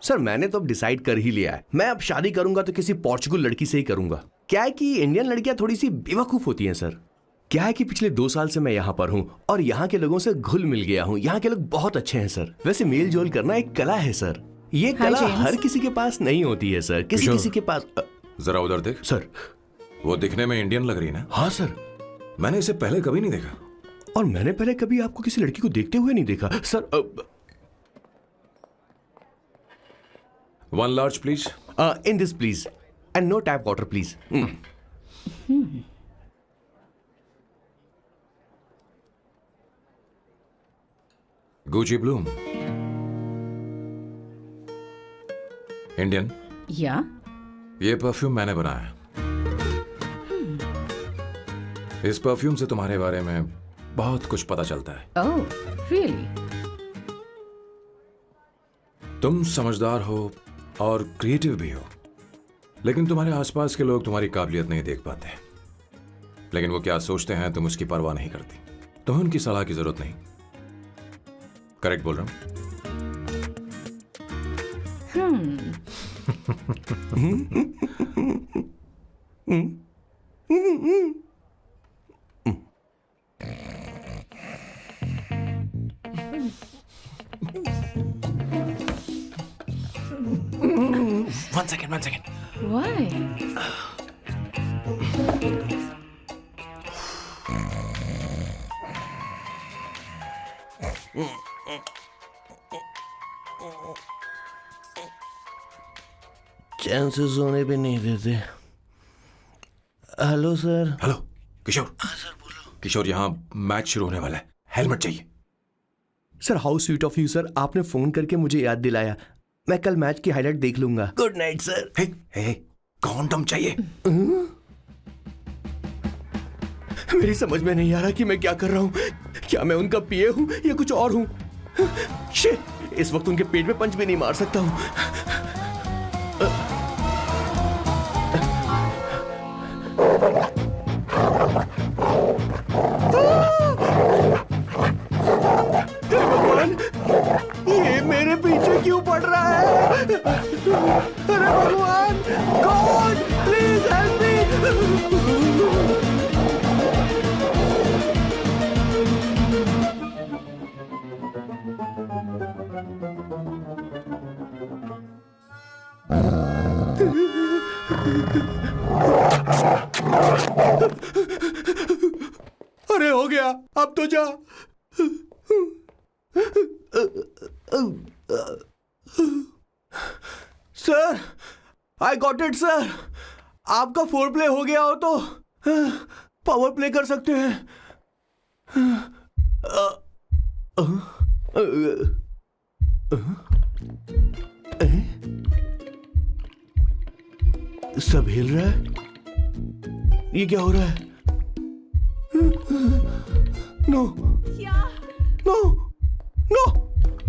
Sir मैंने तो अब डिसाइड कर ही लिया है, मैं अब शादी करूंगा तो किसी पोर्चुगल लड़की से ही करूंगा। क्या है कि इंडियन लड़कियां थोड़ी सी बेवकूफ होती हैं सर। क्या है कि पिछले 2 साल से मैं यहाँ पर हूँ और यहाँ के लोगों से घुल मिल गया हूँ। यहाँ के लोग बहुत अच्छे हैं सर। वैसे मेल जोल करना एक कला है सर। ये कला हर किसी के पास नहीं होती है सर, किसी किसी के पास। जरा उधर देख। सर वो दिखने में इंडियन लग रही है ना? हाँ सर। मैंने इसे पहले कभी नहीं देखा। और मैंने पहले कभी आपको किसी लड़की को देखते हुए नहीं देखा sir. 1 large please. In this please and no tap water please. Gucci Bloom. Indian. या ये परफ्यूम मैंने बनाया। इस परफ्यूम से तुम्हारे बारे में बहुत कुछ पता चलता है। Oh really? तुम समझदार हो और क्रिएटिव भी हो, लेकिन तुम्हारे आसपास के लोग तुम्हारी काबिलियत नहीं देख पाते। लेकिन वो क्या सोचते हैं तुम उसकी परवाह नहीं करती। तुम्हें उनकी सलाह की जरूरत नहीं। करेक्ट बोल रहा हूं? One second. Why? चैन से सोने पे नहीं देते। Hello sir. हेलो किशोर। सर बोलो। किशोर, यहाँ मैच शुरू होने वाला है, हेलमेट चाहिए। Sir how sweet of you sir, आपने फोन करके मुझे याद दिलाया। मैं कल मैच की हाईलाइट देख लूंगा। Good night sir. Hey, condom चाहिए। मेरी समझ में नहीं आ रहा कि मैं क्या कर रहा हूँ। क्या मैं उनका पीए हूँ या कुछ और हूँ? शिट, इस वक्त उनके पेट में पंच भी नहीं मार सकता हूँ। भगवान, ये मेरे पीछे क्यों पड़ रहा है? अरे भगवान, गॉड प्लीज हेल्प मी। अरे हो गया, अब तो जा। Sir, I got it sir. आपका फोर प्ले हो गया हो तो पावर प्ले कर सकते हैं। सब हिल रहा है। ये क्या हो रहा है? No no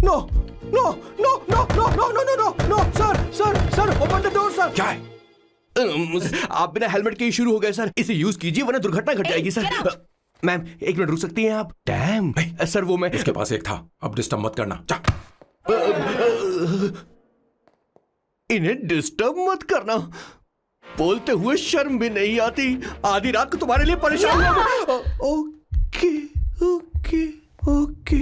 no no no no no no no no no no no sir open the door sir. क्या है? आप बिना हेलमेट के ही शुरू हो गए सर। इसे यूज कीजिए वरना दुर्घटना घट जाएगी सर। मैम 1 मिनट रुक सकती हैं आप? डैम सर, वो मैं उसके पास एक था, अब डिस्टर्ब मत करना। जा। इन्हें डिस्टर्ब मत करना। बोलते हुए शर्म भी नहीं आती। आधी रात को तुम्हारे लिए परेशान हो। Okay okay okay.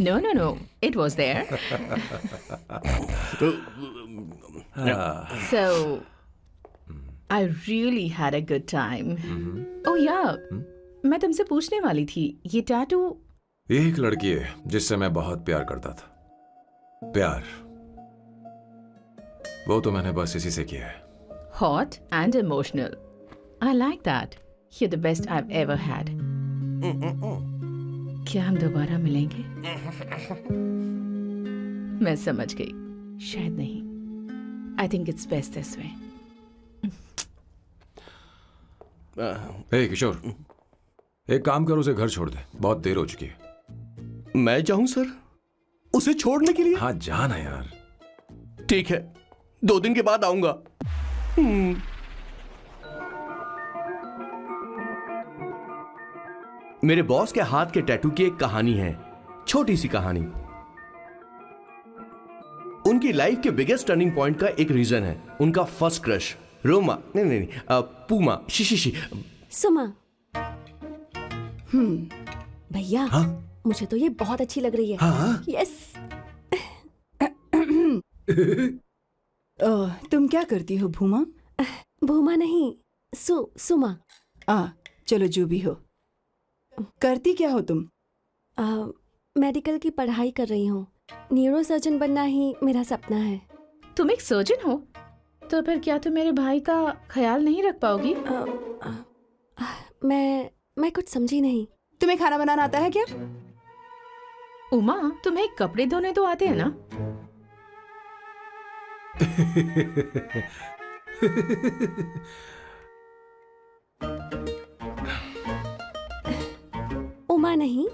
No. It was there. So, I really had a good time. Oh yeah, मैं तुमसे पूछने वाली थी, ये टैटू? ये एक लड़की है जिससे मैं बहुत प्यार करता था। प्यार वो तो मैंने बस इसी से किया है। Hot and emotional. I like that. You're the best I've ever had. क्या हम दोबारा मिलेंगे? मैं समझ गई, शायद नहीं। I think it's best this way. हे किशोर, एक काम कर, उसे घर छोड़ दे, बहुत देर हो चुकी है। मैं जाऊं सर उसे छोड़ने के लिए? हाँ जाना यार। ठीक है, 2 दिन के बाद आऊंगा। मेरे बॉस के हाथ के टैटू की एक कहानी है। छोटी सी कहानी। उनकी लाइफ के बिगेस्ट टर्निंग पॉइंट का एक रीजन है उनका फर्स्ट क्रश रोमा नहीं पूमा शी सुमा। भैया मुझे तो ये बहुत अच्छी लग रही है। यस। तुम क्या करती हो भूमा? भूमा नहीं, सुमा। चलो जो भी हो। करती क्या हो तुम? मेडिकल की पढ़ाई कर रही हूँ। न्यूरो सर्जन बनना ही मेरा सपना है। तुम एक सर्जन हो तो फिर क्या तुम मेरे भाई का ख्याल नहीं रख पाओगी? मैं कुछ समझी नहीं। तुम्हें खाना बनाना आता है क्या? उमा, तुम्हें कपड़े धोने तो आते हैं ना? उमा नहीं,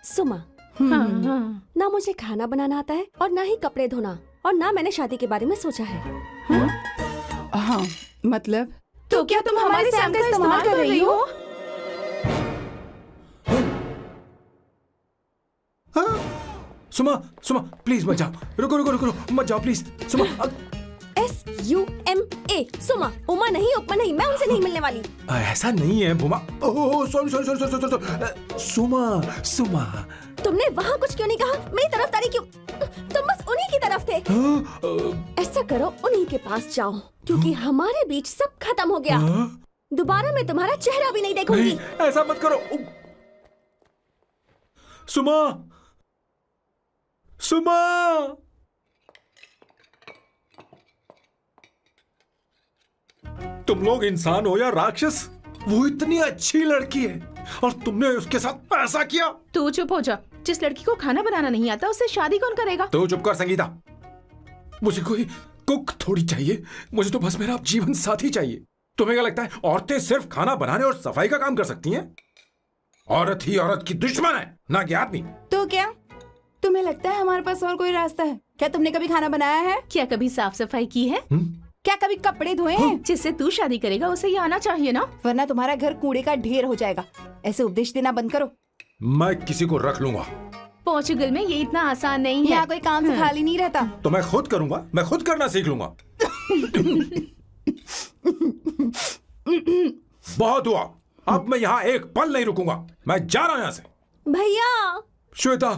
सुमा। हाँ। ना मुझे खाना बनाना आता है और ना ही कपड़े धोना, और ना मैंने शादी के बारे में सोचा है। हाँ मतलब? तो क्या तुम हमारे सैम का इस्तेमाल कर रही हो? सुमा प्लीज मत जाओ, रुको मत जाओ प्लीज। सुमा SUMA, सुमा। उमा नहीं, उपमा नहीं, मैं उनसे नहीं मिलने वाली। ऐसा नहीं है भूमा। Oh sorry. सुमा तुमने वहाँ कुछ क्यों नहीं कहा? मेरी तरफदारी क्यों? तुम बस उन्हीं की तरफ थे। ऐसा करो, उन्हीं के पास जाओ, क्योंकि हमारे बीच सब खत्म हो गया। दोबारा मैं तुम्हारा चेहरा भी नहीं देखूंगी। नहीं, ऐसा मत करो। सुमा तुम लोग इंसान हो या राक्षस? वो इतनी अच्छी लड़की है और तुमने उसके साथ ऐसा किया। तू चुप हो जा। जिस लड़की को खाना बनाना नहीं आता उससे शादी कौन करेगा? तो चुप कर संगीता। मुझे कोई कुक थोड़ी चाहिए, मुझे तो बस मेरा जीवन साथी चाहिए। तुम्हें क्या लगता है औरतें सिर्फ खाना बनाने और सफाई का काम कर सकती हैं? औरत ही औरत की दुश्मन है, ना कि आदमी। तो क्या तुम्हें लगता है हमारे पास और कोई रास्ता है? क्या तुमने कभी खाना बनाया है? क्या कभी साफ सफाई की है? क्या कभी कपड़े धोए हैं? जिससे तू शादी करेगा उसे ये आना चाहिए ना? वरना तुम्हारा घर कूड़े का ढेर हो जाएगा। ऐसे उपदेश देना बंद करो। मैं किसी को रख लूंगा। पोर्चुगल में ये इतना आसान नहीं है। यहाँ कोई काम से खाली नहीं रहता। तो मैं खुद करूंगा, मैं खुद करना सीख लूंगा। बहुत हुआ, अब मैं यहाँ एक पल नहीं रुकूंगा। मैं जा रहा हूँ यहाँ से। भैया श्वेता,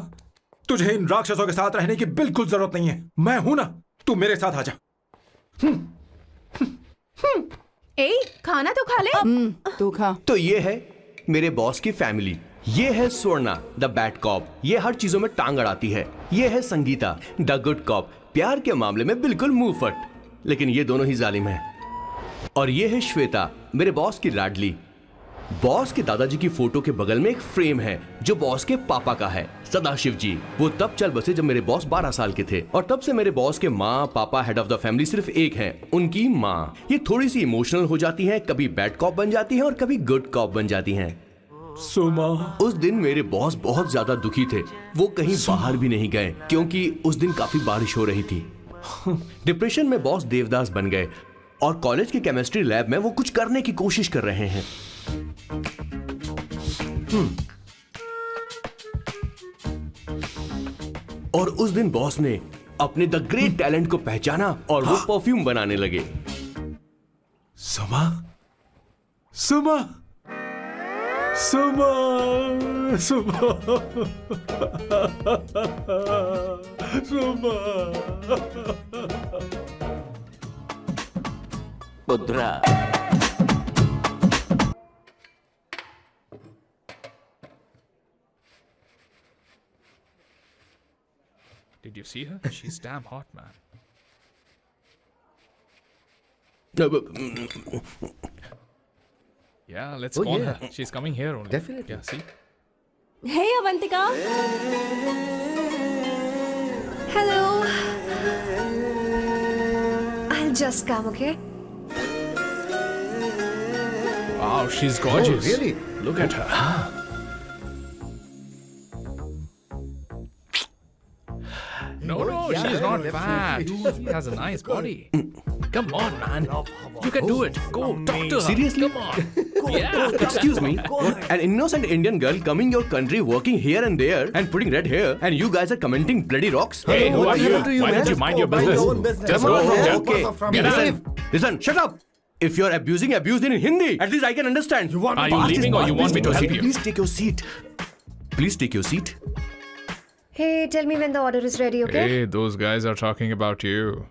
तुझे इन राक्षसों के साथ रहने की बिल्कुल जरूरत नहीं है। मैं हूं ना, तू मेरे साथ आ जा। ए, खाना तो खा ले। तू खा। तो ये है मेरे बॉस की फैमिली। ये है स्वर्णा द बैड कॉप, ये हर चीजों में टांग अड़ाती है। ये है संगीता द गुड कॉप, प्यार के मामले में बिल्कुल मुंह फट, लेकिन ये दोनों ही जालिम हैं। और ये है श्वेता, मेरे बॉस की लाडली। बॉस के दादाजी की फोटो के बगल में एक फ्रेम है जो बॉस के पापा का है, सदाशिव जी। वो तब चल बसे जब मेरे बॉस 12 साल के थे, और तब से मेरे बॉस के माँ पापा हेड ऑफ द फैमिली सिर्फ एक हैं, उनकी माँ। ये थोड़ी सी इमोशनल हो जाती हैं, कभी बैड कॉप बन जाती हैं और कभी गुड कॉप बन जाती हैं। सुमा, उस दिन मेरे बॉस बहुत ज्यादा दुखी थे। वो कहीं बाहर भी नहीं गए क्योंकि उस दिन काफी बारिश हो रही थी। डिप्रेशन में बॉस देवदास बन गए और कॉलेज के केमिस्ट्री लैब में वो कुछ करने की कोशिश कर रहे हैं। और उस दिन बॉस ने अपने द ग्रेट टैलेंट को पहचाना और वो परफ्यूम बनाने लगे। सुमा, सुमा, सुमा, सुमा, सुमा। पुत्रा, Did you see her? She's damn hot, man. Yeah, let's call her. She's coming here only. Definitely. Yeah, see? Hey Avantika. Hello. I'll just come, okay? Wow, she's gorgeous. Oh, really? Look at her. No, she's not fat. She has a nice body. Come on, man. You can do it. Go, talk to her. Seriously? Come on. Excuse me, an innocent Indian girl coming your country, working here and there, and putting red hair, and you guys are commenting bloody rocks. Hey, who what are the you? hell do you, Why man? don't you mind your Mind business? your own business. Just Come go on, home. man. Okay, From here. listen, shut up. If you're abuse it in Hindi. At least I can understand. You want Are me you to ask leaving this or you man? want me to Help sit me, here? please take your seat. Please take your seat. Hey, tell me when the order is ready, okay? Hey, those guys are talking about you.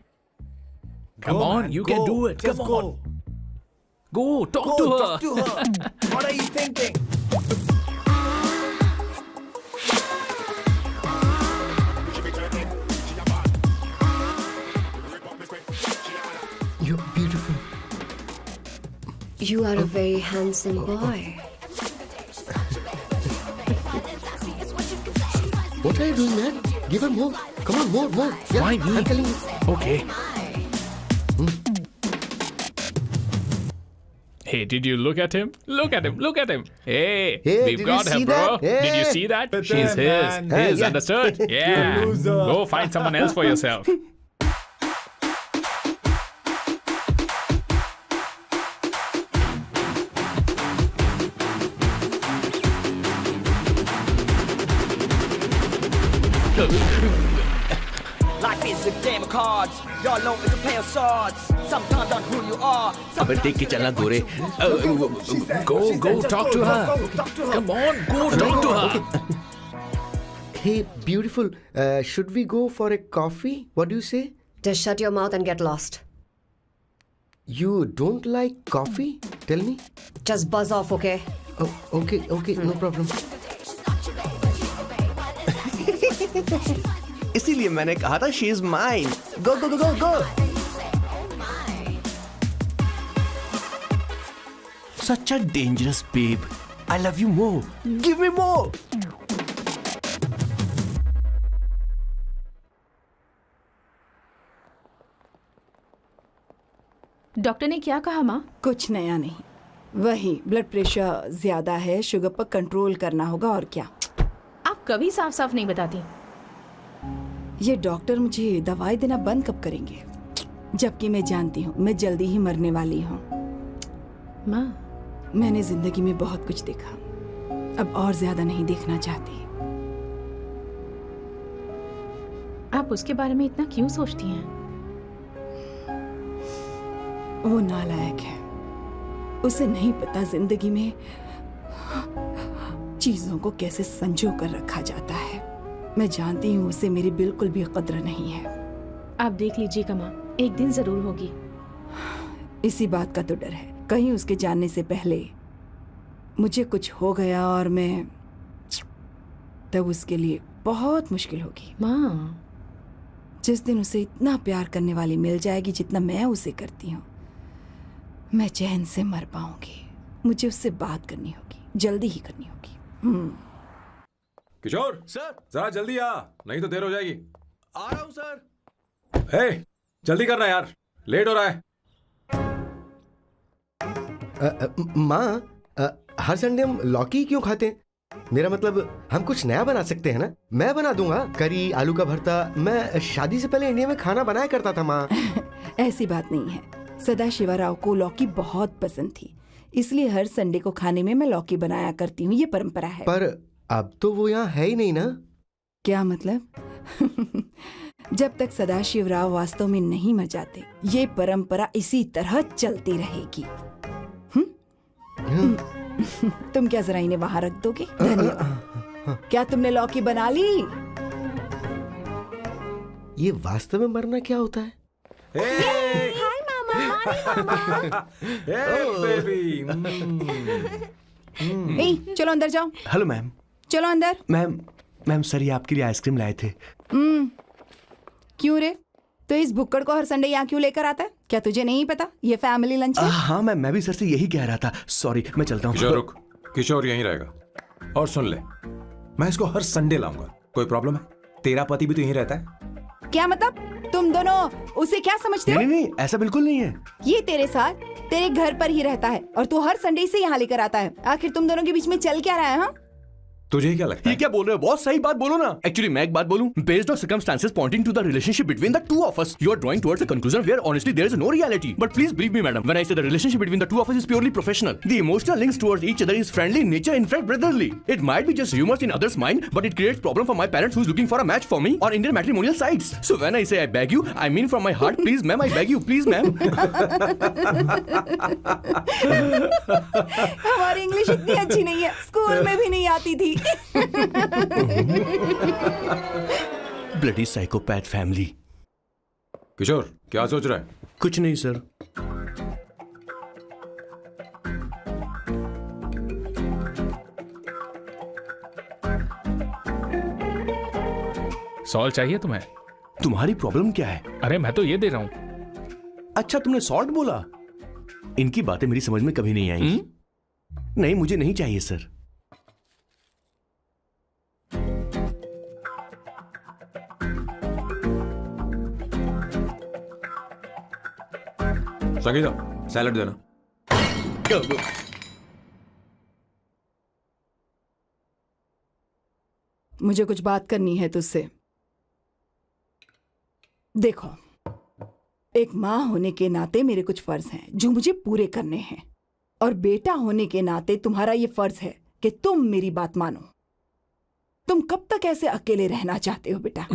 Come Go, on, man, you go. can do it. Just Come go. on. Go, talk Go, to her. talk to her. What are you thinking? You're beautiful. You are a very handsome boy. What are you doing, man? Give her more. Come on, more. Yeah, Why me? I'm telling you. Okay. Hey, did you look at him? Look at him. Look at him. Hey, Hey, we've did got you her, see bro. that? Did you Hey. see that? But She's then, his. man. His, Yeah. understood? Yeah. loser. Go find someone else for yourself. Life is a game of cards. Y'all know it's a pair of swords. Sometimes on who you are. अबे देख के चलना गोरे. Go, talk to her. Come on, go talk to her. Hey, beautiful. Should we go for a coffee? What do you say? Just shut your mouth and get lost. You don't like coffee? Tell me. Just buzz off, okay? Oh, okay, no problem. इसीलिए मैंने कहा था she is mine. Go go go go go. Such a dangerous babe. I love you more. Give me more. Doctor ने क्या कहा माँ? कुछ नया नहीं, वही ब्लड प्रेशर ज्यादा है, शुगर पर कंट्रोल करना होगा और क्या। आप कभी साफ साफ नहीं बताती. ये डॉक्टर मुझे दवाई देना बंद कब करेंगे, जबकि मैं जानती हूँ मैं जल्दी ही मरने वाली हूँ। माँ, मैंने जिंदगी में बहुत कुछ देखा, अब और ज्यादा नहीं देखना चाहती। आप उसके बारे में इतना क्यों सोचती हैं? वो नालायक है, उसे नहीं पता जिंदगी में चीजों को कैसे संजो कर रखा जाता है। मैं जानती हूँ उसे मेरी बिल्कुल भी कद्र नहीं है। आप देख लीजिएगा माँ, एक दिन जरूर होगी. इसी बात का तो डर है, कहीं उसके जानने से पहले मुझे कुछ हो गया और मैं, तब उसके लिए बहुत मुश्किल होगी। माँ, जिस दिन उसे इतना प्यार करने वाली मिल जाएगी जितना मैं उसे करती हूँ, मैं चैन से मर पाऊंगी। मुझे उससे बात करनी होगी, जल्दी ही करनी होगी। किशोर सर, जरा जल्दी आ, नहीं तो देर हो जाएगी. आ रहा हूँ सर. हे, जल्दी करना यार, लेट हो रहा है. माँ, हर संडे हम लौकी क्यों खाते हैं? मेरा मतलब हम कुछ नया बना सकते हैं ना? मैं बना दूंगा करी, आलू का भरता. मैं शादी से पहले इंडिया में खाना बनाया करता था माँ. ऐसी बात नहीं है, सदाशिवराव को लौकी बहुत पसंद थी, इसलिए हर संडे को खाने में मैं लौकी बनाया करती हूँ। ये परंपरा है। पर अब तो वो यहाँ है ही नहीं ना. क्या मतलब? जब तक सदाशिवराव वास्तव में नहीं मर जाते, ये परंपरा इसी तरह चलती रहेगी। तुम क्या जरा इन्हें वहां रख दोगे? धन्यवाद। क्या तुमने लौकी बना ली? ये वास्तव में मरना क्या होता है? हाय मामा। बेबी. ए, चलो अंदर जाओ, हेलो मैम. चलो अंदर। मैम सर ये आपके लिए आइसक्रीम लाए थे. क्यों रे? तो इस भुक्कड़ को हर संडे यहाँ क्यों लेकर आता है? क्या तुझे नहीं पता ये फैमिली लंच है? हाँ मैम, मैं भी सर से यही कह रहा था. सॉरी, मैं चलता हूँ. किशोर रुक, किशोर यहीं रहेगा. और सुन ले, मैं इसको हर संडे लाऊंगा. कोई प्रॉब्लम है? तेरा पति भी तो यहीं रहता है. क्या मतलब? तुम दोनों उसे क्या समझते हो? नहीं, ऐसा बिल्कुल नहीं है. ये तेरे साथ तेरे घर पर ही रहता है और तू हर संडे से यहाँ लेकर आता है। आखिर तुम दोनों के बीच में चल क्या रहा है? हाँ, तुझे क्या लगता ये है? क्या बोल रहे हो बॉस? सही बात बोलो ना. एक्चुअली मैं एक बात बोलूं. Based on circumstances pointing to the relationship between the two of us, you are drawing towards a conclusion where honestly there is no reality. But please believe me, madam, when I say the relationship between the two of us is purely professional. The emotional links towards each other is friendly in nature, in fact brotherly. It might be just rumors in others' mind, but it creates problem for my parents who's looking for a match for me on Indian matrimonial sites. So when I say I beg you, I mean from my heart. Please, ma'am, I beg you, please, ma'am. हमारी English इतनी अच्छी नहीं है, school में भी नहीं आती थी. Bloody psychopath family. किशोर, क्या सोच रहा है? कुछ नहीं सर. सॉल्ट चाहिए तुम्हें? तुम्हारी प्रॉब्लम क्या है? अरे मैं तो ये दे रहा हूं. अच्छा तुमने सॉल्ट बोला. इनकी बातें मेरी समझ में कभी नहीं आई. नहीं मुझे नहीं चाहिए सर. संगीता, सैलड देना. मुझे कुछ बात करनी है तुझसे. देखो, एक माँ होने के नाते मेरे कुछ फर्ज हैं जो मुझे पूरे करने हैं, और बेटा होने के नाते तुम्हारा ये फर्ज है कि तुम मेरी बात मानो. तुम कब तक ऐसे अकेले रहना चाहते हो बेटा?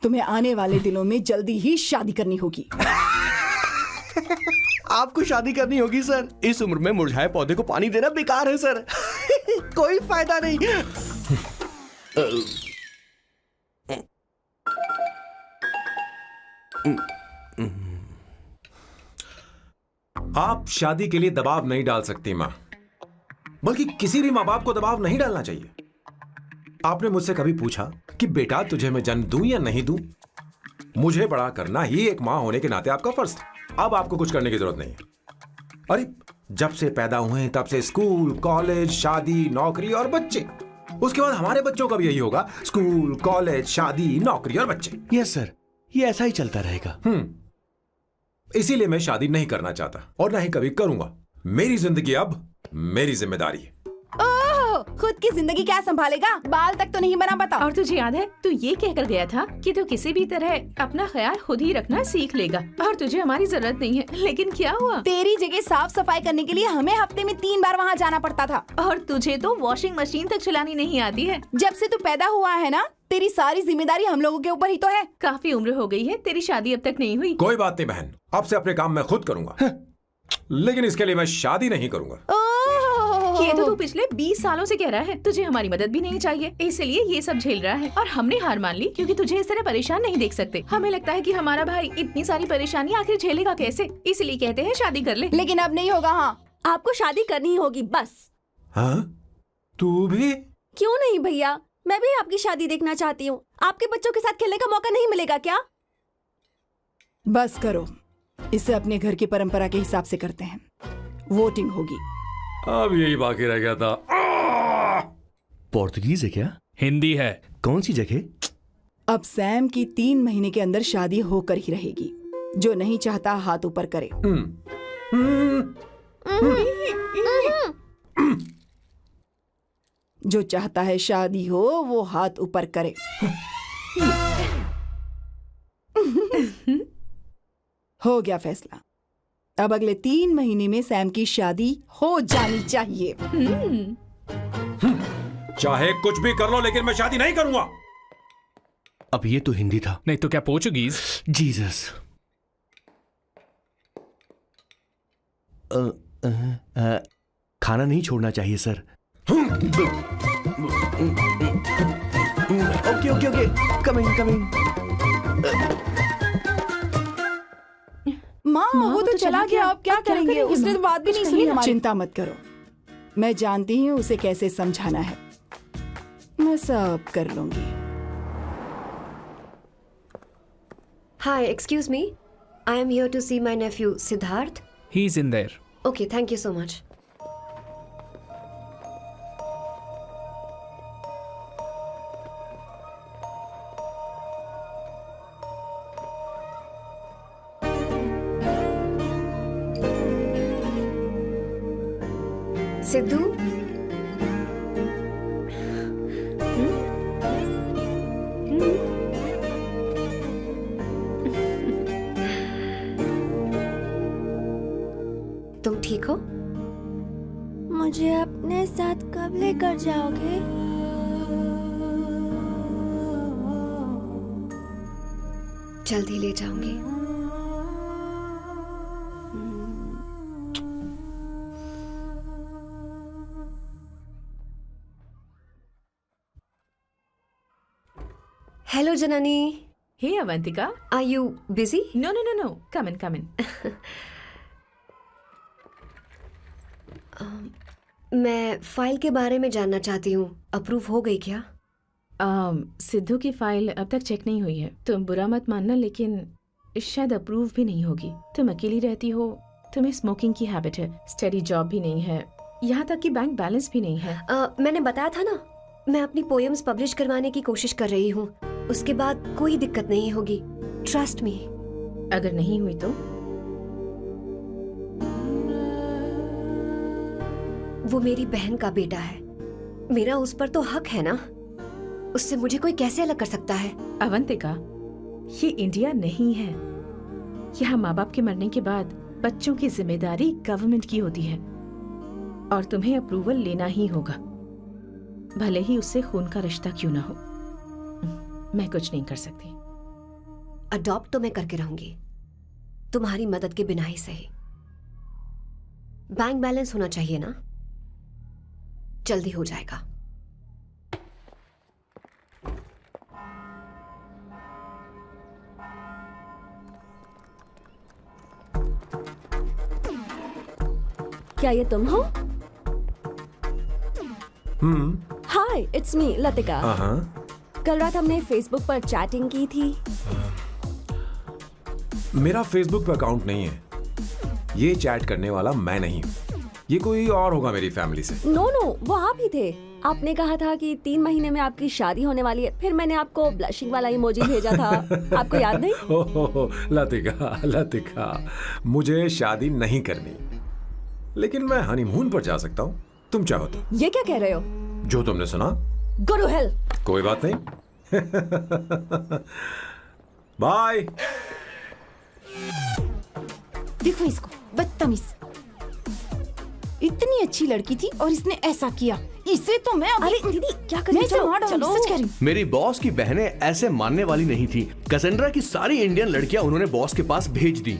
तुम्हें आने वाले दिनों में जल्दी ही शादी करनी होगी. आपको शादी करनी होगी सर. इस उम्र में मुरझाए पौधे को पानी देना बेकार है सर. कोई फायदा नहीं. आप शादी के लिए दबाव नहीं डाल सकती मां, बल्कि किसी भी मां बाप को दबाव नहीं डालना चाहिए. आपने मुझसे कभी पूछा कि बेटा तुझे मैं जन्म दूं या नहीं दूं? मुझे बड़ा करना ही एक मां होने के नाते आपका फर्ज था. अब आपको कुछ करने की जरूरत नहीं है. अरे जब से पैदा हुए तब से स्कूल, कॉलेज, शादी, नौकरी और बच्चे. उसके बाद हमारे बच्चों का भी यही होगा. स्कूल, कॉलेज, शादी, नौकरी और बच्चे. यस सर, ये ऐसा ही चलता रहेगा. इसीलिए मैं शादी नहीं करना चाहता और ना ही कभी करूंगा. मेरी जिंदगी अब मेरी जिम्मेदारी है. ओह, खुद की जिंदगी क्या संभालेगा? बाल तक तो नहीं बना. बता. और तुझे याद है तू ये कहकर गया था कि तू किसी भी तरह अपना ख्याल खुद ही रखना सीख लेगा और तुझे हमारी जरूरत नहीं है. लेकिन क्या हुआ? तेरी जगह साफ सफाई करने के लिए हमें हफ्ते में 3 बार वहाँ जाना पड़ता था. और तुझे तो वॉशिंग मशीन तक चलानी नहीं आती है. जब से तू पैदा हुआ है ना, तेरी सारी जिम्मेदारी हम लोगों के ऊपर ही तो है. काफी उम्र हो गई है, तेरी शादी अब तक नहीं हुई. कोई बात नहीं बहन, अब से अपने काम मैं खुद करूंगा. लेकिन इसके लिए मैं शादी नहीं करूंगा. ये तो तू पिछले 20 सालों से कह रहा है. तुझे हमारी मदद भी नहीं चाहिए, इसलिए ये सब झेल रहा है. और हमने हार मान ली क्योंकि तुझे इस तरह परेशान नहीं देख सकते. हमें लगता है कि हमारा भाई इतनी सारी परेशानी आखिर झेलेगा कैसे, इसलिए कहते हैं शादी कर ले. लेकिन अब नहीं होगा. हाँ, आपको शादी करनी ही होगी बस. हाँ? तू भी? क्यों नहीं भैया, मैं भी आपकी शादी देखना चाहती हूँ. आपके बच्चों के साथ खेलने का मौका नहीं मिलेगा क्या? बस करो. इसे अपने घर की परंपरा के हिसाब से करते हैं. वोटिंग होगी. अब यही बाकी रह गया था. पोर्तुगीज है क्या? हिंदी है. कौन सी जगह? अब सैम की 3 महीने के अंदर शादी होकर ही रहेगी. जो नहीं चाहता हाथ ऊपर करे. जो चाहता है शादी हो वो हाथ ऊपर करे. हो गया फैसला. अब अगले 3 महीने में सैम की शादी हो जानी चाहिए. चाहे कुछ भी कर लो, लेकिन मैं शादी नहीं करूंगा. अब ये तो हिंदी था. नहीं तो क्या पोर्चुगीज? जीसस. खाना नहीं छोड़ना चाहिए sir. Okay okay okay, coming coming. माँ, वो तो चला गया. अब क्या करेंगे? उसने तो बात भी नहीं सुनी हमारी. चिंता मत करो, मैं जानती हूँ उसे कैसे समझाना है. मैं सब कर लूंगी. Hi, excuse me. I am here to see my nephew Siddharth. He is in there. Okay, thank you so much. Siddhu, कर जाओगे? जल्दी ले जाऊंगी। Hello Janani, hey Avantika, are you busy? No no no no, come in come in. मैं file के बारे में जानना चाहती हूँ, अप्रूव हो गई क्या? सिद्धू की फाइल अब तक चेक नहीं हुई है। तुम बुरा मत मानना, लेकिन शायद अप्रूव भी नहीं होगी। तुम अकेली रहती हो, तुम्हें स्मोकिंग की हैबिट है, स्टडी जॉब भी नहीं है, यहाँ तक कि बैंक बैलेंस भी नहीं है। मैंने बताया था ना, मैं अपनी पोएम्स पब्लिश करवाने की कोशिश कर रही हूँ। उसके बाद कोई दिक्कत नहीं होगी, ट्रस्ट मी। अगर नहीं हुई तो? वो मेरी बहन का बेटा है, मेरा उस पर तो हक है ना। उससे मुझे कोई कैसे अलग कर सकता है? अवंतिका, ये इंडिया नहीं है। यहाँ माँ बाप के मरने के बाद बच्चों की जिम्मेदारी गवर्नमेंट की होती है और तुम्हें अप्रूवल लेना ही होगा, भले ही उससे खून का रिश्ता क्यों ना हो। मैं कुछ नहीं कर सकती। अडॉप्ट तो मैं करके रहूंगी, तुम्हारी मदद के बिना ही सही। बैंक बैलेंस होना चाहिए ना, जल्दी हो जाएगा। क्या ये तुम हो? हाय, इट्स मी लतिका। कल रात हमने फेसबुक पर चैटिंग की थी। मेरा फेसबुक पे अकाउंट नहीं है। ये चैट करने वाला मैं नहीं हूँ, ये कोई और होगा मेरी फैमिली से। नो नो, वो आप ही थे। आपने कहा था कि 3 महीने में आपकी शादी होने वाली है, फिर मैंने आपको ब्लशिंग वाला इमोजी भेजा था। आपको याद नहीं? हो, लतिका, मुझे शादी नहीं करनी, लेकिन मैं हनीमून पर जा सकता हूँ, तुम चाहो तो। ये क्या कह रहे हो? जो तुमने सुना। Go to hell. कोई बात नहीं। बाय। देखो इसको, बदतमीज। इतनी अच्छी लड़की थी और इसने ऐसा किया। इसे तो मैं अभी... अरे दीदी, क्या कर मैं रही इसे मार डालूंगी, सच कह रही हूँ। मेरी बॉस की बहनें ऐसे मानने वाली नहीं थी। कैसेंड्रा की सारी इंडियन लड़कियां उन्होंने बॉस के पास भेज दी।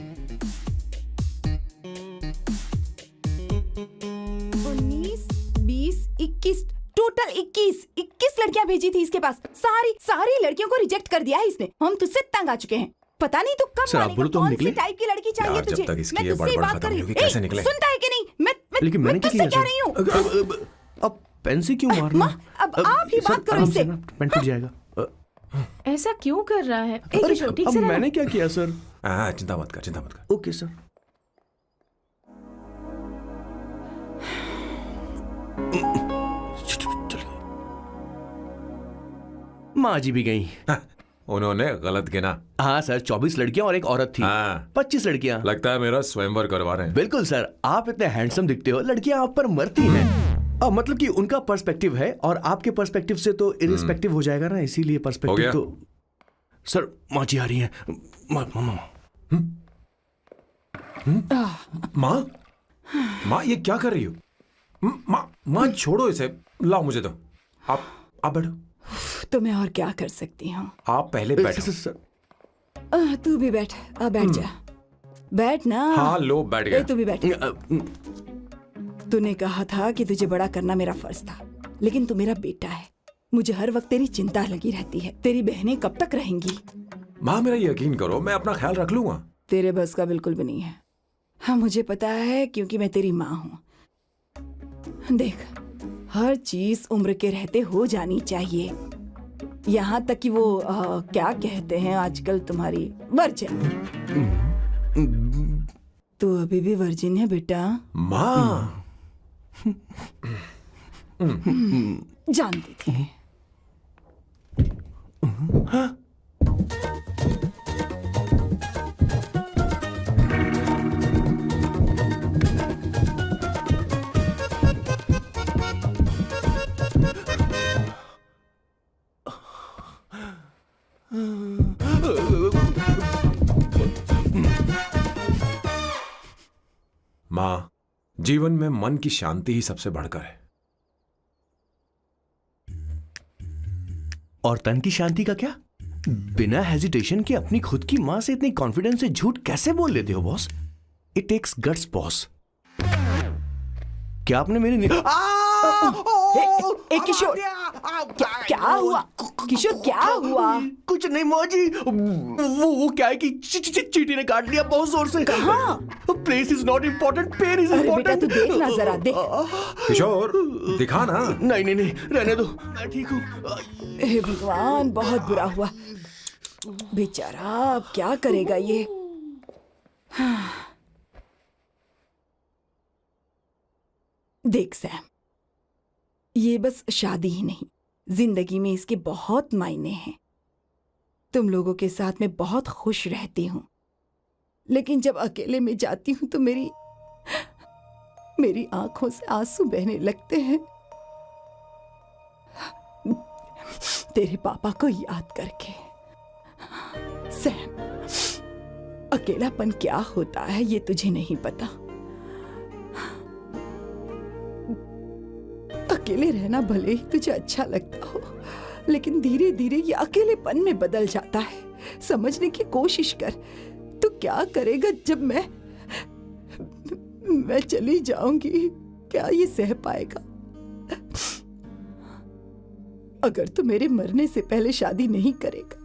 19, 20, 21, टोटल 21 लड़कियां भेजी थी इसके पास। सारी लड़कियों को रिजेक्ट कर दिया है इसने। हम तुझसे तंग आ चुके हैं। पता नहीं तू कब सर, आप बोलो तो हम कौन निकले? सी टाइप की लड़की चाहिए यार, जब तुझे? तक इसकी मैं ये तुझसे ही बड़बड़ बात खत्म कर रही नहीं होगी, हूँ। कैसे निकले? सुनता है कि नहीं? लेकिन मैंने क्या तुझसे किया कह रही हूँ। अब पेंसी क्यों मारना? अब आप ही बात करो इससे। पेन टूट जाएगा। ऐसा क्यों कर रहा है? एक अरे, छोटी अब सी मैंने क्या किया सर? चिंता मत कर। Okay sir. माँ जी भी गई। उन्होंने गलत गिना। हाँ सर, 24 लड़कियां और एक औरत थी। हाँ। 25 लड़कियां। लगता है मेरा स्वयंवर करवा रहे हैं। बिल्कुल सर, आप इतने हैंडसम दिखते हो, लड़कियां आप पर मरती हैं। मतलब कि उनका पर्सपेक्टिव है और आपके पर्सपेक्टिव से तो इरिस्पेक्टिव हो जाएगा ना, इसीलिए हो पर्सपेक्टिव गया? तो। सर, माँ जी आ रही हैं। माँ ये क्या कर रही हो? माँ छोड़ो इसे, लाओ मुझे दो। आप बैठो। तो मैं और क्या कर सकती हूँ? आप पहले बैठो। सर, तू भी बैठ। बैठ जा, बैठ ना। हाँ लो, बैठ गया। तू भी बैठ। तूने कहा था कि तुझे बड़ा करना मेरा फर्ज था, लेकिन तू मेरा बेटा है। मुझे हर वक्त तेरी चिंता लगी रहती है। तेरी बहनें कब तक रहेंगी? माँ मेरा यकीन करो, मैं अपना ख्याल रख लूंगा। तेरे बस का बिल्कुल भी नहीं है। हाँ, मुझे पता है, क्योंकि मैं तेरी माँ हूँ। देख, हर चीज उम्र के रहते हो जानी चाहिए, यहाँ तक कि वो क्या कहते हैं आजकल तुम्हारी वर्जिन। तू अभी भी वर्जिन है बेटा? माँ जानती थी। माँ, जीवन में मन की शांति ही सबसे बढ़कर है। और तन की शांति का क्या? बिना हेजिटेशन के अपनी खुद की मां से इतनी कॉन्फिडेंस से झूठ कैसे बोल लेते हो boss? It takes guts boss. क्या आपने मेरे किशोर, क्या हुआ? किशोर क्या हुआ? कुछ नहीं मौजी, वो क्या है कि चींटी ने काट लिया बहुत जोर से। कहाँ? Place is not important, pen is अरे बेटा इम्पोर्टेंट। तू देख ना जरा, देख। किशोर दिखा ना। नहीं नहीं नहीं, रहने दो, मैं ठीक हूँ। हे भगवान, बहुत बुरा हुआ बेचारा। अब क्या करेगा ये? देख सैम, ये बस शादी ही नहीं, जिंदगी में इसके बहुत मायने हैं। तुम लोगों के साथ मैं बहुत खुश रहती हूँ, लेकिन जब अकेले में जाती हूँ तो मेरी आंखों से आंसू बहने लगते हैं, तेरे पापा को याद करके। सैम, अकेलापन क्या होता है ये तुझे नहीं पता। अकेले रहना भले ही तुझे अच्छा लगता हो, लेकिन धीरे धीरे ये अकेलेपन में बदल जाता है। समझने की कोशिश कर। तू क्या करेगा जब मैं चली जाऊंगी? क्या ये सह पाएगा? अगर तू मेरे मरने से पहले शादी नहीं करेगा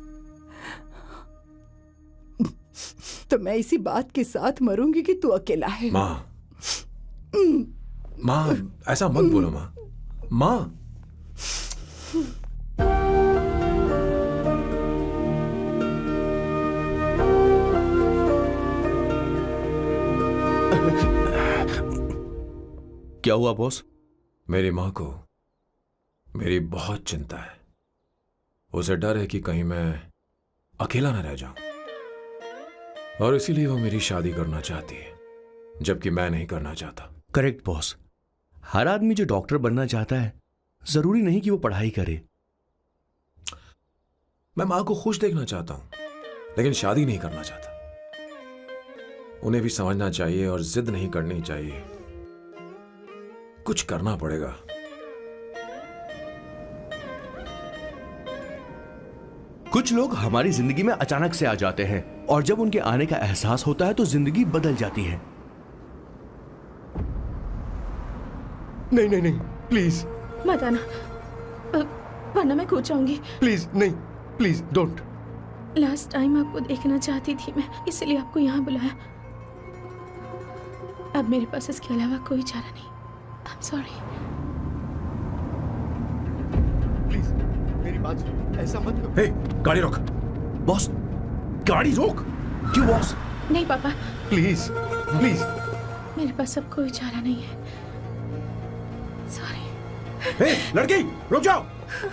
तो मैं इसी बात के साथ मरूंगी कि तू अकेला है। माँ ऐसा मत बोलो माँ। माँ क्या हुआ बॉस? मेरी माँ को मेरी बहुत चिंता है। उसे डर है कि कहीं मैं अकेला न रह जाऊं, और इसीलिए वो मेरी शादी करना चाहती है, जबकि मैं नहीं करना चाहता। Correct boss. हर आदमी जो डॉक्टर बनना चाहता है, जरूरी नहीं कि वो पढ़ाई करे। मैं माँ को खुश देखना चाहता हूं, लेकिन शादी नहीं करना चाहता। उन्हें भी समझना चाहिए और जिद नहीं करनी चाहिए। कुछ करना पड़ेगा। कुछ लोग हमारी जिंदगी में अचानक से आ जाते हैं, और जब उनके आने का एहसास होता है तो जिंदगी बदल जाती है। नहीं नहीं नहीं, प्लीज मत आना, वरना मैं कूद जाऊंगी। प्लीज नहीं, प्लीज डोंट। लास्ट टाइम आपको देखना चाहती थी मैं, इसलिए आपको यहाँ बुलाया। अब मेरे पास इसके अलावा कोई चारा नहीं। आई एम सॉरी। प्लीज मेरी बात सुनो, ऐसा मत करो। हे, गाड़ी रोक। बॉस, गाड़ी रोक। क्यों बॉस? नहीं पापा, प्लीज प्लीज। मेरे पास अब कोई चारा नहीं है। सॉरी। हे, लड़की रुक जाओ।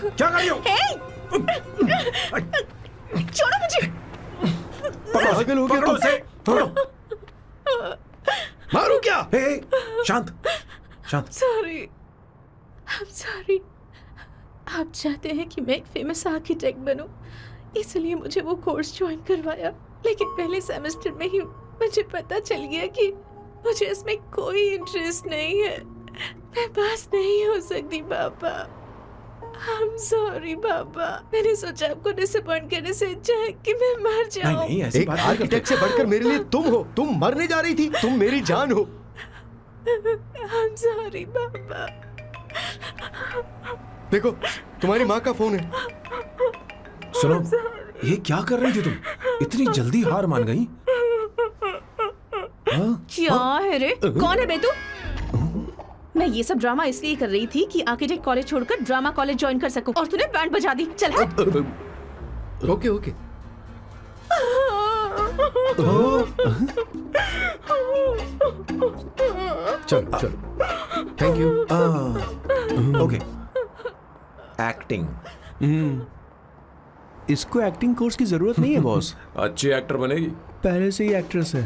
क्या कर रही हो? छोड़ो मुझे। पागल हो गया पकड़ो तुम। उसे, पकड़ो। मारो क्या? हे, शांत शांत। Sorry, I am sorry. आप चाहते हैं कि मैं एक फेमस आर्किटेक्ट बनूं, इसलिए मुझे वो कोर्स ज्वाइन करवाया, लेकिन पहले सेमेस्टर में ही मुझे पता चल गया कि मुझे इसमें कोई इंटरेस्ट नहीं है। मैं पास नहीं हो सकती पापा। आई एम सॉरी पापा। मैंने सोचा आपको डिसअपॉइंट करने से अच्छा है कि मैं मर जाऊं। नहीं ऐसी एक बात नहीं आर्किटेक्ट से बढ़कर मेरे लिए तुम हो। तुम मरने जा रही थी, तुम मेरी जान हो। आई एम सॉरी पापा। देखो, तुम्हारी माँ का फोन है। सुनो, ये क्या कर रही थी तुम? इतनी जल्दी हार मान गई? क्या है रे? कौन है बे तू? मैं ये सब ड्रामा इसलिए कर रही थी कि आर्किटेक्ट कॉलेज छोड़कर ड्रामा कॉलेज ज्वाइन कर सकूं, और तूने बैंड बजा दी। चल हट। Okay okay. चलो चलो, थैंक यू। ओके। एक्टिंग। इसको एक्टिंग कोर्स की जरूरत नहीं है बॉस। अच्छी एक्टर बनेगी। पहले से ही एक्ट्रेस है।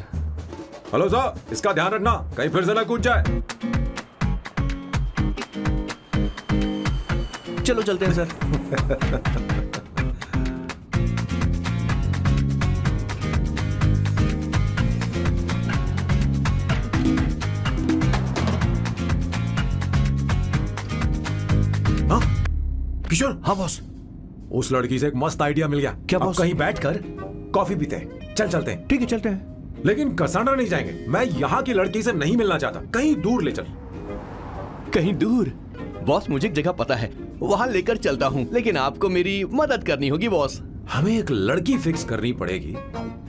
हेलो सर, इसका ध्यान रखना कहीं फिर से ना कूद जाए। चलो चलते हैं सर। हाँ किशोर। हाँ बॉस। उस लड़की से एक मस्त आइडिया मिल गया। क्या अब बॉस? कहीं बैठकर कॉफी पीते हैं। चल चलते हैं। ठीक है, चलते हैं। लेकिन कसांड्रा नहीं जाएंगे। मैं यहाँ की लड़की से नहीं मिलना चाहता। कहीं दूर ले चल। कहीं दूर? बॉस, मुझे एक जगह पता है, वहां लेकर चलता हूँ, लेकिन आपको मेरी मदद करनी होगी बॉस। हमें एक लड़की फिक्स करनी पड़ेगी।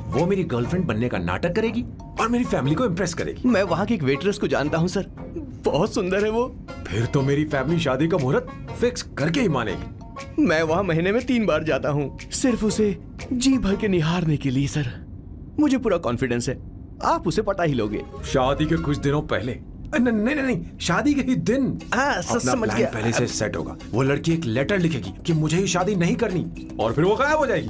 वो मेरी गर्लफ्रेंड बनने का नाटक करेगी और मेरी फैमिली को इम्प्रेस करेगी। मैं वहां की एक वेट्रेस को जानता हूँ सर, बहुत सुंदर है वो। फिर तो मेरी फैमिली शादी का मुहूर्त फिक्स करके ही मानेगी। मैं वहां महीने में 3 बार जाता हूँ, सिर्फ उसे जी भर के निहारने के लिए सर। मुझे पूरा कॉन्फिडेंस है आप उसे पटा ही लोगे। शादी के कुछ दिनों पहले, नहीं, शादी के ही दिन हाँ, अपना समझ प्लान गया। पहले से सेट होगा। वो लड़की एक लेटर लिखेगी कि मुझे ही शादी नहीं करनी, और फिर वो गायब हो जाएगी।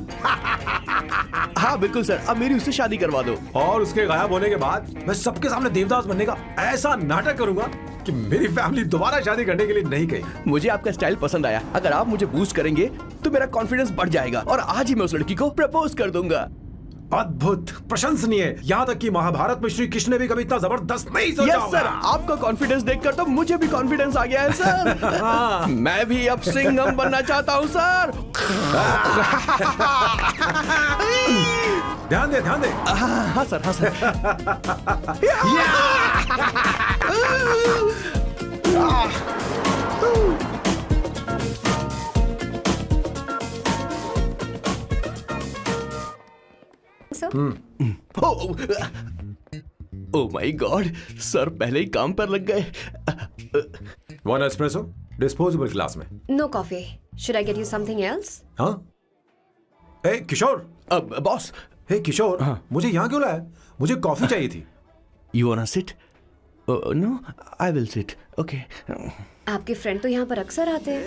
हाँ बिल्कुल सर, अब मेरी उससे शादी करवा दो। और उसके गायब होने के बाद मैं सबके सामने देवदास बनने का ऐसा नाटक करूंगा कि मेरी फैमिली दोबारा शादी करने के लिए नहीं कही। मुझे आपका स्टाइल पसंद आया। अगर आप मुझे बूस्ट करेंगे तो मेरा कॉन्फिडेंस बढ़ जाएगा और आज ही मैं उस लड़की को प्रपोज कर दूंगा। अद्भुत, प्रशंसनीय। यहाँ तक कि महाभारत में श्री कृष्ण ने भी कभी इतना जबरदस्त नहीं सोचा यस होगा। सर, आपका कॉन्फिडेंस देखकर तो मुझे भी कॉन्फिडेंस आ गया है सर। मैं भी अब सिंघम बनना चाहता हूँ सर। ध्यान दे, ध्यान दे। हाँ सर, हाँ sir. Oh my god, sir पहले ही काम पर लग गए। 1 एस्प्रेसो डिस्पोजेबल ग्लास में। No coffee. Should I get you something else? हाँ। ए किशोर। अब बॉस, हे किशोर, मुझे यहाँ क्यों लाया? मुझे कॉफी चाहिए थी। You want sit? No, I will sit. Okay. आपके फ्रेंड तो यहाँ पर अक्सर आते हैं।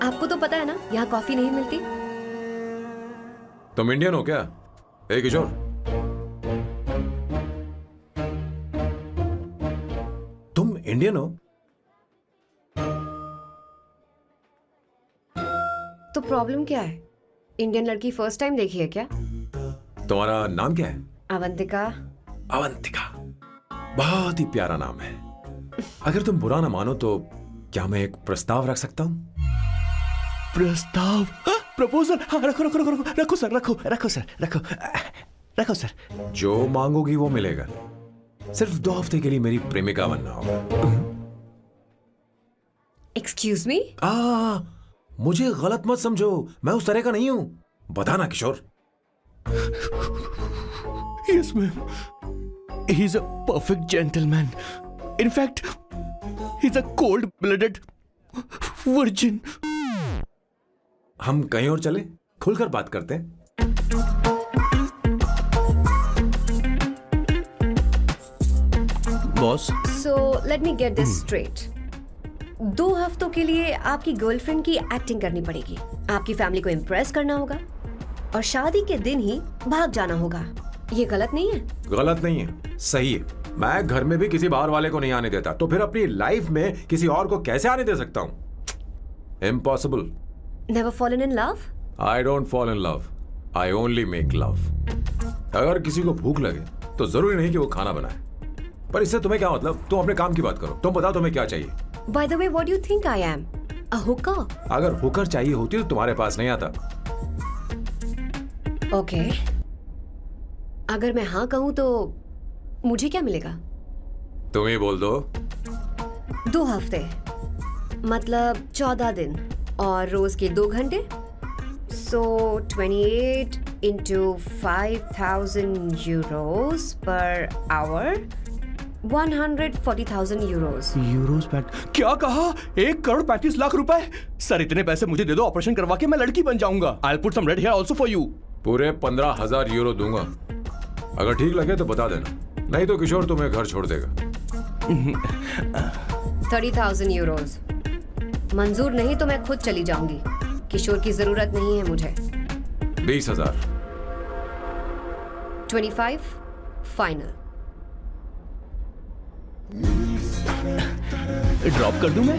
आपको तो पता है ना, यहाँ कॉफी नहीं मिलती। तुम इंडियन हो क्या? ए किशोर, तुम इंडियन हो? तो प्रॉब्लम क्या है? इंडियन लड़की फर्स्ट टाइम देखी है क्या? तुम्हारा नाम क्या है? अवंतिका। अवंतिका, बहुत ही प्यारा नाम है। अगर तुम बुरा ना मानो तो क्या मैं एक प्रस्ताव रख सकता हूँ? प्रस्ताव? प्रपोजल? हाँ, रखो रखो रखो रखो रखो सर, रखो रखो सर, रखो रखो सर। जो मांगोगी वो मिलेगा। सिर्फ 2 हफ्ते के लिए मेरी प्रेमिका बनना होगा। Excuse me? मुझे गलत मत समझो, मैं उस तरह का नहीं हूं। बताना किशोर। Yes, ma'am. He's a perfect gentleman. In fact, he's a cold-blooded virgin. हम कहीं और चले, खुलकर बात करते हैं। Boss, so let me get this straight. 2 हफ्तों के लिए आपकी गर्लफ्रेंड की एक्टिंग करनी पड़ेगी, आपकी फैमिली को इम्प्रेस करना होगा और शादी के दिन ही भाग जाना होगा। ये गलत नहीं है? गलत नहीं है, सही है। मैं घर में भी किसी बाहर वाले को नहीं आने देता, तो फिर अपनी लाइफ में किसी और को कैसे आने दे सकता हूं? Impossible. Never fallen in love? I don't fall in love, I only make love. अगर किसी को भूख लगे तो जरूरी नहीं कि वो खाना बनाए, पर इससे तुम्हें क्या मतलब? तुम अपने काम की बात करो। तुम बताओ तुम्हें क्या चाहिए? Bye the way, what do you think I am? A Hooker? अगर हुकर चाहिए होती तो तुम्हारे पास नहीं आता। ओके, अगर मैं हाँ कहूं तो मुझे क्या मिलेगा? तुम ही बोल दो। 2 हफ्ते मतलब 14 दिन और रोज के 2 घंटे। सो 28 into 5,000 euros per hour, 140,000 euros. Euros PAT? क्या कहा? 1,35,00,000 रुपए? सर इतने पैसे मुझे दे दो, ऑपरेशन करवा के मैं लड़की बन जाऊंगा। I'll put some red hair also for you. पूरे 15,000 यूरो दूंगा। अगर ठीक लगे तो बता देना, नहीं तो किशोर तुम्हें घर छोड़ देगा। 30,000 euros मंजूर नहीं तो मैं खुद चली जाऊंगी। किशोर की जरूरत नहीं है मुझे। 20,000। 25 फाइनल। ड्रॉप कर दूं मैं?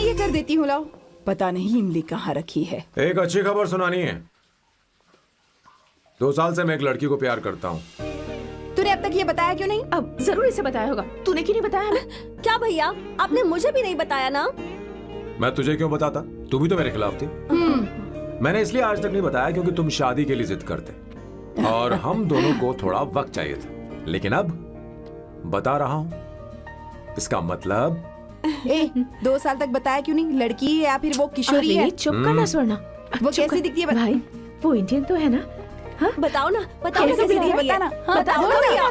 ये कर देती हूँ, लाओ। पता नहीं इमली कहाँ रखी है। एक अच्छी खबर सुनानी है। 2 साल से मैं एक लड़की को प्यार करता हूँ। तूने अब तक ये बताया क्यों नहीं? अब जरूर इसे बताया होगा। तूने क्यों नहीं बताया हमें? क्या भैया, आपने मुझे भी नहीं बताया ना? मैं तुझे क्यों बताता? तू भी तो मेरे खिलाफ थी। मैंने इसलिए आज तक नहीं बताया क्योंकि तुम शादी के लिए जिद करते और हम दोनों को थोड़ा वक्त चाहिए था। लेकिन अब बता रहा हूं। इसका मतलब 2 साल तक बताया क्यों नहीं? लड़की है या फिर वो किशोरी है? अरे चुप करना स्वर्णा। वो चुप कैसी कर। दिखती है? भाई वो इंडियन तो है ना? हाँ? बताओ ना, बताओ ना कैसे कैसी दिखती है? दिखती है? बताना। हाँ, बताओ ना भैया।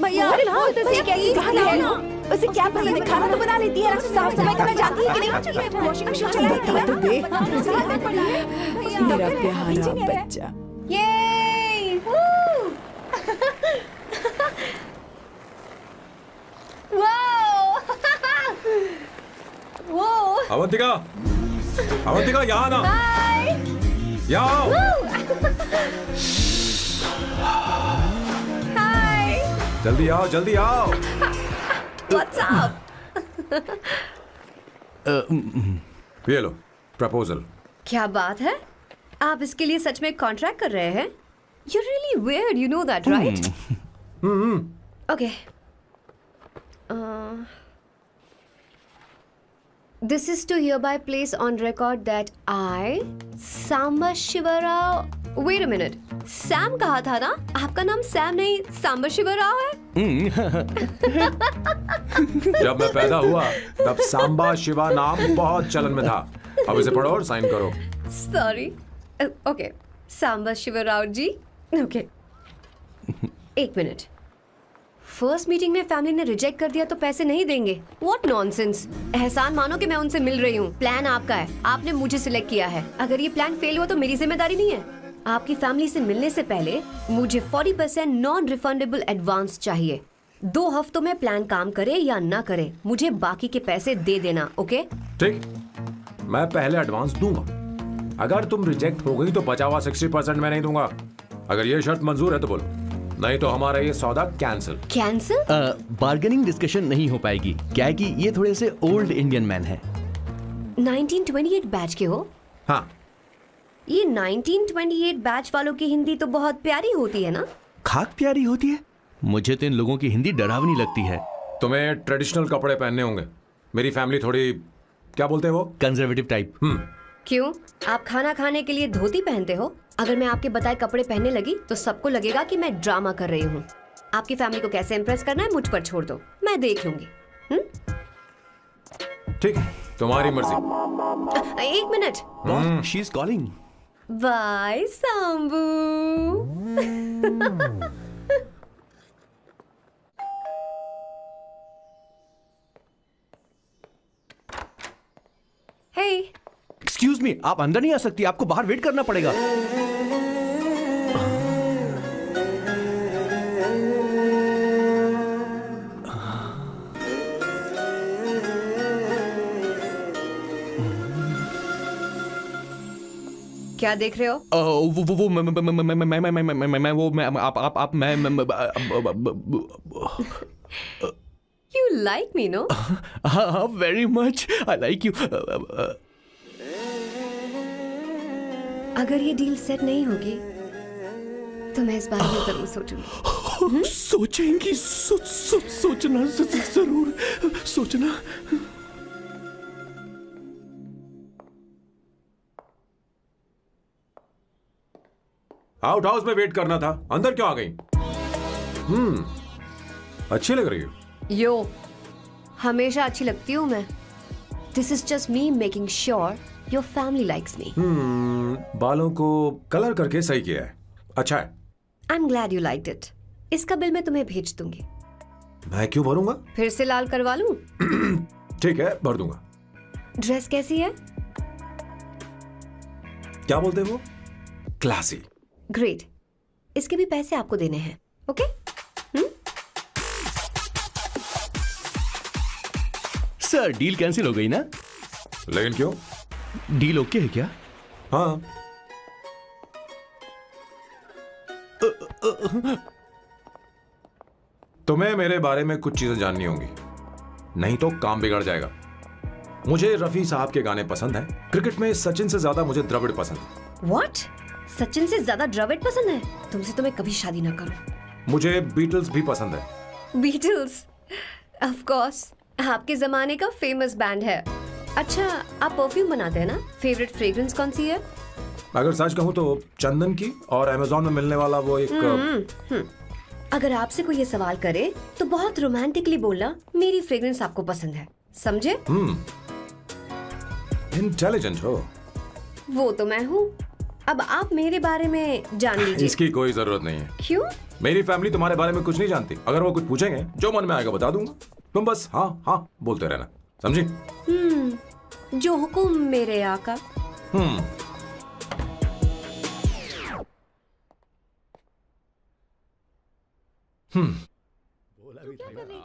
भैया, अरे लाओ, उसे उसे कैसी कहाँ दिखती है लाओ ना? उसे क्या पसंद है? खाना तो बना लेती है, साफ सफाई करना जानती है कि नहीं? वॉशिंग मशीन चला लेती है? तो देख मेरा प्यारा बच्चा। ये वो अवंतिका, अवंतिका यहाँ ना, यहाँ आओ। जल्दी आओ, जल्दी आओ। What's up? ये लो प्रपोजल। क्या बात है? आप इसके लिए सच में कॉन्ट्रैक्ट कर रहे हैं? You're really weird, you know that, right? Okay. This is to hereby place on record that I, Samba Shivarao. Wait a minute. Sam कहा था ना? आपका नाम सैम नहीं सांबा शिवराव है? जब मैं पैदा हुआ तब सांबा शिवा नाम बहुत चलन में था। अब इसे पढ़ो और साइन करो। Sorry. Okay. सांबा शिवराव जी. Okay. 1 मिनट। फर्स्ट मीटिंग में फैमिली ने रिजेक्ट कर दिया तो पैसे नहीं देंगे? What nonsense. एहसान मानो कि मैं उनसे मिल रही हूँ। प्लान आपका है, आपने मुझे सिलेक्ट किया है। अगर ये प्लान फेल हुआ तो मेरी जिम्मेदारी नहीं है। आपकी फैमिली से मिलने से पहले मुझे 40% नॉन रिफंडेबल एडवांस चाहिए। 2 हफ्तों में प्लान काम करे या ना करे, मुझे बाकी के पैसे दे देना। ओके? ठीक, मैं पहले एडवांस दूंगा। अगर तुम रिजेक्ट हो गई तो बचा हुआ 60% मैं नहीं दूंगा। अगर ये शर्त मंजूर है तो बोलो, नहीं तो हमारा ये सौदा कैंसिल। कैंसिल? बार्गेनिंग डिस्कशन नहीं हो पाएगी। क्या है कि ये थोड़े से ओल्ड इंडियन मैन है। 1928 बैच के हो? हाँ। ये 1928 बैच वालों की हिंदी तो बहुत प्यारी होती है ना? खाक प्यारी होती है। मुझे तो इन लोगों की हिंदी डरावनी लगती है। तुम्हें ट्रेडिशनल कपड़े पहनने होंगे। मेरी फैमिली थोड़ी, क्या बोलते हैं वो, कंजर्वेटिव टाइप। क्यों? आप खाना खाने के लिए धोती पहनते हो? अगर मैं आपके बताए कपड़े पहनने लगी तो सबको लगेगा कि मैं ड्रामा कर रही हूँ। आपकी फैमिली को कैसे इम्प्रेस करना है मुझ पर छोड़ दो, मैं देख लूंगी। ठीक है, तुम्हारी मर्जी। 1 मिनट। She is calling. Bye Sambu. Hey, excuse me, आप अंदर नहीं आ सकती, आपको बाहर वेट करना पड़ेगा। क्या देख रहे हो? वो मैं आप मैं यू लाइक मी नो? हाँ, very much I like you. अगर ये डील सेट नहीं होगी तो मैं इस बारे में जरूर सोचूंगी। सोचेंगी, सोचना जरूर सोचना। आउट हाउस में वेट करना था, अंदर क्यों आ गई? अच्छी लग रही हो। यो, हमेशा अच्छी लगती हूँ मैं। This is just me making sure your family likes me. बालों को कलर करके सही किया है, अच्छा है। I am glad you liked it. इसका बिल मैं तुम्हें भेज दूंगी। मैं क्यों भरूंगा? फिर से लाल करवा लूं? ठीक है, भर दूंगा। ड्रेस कैसी है? क्या बोलते हो? क्लासी। ग्रेट। इसके भी पैसे आपको देने हैं, ओके? सर, डील कैंसिल हो गई ना? लेकिन क्यों? डील ओके है क्या? हाँ। तुम्हें मेरे बारे में कुछ चीजें जाननी होंगी, नहीं तो काम बिगड़ जाएगा। मुझे रफी साहब के गाने पसंद हैं। क्रिकेट में सचिन से ज्यादा मुझे द्रविड़ पसंद है। व्हाट? सचिन से ज्यादा द्रविड़ पसंद है? तुमसे तो मैं कभी शादी ना करूं। मुझे बीटल्स भी पसंद है। बीटल्स? ऑफ कोर्स, आपके जमाने का फेमस बैंड है। अच्छा, आप परफ्यूम बनाते हैं ना? फेवरेट फ्रेग्रेंस कौन सी है? अगर सच कहूँ तो चंदन की, और अमेज़न में मिलने वाला वो एक अगर आपसे कोई ये सवाल करे तो बहुत रोमांटिकली बोलना मेरी फ्रेग्रेंस आपको पसंद है, समझे? इंटेलिजेंट हो। वो तो मैं हूँ। अब आप मेरे बारे में जान लीजिए। इसकी कोई जरूरत नहीं है। क्यों? मेरी फैमिली तुम्हारे बारे में कुछ नहीं जानती। अगर वो कुछ पूछेंगे, जो मन में आएगा बता दूंगा। तुम बस हाँ हाँ बोलते रहना, समझी? जो हुकुम मेरे आका।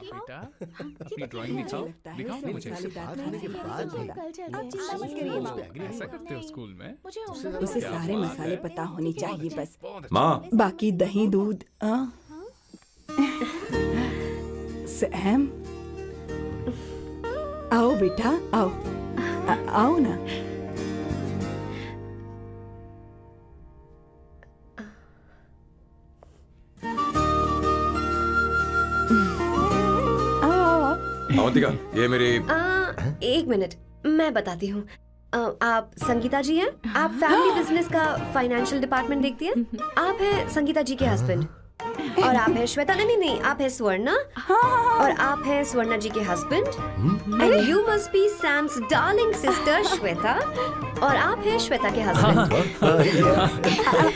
बेटा अपनी ड्राइंग दिखाओ, लगता है दिखाओ ना मुझे। साली बात होने के बाद भी आप चिंता मत करिए माँ। ऐसा करते हो स्कूल में? उसे सारे मसाले पता होने चाहिए बस। माँ, बाकी दही दूध सैम, आओ बेटा आओ। आओ ना। आओ आओ आओ। अवंतिका, ये मेरी एक मिनट, मैं बताती हूँ। आप संगीता जी हैं? आप फैमिली बिजनेस का फाइनेंशियल डिपार्टमेंट देखती हैं? आप हैं संगीता जी के हस्बैंड। और आप हैं श्वेता। नहीं नहीं, आप हैं स्वर्णा। और आप हैं स्वर्णा जी के husband. And you must be Sam's darling sister Shweta. और आप हैं श्वेता के हस्बैंड।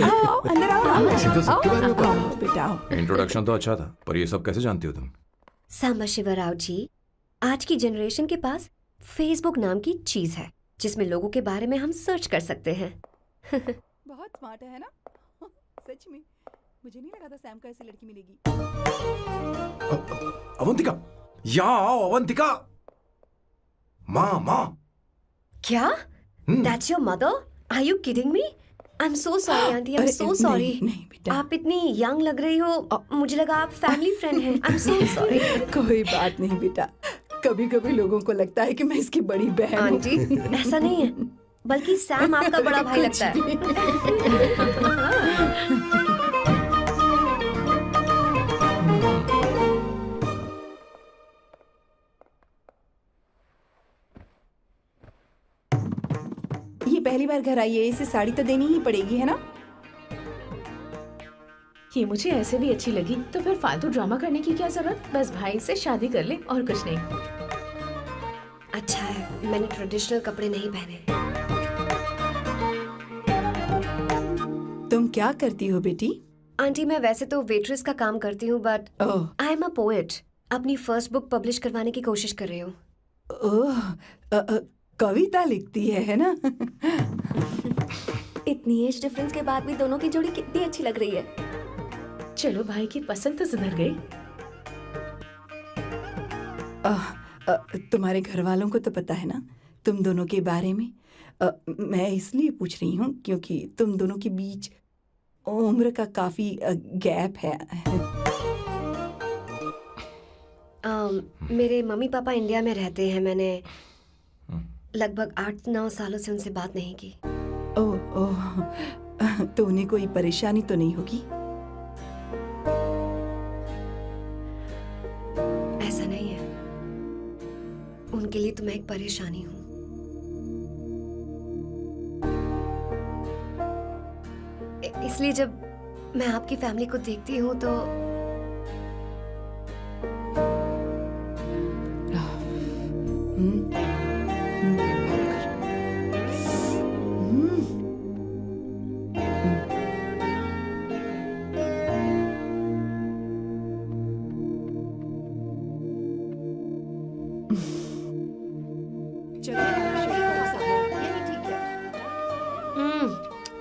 आओ अंदर आओ। ऐसे तो सबके बारे में पता है। आओ बेटा आओ। इंट्रोडक्शन तो अच्छा था, पर ये सब कैसे जानती हो तुम? सांबा शिवराव जी, आज की जनरेशन के पास फेसबुक नाम की चीज है जिसमें लोगों के बारे में हम सर्च कर सकते हैं। बहुत स्मार्ट है ना? सच में मुझे नहीं लगा था सैम को ऐसी लड़की मिलेगी। अवंतिका, यहाँ आओ अवंतिका। माँ माँ। क्या? That's your mother? Are you kidding me? I'm so sorry, auntie. I'm so sorry. नहीं बेटा, आप इतनी यंग लग रही हो, मुझे लगा आप फैमिली फ्रेंड हैं। I'm so sorry. कोई बात नहीं बेटा। कभी कभी लोगों को लगता है कि मैं इसकी बड़ी बहन हूँ। आंटी, ऐसा नहीं है, बल्कि सैम आपका बड़ा भाई लगता है। ये पहली बार घर आई है, इसे साड़ी तो देनी ही पड़ेगी, है ना? ये मुझे ऐसे भी अच्छी लगी, तो फिर फालतू ड्रामा करने की क्या जरूरत? बस भाई से शादी कर ले और कुछ नहीं। अच्छा है, मैंने ट्रेडिशनल कपड़े नहीं पहने। तुम क्या करती हो बेटी? आंटी, मैं वैसे तो वेट्रेस का काम करती हूँ, but oh I am a poet. अपनी फर्स्ट बुक पब्लिश करवाने की कोशिश कर रही हूँ। ओह, कविता लिखती है ना? इतनी एज डिफरेंस के बाद भी दोनों की जोड़ी कितनी अच्छी लग रही है। चलो, भाई की पसंद तो सुधर गई। तुम्हारे घर वालों को तो पता है ना तुम दोनों के बारे में? मैं इसलिए पूछ रही हूँ क्योंकि तुम दोनों के बीच उम्र का काफी गैप है। मेरे मम्मी पापा इंडिया में रहते हैं। मैंने लगभग 8-9 सालों से उनसे बात नहीं की। ओह ओह, तो उन्हें कोई परेशानी तो नहीं होगी? ऐसा नहीं है, उनके लिए तो मैं एक परेशानी हूँ। इसलिए जब मैं आपकी फैमिली को देखती हूँ तो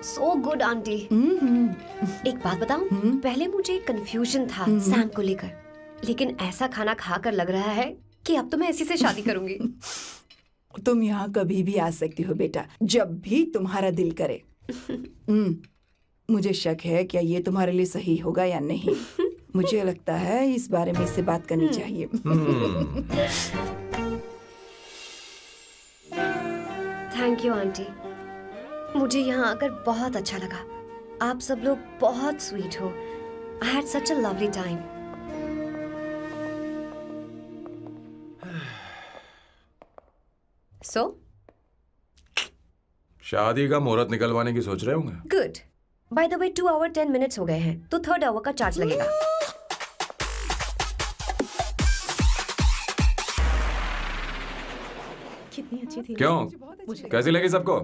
सो गुड आंटी। एक बात बताऊं, पहले मुझे कंफ्यूजन था सैम को लेकर, लेकिन ऐसा खाना खाकर लग रहा है कि अब तो मैं इसी से शादी करूंगी। तुम यहाँ कभी भी आ सकती हो बेटा, जब भी तुम्हारा दिल करे। मुझे शक है क्या ये तुम्हारे लिए सही होगा या नहीं। मुझे लगता है इस बारे में इससे बात करनी चाहिए। थैंक यू आंटी, मुझे यहाँ आकर बहुत अच्छा लगा। आप सब लोग बहुत स्वीट हो। I had such a lovely time. So शादी का मुहूर्त निकलवाने की सोच रहे होंगे। Good. By the way 2 hour 10 minutes हो गए हैं, तो 3rd आवर का चार्ज लगेगा। कितनी अच्छी थी। क्यों, कैसी लगी सबको?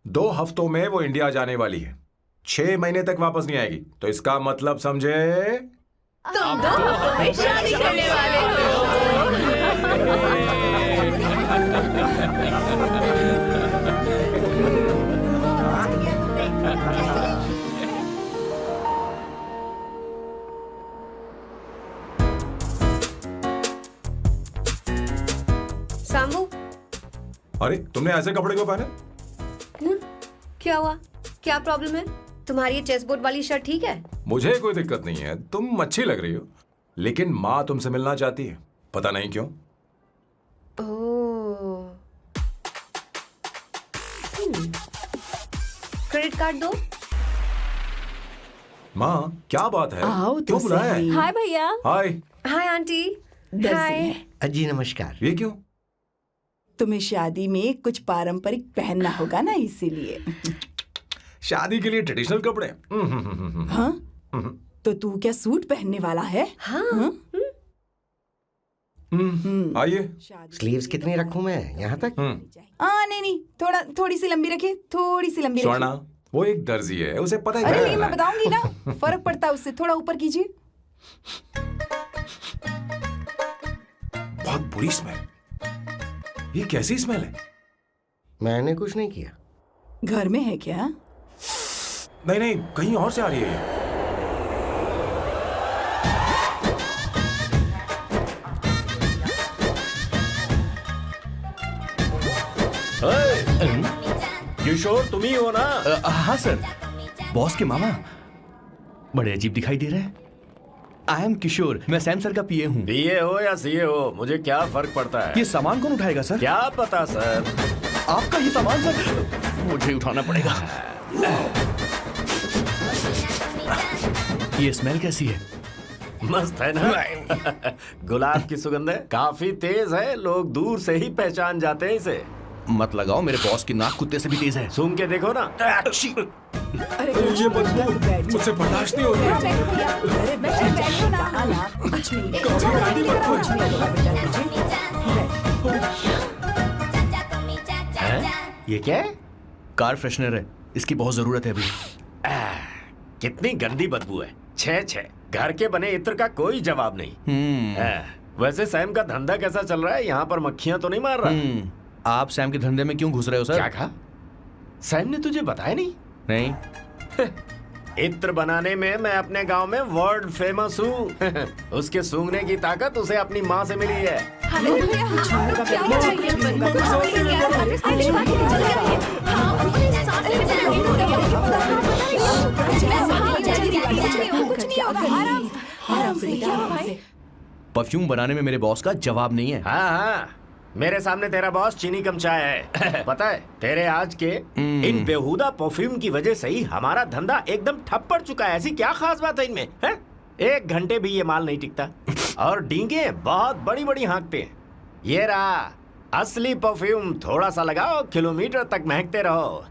दो हफ्तों में वो इंडिया जाने वाली है, 6 महीने तक वापस नहीं आएगी। तो इसका मतलब समझे, तुम दो शादी करने वाले हो। सांबू, अरे तुमने ऐसे कपड़े क्यों पहने? क्या हुआ? क्या प्रॉब्लम है? तुम्हारी ये चेस्ट बोर्ड वाली शर्ट ठीक है? मुझे कोई दिक्कत नहीं है, तुम अच्छी लग रही हो, लेकिन माँ तुमसे मिलना चाहती है, पता नहीं क्यों। ओह। क्रेडिट कार्ड दो। माँ क्या बात है, आओ तो क्यों बुलाया है? सही। हाय भैया। हाय। Hi aunty. दर्जी हाय। है। जी नमस्कार। ये क्यों? तुम्हें शादी में कुछ पारंपरिक पहनना होगा ना, इसीलिए। शादी के लिए ट्रेडिशनल कपड़े? हाँ, तो तू क्या सूट पहनने वाला है? हाँ। आइए। स्लीव्स कितनी रखूं मैं, यहाँ तक? नहीं, थोड़ी सी लंबी रखे, थोड़ी सी लंबी स्वर्णा, रखे। वो एक दर्जी है, उसे पता ही अरे क्या नहीं, करना मैं है। बताऊंगी ना, फर्क पड़ता है उससे। थोड़ा ऊपर कीजिए। बहुत बुरी स्मेल। ये कैसी स्मेल है? मैंने कुछ नहीं किया। घर में है क्या? नहीं नहीं, कहीं और से आ रही है ये। किशोर तुम ही हो ना? हाँ सर, बॉस के मामा बड़े अजीब दिखाई दे रहे हैं। आई एम किशोर, मैं सैम सर का पीए हूँ। बीए हो या सीए हो, मुझे क्या फर्क पड़ता है? ये सामान कौन उठाएगा सर? क्या पता सर। आपका ये सामान सर, मुझे उठाना पड़ेगा। ये स्मेल कैसी है? मस्त है ना? गुलाब की सुगंध है, काफी तेज है, लोग दूर से ही पहचान जाते हैं इसे। मत लगाओ, मेरे बॉस की नाक कुत्ते से भी तेज है। सूंघ के देखो ना। अरे ये बदबू मुझसे बर्दाश्त नहीं हो रही है। अरे बैठो ना। कुछ नहीं, कुछ नहीं। ये क्या है? कार फ्रेशनर है, इसकी बहुत जरूरत है अभी। कितनी गंदी बदबू है। छे घर के बने इत्र का कोई जवाब नहीं। वैसे सैम का धंधा कैसा चल रहा है? यहाँ पर मक्खियां तो नहीं मार रहा? आप सैम के धंधे में क्यों घुस रहे हो सर? क्या कहा? सैम ने तुझे बताया नहीं? नहीं। इत्र बनाने में मैं अपने गांव में वर्ल्ड फेमस हूँ। उसके सूंघने की ताकत उसे अपनी माँ से मिली है। परफ्यूम बनाने में मेरे बॉस का जवाब नहीं है। हाँ, मेरे सामने तेरा बॉस चीनी कम चाय है। पता है, तेरे आज के इन बेहुदा परफ्यूम की वजह से ही हमारा धंधा एकदम ठप पड़ चुका है। ऐसी क्या खास बात है इनमें? 1 घंटे भी ये माल नहीं टिकता और डींगे बहुत बड़ी बड़ी हाँकते हैं। ये रहा असली परफ्यूम, थोड़ा सा लगाओ, किलोमीटर तक महकते रहो।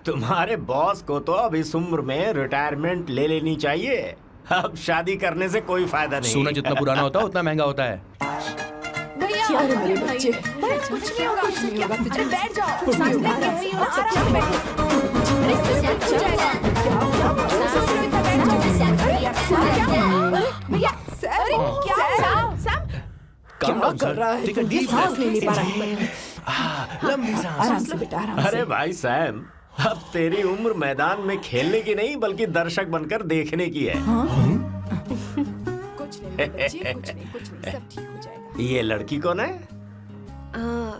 तुम्हारे बॉस को तो अब इस उम्र में रिटायरमेंट ले लेनी चाहिए। अब शादी करने से कोई फायदा नहीं। सोना जितना पुराना होता है उतना महंगा होता है। क्या रे मेरे बच्चे? कुछ नहीं होगा, कुछ नहीं होगा। तुझे बैठ जाओ, सांस लेके आराम से बैठो। भैया, काम क्या कर रहा है? ठीक है, ये डीप सांस नहीं ले पा रहा है। लंबी सांस। आराम से बेटा, आराम से। अरे भाई सैम, अब तेरी उम्र मैदान में खेलने की नहीं बल्कि दर्शक बनकर देखने की है। कुछ नहीं बच्चे, कुछ नहीं, सब ठीक हो जाएगा। ये लड़की कौन है?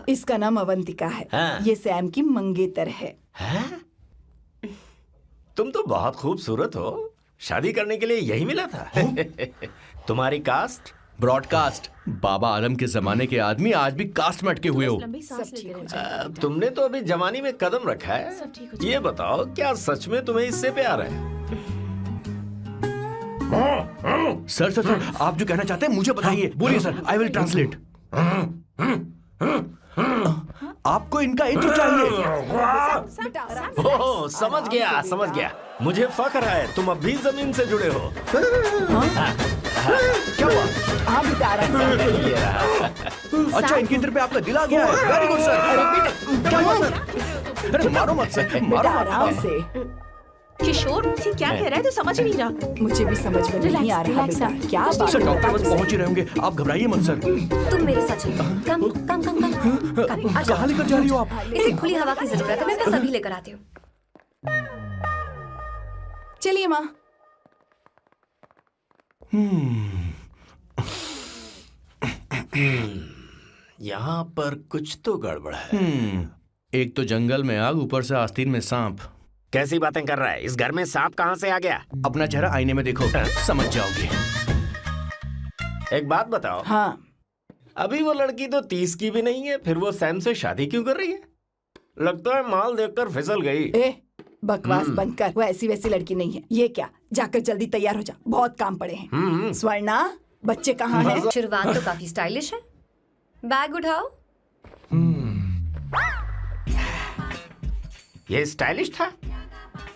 इसका नाम अवंतिका है। हाँ। ये सैम की मंगेतर है। तुम तो बहुत खूबसूरत हो, शादी करने के लिए यही मिला था। तुम्हारी कास्ट? ब्रॉडकास्ट। बाबा आदम के जमाने के आदमी आज भी कास्ट में अटके हुए हो। लंबी सांस लेते रहो। तुमने तो अभी जवानी में कदम रखा है। सब ठीक हो ये बताओ, क्या सच में तुम्हें इससे प्यार है? सर सर सर, आप जो कहना चाहते हैं मुझे बताइए। बोलिए सर, आई विल ट्रांसलेट। आपको इनका इंट्रो चाहिए। ओह, समझ गया। मुझे फख्र है तुम अब भी जमीन से जुड़े हो। क्या हुआ? हाँ बेटा आराम से। अच्छा, इनके इंटर पे आपका दिल आ गया है। Very good sir. अरे बेटे, क्या हुआ सर? अरे मारो मत सर, बेटा मारो आराम मत। से। किशोर, ये क्या कह रहा है तो समझ नहीं रहा। मुझे भी समझ में नहीं आ रहा Relax, बेटा, relax. क्या बात सर है डॉक्टर बता बस मुझसे। पहुंच ही रहे होंगे, आप घबराइए मत सर। तुम मेरे साथ चलो। कम आ जाओ। कहाँ लेकर जा रही हो आप? इसे खुली हवा की जरूरत है, मैं बस अभी लेकर आती हूँ। चलिए माँ। यहाँ पर कुछ तो गड़बड़ है। एक तो जंगल में आग, ऊपर से आस्तीन में सांप। कैसी बातें कर रहा है? इस घर में सांप कहाँ से आ गया? अपना चेहरा आईने में देखो, समझ जाओगे। एक बात बताओ, हाँ अभी वो लड़की तो 30 की भी नहीं है, फिर वो सैम से शादी क्यों कर रही है? लगता है माल देखकर फिसल गई। ए बकवास बंद कर, वो ऐसी वैसी लड़की नहीं है। ये क्या, जाकर जल्दी तैयार हो जा, बहुत काम पड़े हैं। स्वर्णा, बच्चे कहाँ हैं? शुरुआत तो काफी स्टाइलिश है। बैग उठाओ। ये स्टाइलिश था?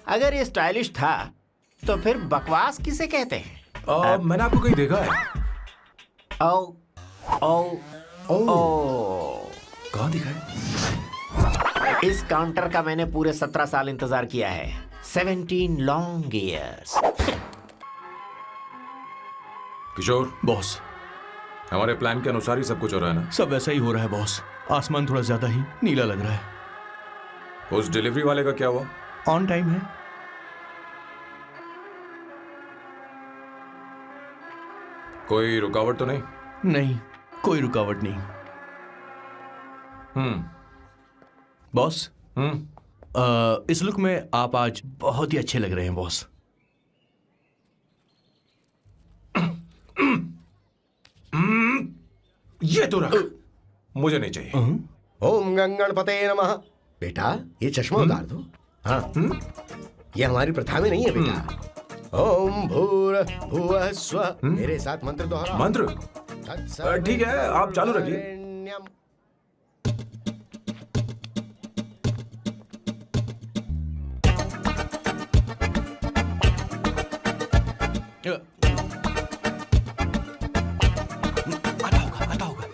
अगर ये स्टाइलिश था तो फिर बकवास किसे कहते हैं? मैंने आपको कहीं देखा है। ओ ओ ओ कहाँ दिखा है? इस काउंटर का मैंने पूरे 17 साल इंतजार किया है। 17 लॉन्ग ईयर्स। किशोर, बॉस, हमारे प्लान के अनुसार ही सब कुछ हो रहा है ना? सब वैसा ही हो रहा है बॉस। आसमान थोड़ा ज्यादा ही नीला लग रहा है। उस डिलीवरी वाले का क्या हुआ? ऑन टाइम है। कोई रुकावट तो नहीं? नहीं, कोई रुकावट नहीं। बॉस, इस लुक में आप आज बहुत ही अच्छे लग रहे हैं बॉस। ये तो रख, मुझे नहीं चाहिए। ओम गंगणपते नमः। बेटा ये चश्मा उतार दो। हाँ, ये हमारी प्रथा में नहीं है बेटा। ओम भूर भुवः स्वः। मेरे साथ मंत्र दोहराओ। मंत्र? तत्सवितुर्वरेण्यं। ठीक है, आप चालू रखिए। आता होगा।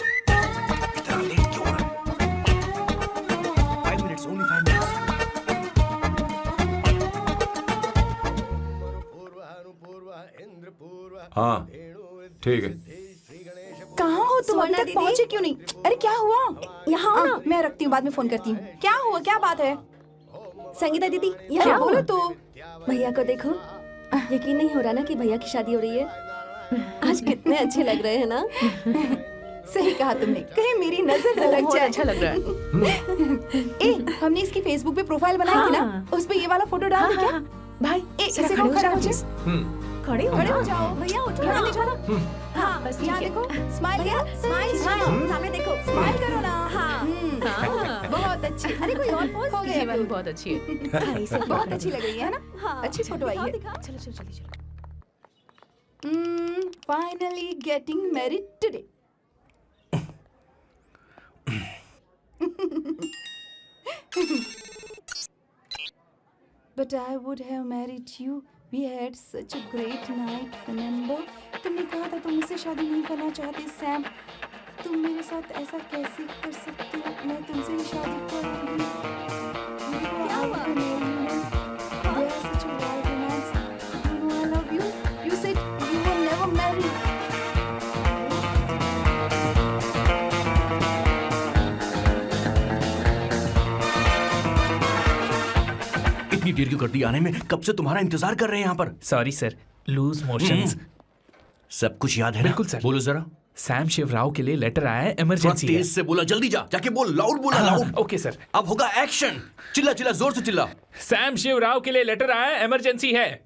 इतना लेट क्यों हो रहा है? 5 मिनट्स, only 5 minutes। हाँ ठीक है। कहाँ हो तुम? अभी स्वर्णा तक दीदी? पहुँचे क्यों नहीं? अरे क्या हुआ? यहाँ आओ ना। मैं रखती हूँ, बाद में फोन करती हूँ। क्या हुआ, क्या बात है? संगीता दीदी, क्या यहाँ बोलो आओ। तो। भैया को देखो। यकीन नहीं हो रहा ना कि भैया की शादी हो रही है। आज कितने अच्छे लग रहे हैं ना। सही कहा तुमने, कहीं मेरी नजर न लग बहुत जाए। अच्छा लग रहा है। ए, हमने इसकी फेसबुक पे प्रोफाइल बनाई थी ना, हाँ। उस पे ये वाला फोटो डाल दे क्या? भाई, इसे जरा को खड़ा हो जाओ, जाओ। खड़े हो खड़े हो जाओ। जाओ। भैया उठो यहाँ ना। देखो ना। हाँ, बस यहाँ ठीक है। देखो, स्माइल भैया करो, स्माइल स्माइल सामने देखो। स्माइल करो ना। हाँ। बहुत अच्छी। अरे कोई और पोज हो ये गया। वाली बहुत अच्छी है। बहुत अच्छी लग रही है ना? हाँ। अच्छी फोटो आई है। चलो चलो जल्दी चलो। Finally getting married today. But I would have married you. We had such a great night, remember? तुमने कहा था तुम मुझसे शादी नहीं करना चाहते, सैम। तुम मेरे साथ ऐसा कैसे कर सकते हो? मैं तुमसे ही शादी करूंगी। क्या हुआ? They are such a wild romance. You know I love you. You said you will never marry. इतनी देर क्यों कर दी आने में? कब से तुम्हारा इंतजार कर रहे हैं यहाँ पर। Sorry sir, loose motions. सब कुछ याद है ना? बिल्कुल सर। बोलो जरा। सैम शिवराव के लिए लेटर आया है, थोड़ा इमरजेंसी है। तेज से बोला, जल्दी जा, जाके बोल, लाउड बोला, लाउड। Okay sir. अब होगा एक्शन। चिल्ला चिल्ला, जोर से चिल्ला। सैम शिवराव के लिए लेटर आया है, इमरजेंसी है।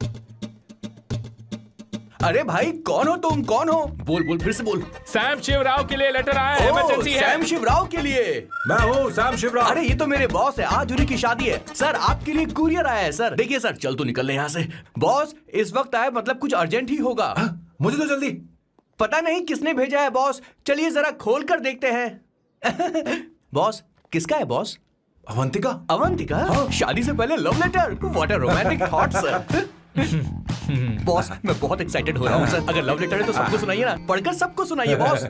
अरे भाई कौन हो तुम, कौन हो? बोल बोल, फिर से बोल। सैम शिवराव के लिए लेटर आया है, इमरजेंसी है। सैम शिवराव के लिए? मैं हूँ सैम शिवराव। अरे ये तो मेरे बॉस है, आज उन्हीं की शादी है। सर आपके लिए कुरियर आया है सर। देखिए सर, चल तो निकल ले यहाँ से। बॉस इस वक्त आए मतलब कुछ अर्जेंट ही होगा। मुझे तो जल्दी। पता नहीं किसने भेजा है बॉस, चलिए जरा खोल कर देखते हैं। बॉस किसका है बॉस? अवंतिका। अवंतिका? शादी से पहले love letter? What a romantic thought sir. Boss मैं बहुत एक्साइटेड हो रहा हूँ सर। अगर लव लेटर है तो सबको सुनाइए ना, पढ़कर सबको सुनाइए बॉस।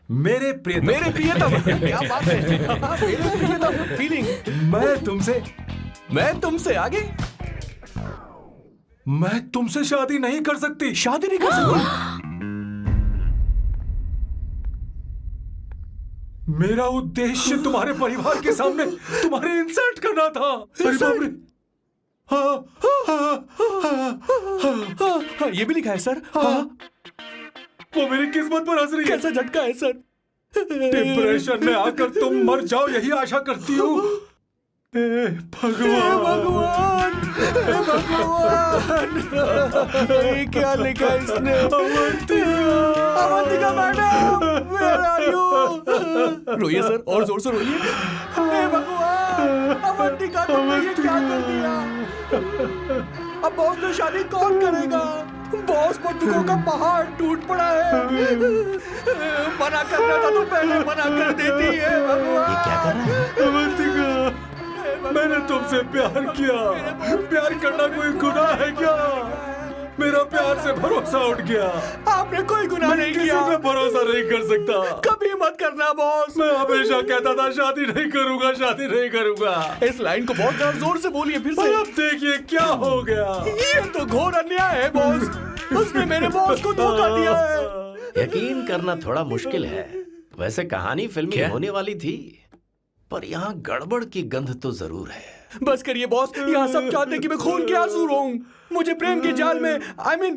मेरे प्रियतम। मेरे प्रियतम, क्या बात है। मेरे प्रियतम फीलिंग। मैं तुमसे आगे। मैं तुमसे शादी नहीं कर सकती। शादी नहीं कर सकती? मेरा उद्देश्य तुम्हारे परिवार के सामने तुम्हारे इंसल्ट करना था। अरे बाप रे। ये भी लिखा है सर। वो मेरी किस्मत पर हंस रही है। कैसा झटका है सर। डिप्रेशन में आकर तुम मर जाओ यही आशा करती हूँ। भगवान, ये क्या लिखा है इसने? Avantika madam, where are you? रोइए सर, और जोर से रोइए। हे भगवान, अवंतिका तुमने ये क्या कर दिया? अब बॉस से शादी कौन करेगा? बॉस पर दुखों का पहाड़ टूट पड़ा है। मना करना था तो पहले मना कर देती है। भगवान ये क्या कर रहा है? अवंतिका, मैंने तुमसे प्यार किया। प्यार करना कोई गुनाह है क्या? मेरा प्यार से भरोसा उठ गया। आपने कोई गुनाह नहीं किया। किसी पे भरोसा नहीं कर सकता। कभी मत करना बॉस। मैं हमेशा कहता था शादी नहीं करूंगा, शादी नहीं करूंगा। इस लाइन को बहुत ज्यादा जोर से बोलिए फिर से। अब देखिए क्या हो गया। ये तो घोर अन्याय है बॉस। उसने मेरे बॉस को धोखा दिया है। यकीन करना थोड़ा मुश्किल है। वैसे कहानी फिल्मी होने वाली थी, पर यहाँ गड़बड़ की गंध तो जरूर है। बस करिए बॉस, यहाँ सब चाहते कि मैं खून के आंसू रोऊं। मुझे प्रेम के जाल में,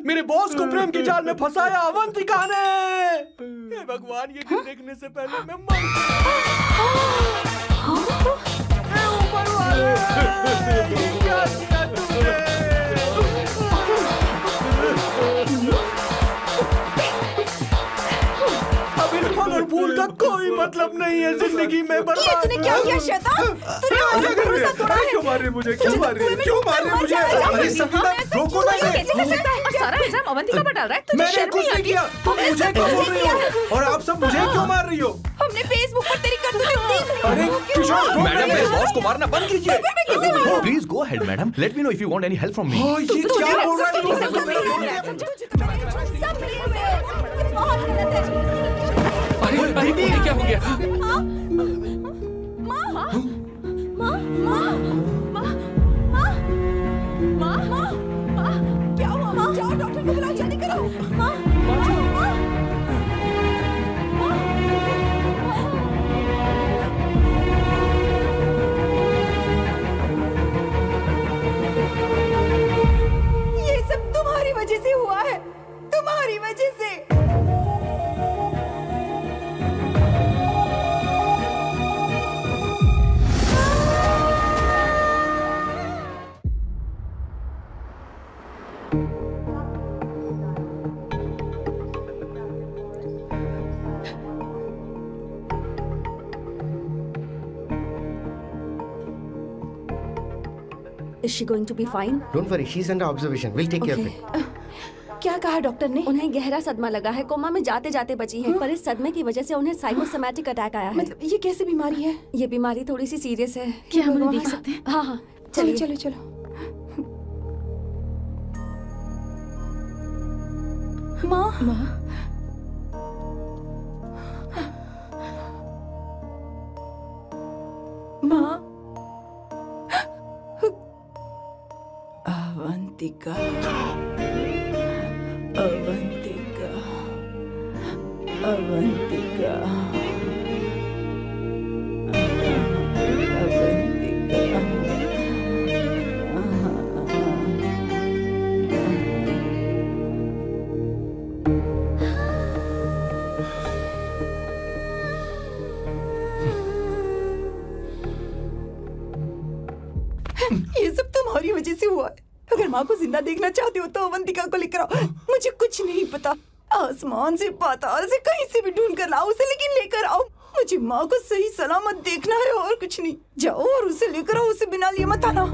मेरे बॉस को प्रेम के जाल में फंसाया अवंतिका ने। हे भगवान, ये दिन देखने से पहले मैं मर। हे ऊपर वाले, ये क्या किया तुमने? अब इस फल और फूल का कोई मतलब नहीं है जिंदगी में। ये तूने क्या किया शैतान? तूने हमारा भरोसा तोड़ा है। क्यों मार रही मुझे? क्यों मार रही? क्यों मार रही मुझे? अरे संगीता, रोको ना इसे। कैसे कर सकता है? और सारा इल्जाम अवंतिका पर डाल रहा है। तुझे मैंने शर्म कुछ नहीं नहीं आती? किया। तुम मुझे क्यों बोल रही हो? और आप सब मुझे क्यों मार रही हो? हमने फेसबुक पर तेरी करतूतें देख अरे किशोर, मैडम मेरे बॉस को मारना बंद कीजिए। Please go ahead madam, let me know if you want any help from me. ये क्या बोल रहा है तू? सब मिले हुए हैं। ये बहुत गलत है। अरे दीदी, ये क्या हो गया? क्या हुआ? जाओ डॉक्टर को बुलाओ, जल्दी करो। ये सब तुम्हारी वजह से हुआ है, तुम्हारी वजह से। Is she going to be fine? Don't worry, she's under observation. We'll take care of it. क्या कहा डॉक्टर ने? उन्हें गहरा सदमा लगा है, कोमा में जाते जाते बची है। पर इस सदमे की वजह से उन्हें साइकोसोमैटिक अटैक आया है। मतलब ये कैसी बीमारी है? ये बीमारी थोड़ी सी सीरियस है। क्या हम उन्हें देख सकते हैं? हाँ हाँ, चलो चलिए। चलो चलो। माँ, माँ, अवंतिका, अवंतिका, अवंतिका, ये सब तुम्हारी वजह से हुआ है। अगर माँ को जिंदा देखना चाहते हो तो अवंतिका को लेकर आओ। मुझे कुछ नहीं पता, आसमान से पाताल से कहीं से भी ढूंढ कर लाओ उसे, लेकिन लेकर आओ। मुझे माँ को सही सलामत देखना है और कुछ नहीं। जाओ और उसे लेकर आओ, उसे बिना लिए मत आना।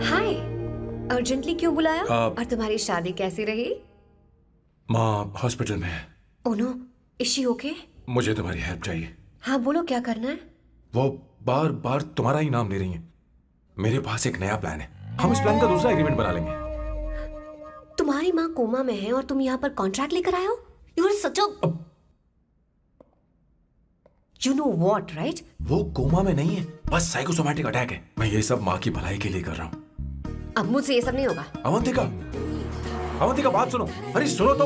हाय, अर्जेंटली क्यों बुलाया? आप- और तुम्हारी शादी कैसी रही? माँ हॉस्पिटल में है। Oh no, is she okay? मुझे तुम्हारी हेल्प चाहिए। हाँ बोलो, क्या करना है? वो बार बार तुम्हारा ही नाम ले रही हैं। मेरे पास एक नया प्लान है, हम इस प्लान का दूसरा एग्रीमेंट बना लेंगे। तुम्हारी माँ कोमा में है और तुम यहाँ पर कॉन्ट्रैक्ट लेकर आए हो? You are such a you know what, right? वो कोमा में नहीं है, बस साइकोसोमैटिक अटैक है। मैं ये सब माँ की भलाई के लिए कर रहा हूँ। अब मुझसे ये सब नहीं होगा। अवंतिका, अवंतिका बात सुनो। अरे सुनो तो।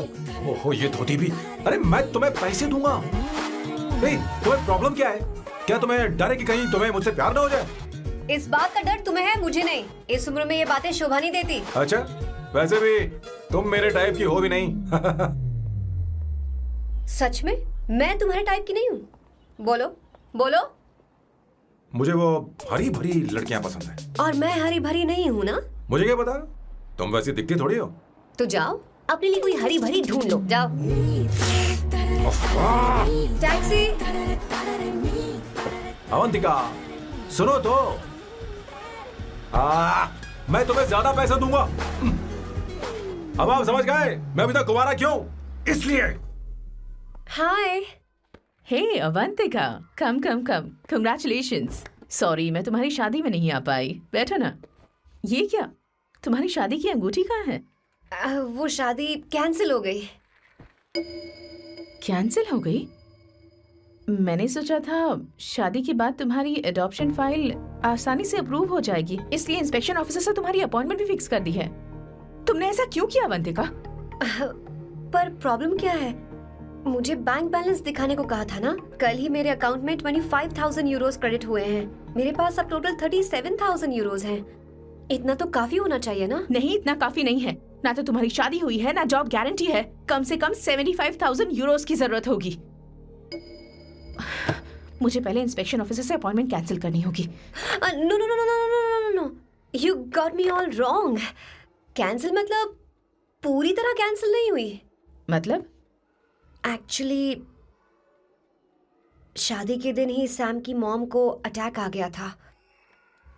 ओहो ये धोती भी। अरे मैं तुम्हें पैसे दूंगा। तुम्हें प्रॉब्लम क्या है? क्या तुम्हें डर है कि कहीं तुम्हें मुझसे प्यार ना हो जाए? इस बात का डर तुम्हें है, मुझे नहीं। इस उम्र में ये बातें शोभा नहीं देती। अच्छा, वैसे भी तुम मेरे टाइप की हो भी नहीं। सच में मैं तुम्हारे टाइप की नहीं हूँ? बोलो बोलो। मुझे वो हरी भरी लड़कियां पसंद है। और मैं हरी भरी नहीं हूँ ना? मुझे क्या पता, तुम वैसी दिखती थोड़ी हो। तो जाओ अपने लिए कोई हरी भरी ढूंढ लो, जाओ। टैक्सी। अवंतिका सुनो तो। मैं तुम्हें ज्यादा पैसा दूंगा। अब आप समझ गए मैं अभी तक कुंवारा क्यों? इसलिए। हाय। हे अवंतिका, कम कम कम, कंग्रेचुलेशंस। सॉरी मैं तुम्हारी शादी में नहीं आ पाई। बैठो ना। ये क्या, तुम्हारी शादी की अंगूठी कहाँ है? वो शादी कैंसिल हो गई। कैंसिल हो गई? मैंने सोचा था शादी के बाद तुम्हारी एडॉप्शन फाइल आसानी से अप्रूव हो जाएगी, इसलिए इंस्पेक्शन ऑफिसर से तुम्हारी अपॉइंटमेंट भी फिक्स कर दी है। तुमने ऐसा क्यों किया अवंतिका? पर प्रॉब्लम क्या है? मुझे बैंक बैलेंस दिखाने को कहा था ना। कल ही मेरे अकाउंट में 25,000 यूरोस क्रेडिट हुए हैं। मेरे पास अब टोटल 37,000 यूरोस हैं। इतना तो काफी होना चाहिए ना? नहीं, इतना काफी नहीं है। ना तो तुम्हारी शादी हुई है, ना जॉब गारंटी है। कम से कम 75,000 यूरोस की जरूरत होगी। मुझे पहले इंस्पेक्शन ऑफिसर से अपॉइंटमेंट कैंसिल करनी होगी। No no no no no no no no, you got me all wrong. Cancel मतलब पूरी तरह कैंसिल नहीं हुई। मतलब? एक्चुअली शादी के दिन ही सैम की मॉम को अटैक आ गया था।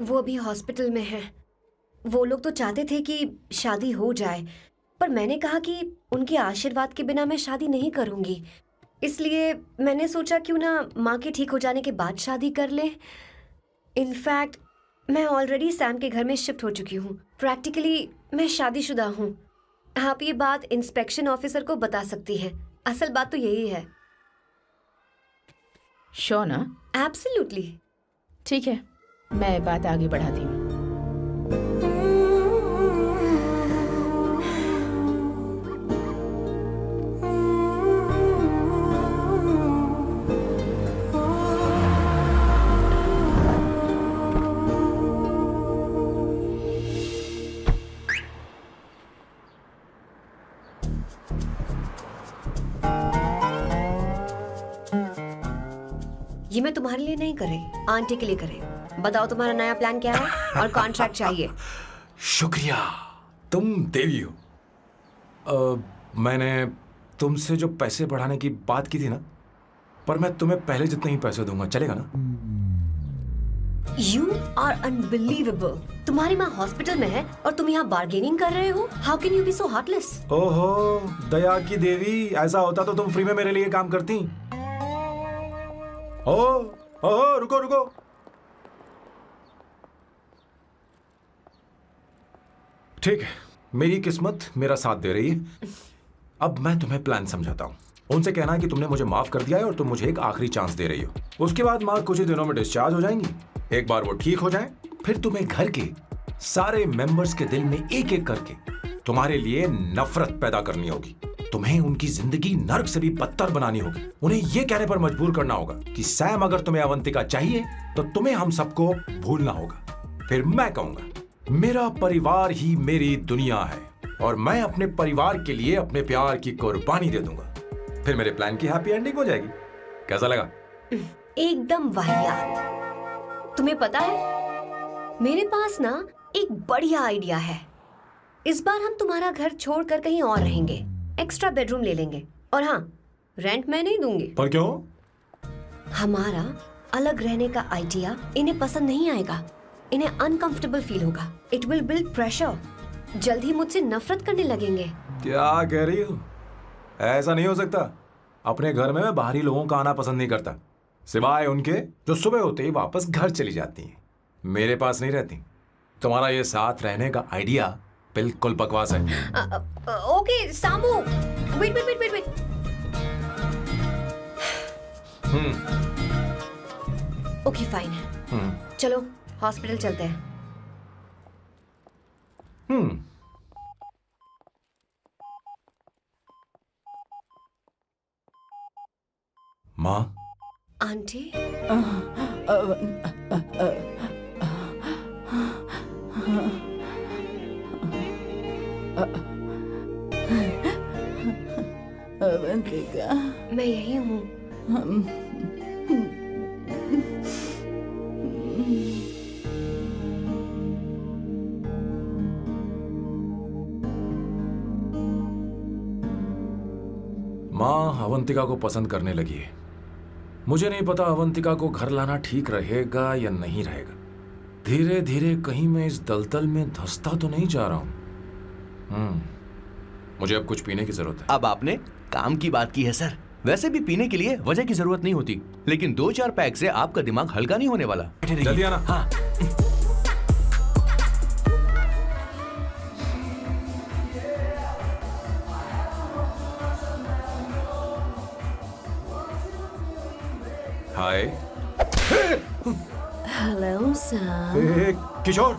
वो अभी हॉस्पिटल में है। वो लोग तो चाहते थे कि शादी हो जाए, पर मैंने कहा कि उनके आशीर्वाद के बिना मैं शादी नहीं करूंगी। इसलिए मैंने सोचा क्यों ना माँ के ठीक हो जाने के बाद शादी कर ले। इनफैक्ट मैं ऑलरेडी सैम के घर में शिफ्ट हो चुकी हूँ। प्रैक्टिकली मैं शादीशुदा हूँ। आप ये बात इंस्पेक्शन ऑफिसर को बता सकती हैं। असल बात तो यही है। श्योर ना? एब्सोल्युटली। ठीक है, मैं बात आगे बढ़ाती हूँ। ये मैं तुम्हारे लिए नहीं कर रही, आंटी के लिए कर रही हूँ। बताओ तुम्हारा नया प्लान क्या है और कॉन्ट्रैक्ट चाहिए। शुक्रिया, तुम देवी हो। मैंने तुमसे जो पैसे बढ़ाने की बात की थी ना, पर मैं तुम्हें पहले जितने ही पैसे दूंगा, चलेगा ना? You are unbelievable. तुम्हारी माँ हॉस्पिटल में है और तुम यहाँ बार्गेनिंग कर रहे हो। How can you be so heartless? ओहो दया की देवी, ऐसा होता तो तुम फ्री में मेरे लिए काम करती। ओहो रुको रुको। ठीक है, मेरी किस्मत मेरा साथ दे रही है। अब मैं तुम्हें प्लान समझाता हूँ। उनसे कहना है कि तुमने मुझे माफ कर दिया है और तुम मुझे एक आखिरी चांस दे रही हो। उसके बाद माँ कुछ ही दिनों में डिस्चार्ज हो जाएंगी। एक बार वो ठीक हो जाए, फिर तुम्हें घर के सारे मेंबर्स के दिल में एक एक करके तुम्हारे लिए नफरत पैदा करनी होगी। तुम्हें उनकी जिंदगी नर्क से भी बदतर बनानी होगी। उन्हें यह कहने पर मजबूर करना होगा कि सैम, अगर तुम्हें अवंतिका चाहिए तो तुम्हें हम सबको भूलना होगा। फिर मैं कहूंगा मेरा परिवार ही मेरी दुनिया है और मैं अपने परिवार के लिए अपने प्यार की कुर्बानी दे दूंगा। फिर मेरे प्लान की हैप्पी एंडिंग हो जाएगी। कैसा लगा? एकदम वाहियात। तुम्हें पता है मेरे पास ना एक बढ़िया आइडिया है। इस बार हम तुम्हारा घर छोड़कर कहीं और रहेंगे, एक्स्ट्रा बेडरूम ले लेंगे। और हाँ, रेंट मैं नहीं दूंगी। पर क्यों? हमारा अलग रहने का आइडिया इन्हें पसंद नहीं आएगा। इन्हें अनकंफर्टेबल फील होगा। It will build pressure. जल्द ही मुझसे नफरत करने लगेंगे। क्या कह रही हो? ऐसा नहीं हो सकता। अपने घर में मैं बाहरी लोगों का आना पसंद नहीं करता, सिवाय उनके जो सुबह होते ही वापस घर चली जाती हैं, मेरे पास नहीं रहती। तुम्हारा ये साथ रहने का आइडिया बिल्कुल बकवास है। Okay Samu, wait wait wait wait wait. Okay fine है। चलो हॉस्पिटल चलते हैं। माँ, आंटी, अवंतिका, मैं यही हूँ। माँ अवंतिका को पसंद करने लगी है। मुझे नहीं पता अवंतिका को घर लाना ठीक रहेगा या नहीं रहेगा। धीरे धीरे कहीं मैं इस दलदल में धंसता तो नहीं जा रहा हूं। मुझे अब कुछ पीने की जरूरत है। अब आपने काम की बात की है सर। वैसे भी पीने के लिए वजह की जरूरत नहीं होती, लेकिन 2-4 पैक से आपका दिमाग हल्का नहीं होने वाला। जल्दी आना। हाँ। हाय। Hello Sam. ए, किशोर।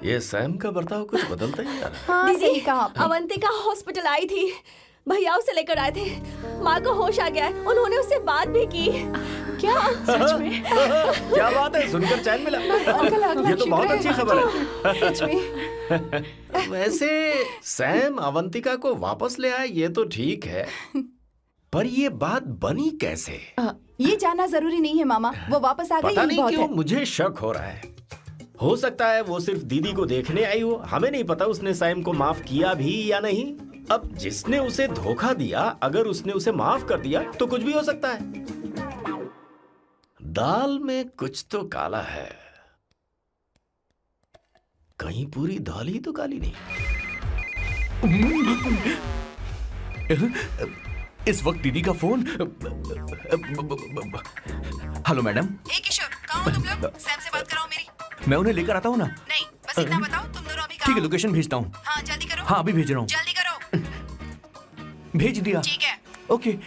ये सैम का बर्ताव कुछ बदलता ही जा रहा है। दीदी, अवंतिका हॉस्पिटल आई थी, भैया उसे लेकर आए थे। माँ को होश आ गया है, उन्होंने उससे बात भी की। क्या सच में? क्या बात है, सुनकर चैन मिला। ये तो बहुत अच्छी खबर है। सच में? वैसे सैम अवंतिका को वापस ले आए ये तो ठीक है, पर ये बात बनी कैसे? ये जानना जरूरी नहीं है मामा, वो वापस आ गई पता यही नहीं बहुत क्यों है। मुझे शक हो रहा है। हो सकता है वो सिर्फ दीदी को देखने आई हो। हमें नहीं पता उसने सैम को माफ किया भी या नहीं। अब जिसने उसे धोखा दिया, अगर उसने उसे माफ कर दिया तो कुछ भी हो सकता है। दाल में कुछ तो काला है। कहीं पूरी दाल ही तो काली नहीं। इस वक्त दीदी का फोन। Hello madam. ए किशोर, कहाँ हो तुम लोग? सैम से बात कराओ मेरी। मैं उन्हें लेकर आता हूँ ना। नहीं, बस इतना बताओ तुम दोनों अभी ठीक कहाँ है, हो? लोकेशन भेजता हूँ। हाँ जल्दी करो। हाँ अभी भेज रहा हूँ। जल्दी करो। भेज दिया। ठीक है। ओके।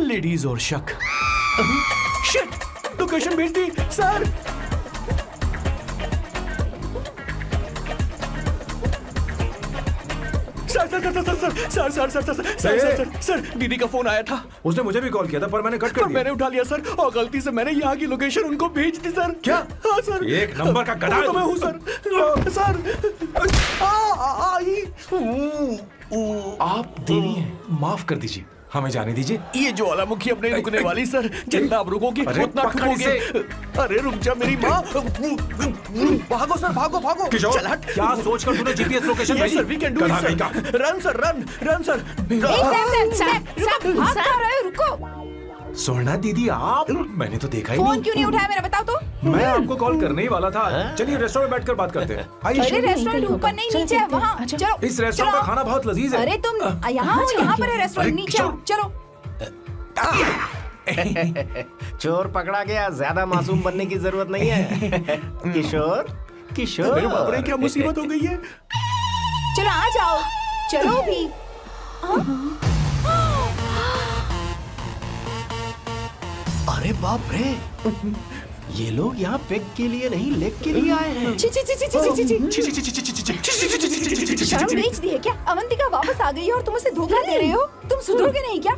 लेडीज और शक। शिट, लोकेशन भेज दी सर। सर, दीदी का फोन आया था। उसने मुझे भी कॉल किया था पर मैंने कट कर पर दिया। मैंने उठा लिया सर, और गलती से मैंने यहाँ की लोकेशन उनको भेज दी सर। क्या? हाँ सर। एक नंबर का गधा है तो मैं तू। हूँ सर। आप देवी हैं, माफ कर दीजिए, हमें जाने दीजिए। ये ज्वालामुखी अब नहीं रुकने वाली सर। जितना आप रुकोगे अरे उतना पकड़ ठुकोगे। अरे रुक जा मेरी माँ। भागो सर, भागो भागो। किशोर, चल हट। क्या सोचकर तूने जीपीएस लोकेशन Yes, भेजी? sir, we can do it, गधा sir. कहीं का। Run, sir, run, run, sir. भाग कहाँ रहे हो? रुको। सोना दीदी आप, मैंने तो देखा ही फोन नहीं। क्यों नहीं उठाया मेरा, बताओ तो। मैं आपको कॉल करने ही वाला था। चलिए रेस्टोरेंट में बैठकर बात करते हैं। अरे आइए। रेस्टोरेंट ऊपर नहीं, नीचे है, वहाँ चलो। इस रेस्टोरेंट का चलो। खाना बहुत लजीज है। अरे तुम यहाँ हो, यहाँ पर है रेस्टोरेंट, नीचे आओ, चलो। चोर पकड़ा गया, ज्यादा मासूम बनने की जरूरत नहीं है। किशोर, किशोर। अरे बाप रे, क्या मुसीबत हो गई है। चलो आ जाओ, चलो भी। अरे बाप रे, ये लोग यहाँ पेग के लिए नहीं लेग के लिए आए हैं। ची ची ची ची ची ची ची शर्म बेच दी है क्या? अवंतिका वापस आ गई है और तुम उसे धोखा दे रहे हो? तुम सुधरोगे नहीं क्या?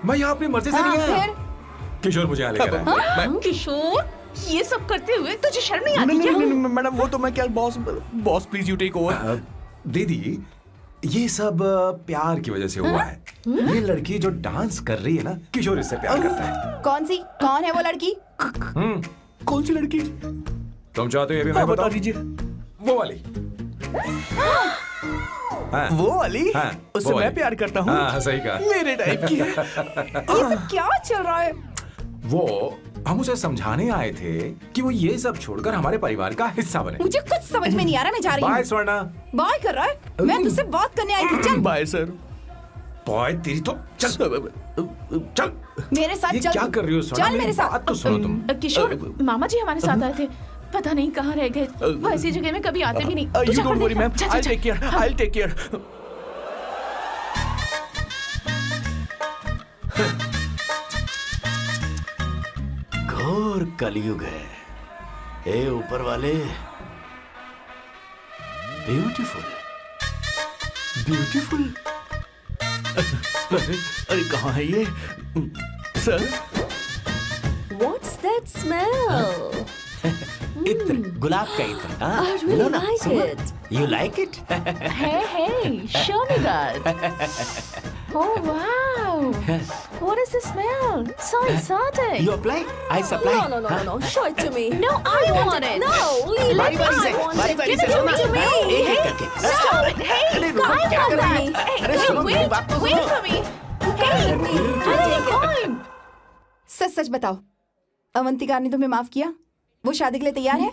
मैं यहाँ अपनी मर्जी से नहीं आया। फिर किशोर मुझे यहाँ लेकर आया। किशोर, ये सब करते हुए तुझे शर्म नहीं आती क्या? मैडम वो तो मैं क्या boss please you take over. दीदी, ये सब प्यार की वजह से हुआ है। ये लड़की जो डांस कर रही है ना, किशोर इससे प्यार करता है। कौन है वो लड़की? कौन सी लड़की? तुम चाहते हो ये भी मैं बता बताऊं? दीजिए। वो वाली। हाँ, वो वाली? हाँ, उससे वो मैं वाली। प्यार करता हूँ। हाँ, सही कहा। मेरे टाइप की है। ये सब क्या चल रहा है? वो हम उसे समझाने आए थे कि वो ये सब छोड़कर हमारे परिवार का हिस्सा बने। मुझे कुछ समझ में नहीं आ रहा, मैं जा रही बाय हूँ। स्वर्णा। बाय कर रहा है? मैं तुझसे बात करने आई थी, चल। Bye sir. बॉय तेरी तो चल चल। मेरे साथ ये चल। क्या कर रही हो स्वर्णा? चल मेरे मेरी साथ। बात तो सुनो तुम। किशोर, मामा जी हमारे साथ आए थे, पता नहीं कहाँ रह गए। वो ऐसी जगह में कभी आते भी नहीं। तू यू जा डोंट कर वरी देखना। मैम, जा, जा, आई जा। Take care, I take care. घोर कलयुग है। हे ऊपर वाले, ब्यूटीफुल ब्यूटीफुल। अरे कहाँ है ये सर? What's that smell? इत्र, गुलाब का इत्र। I really like it. You like it? Hey, show me that. Oh wow, what is the smell? So exotic. You apply, I supply. No. Show it to me. No, I want it. No, leave बारी it. बारी से, I want बारी it. बारी Give से it सुनना। to me. एक एक करके। Hey, अरे रुको, I क्या want कर रही that. है? Hey, अरे सुनो, मेरी wait, बात तो wait सुनो। for me. Hey, I don't mind. सच सच बताओ, अवंतिका ने तुम्हें माफ किया? वो शादी के लिए तैयार है?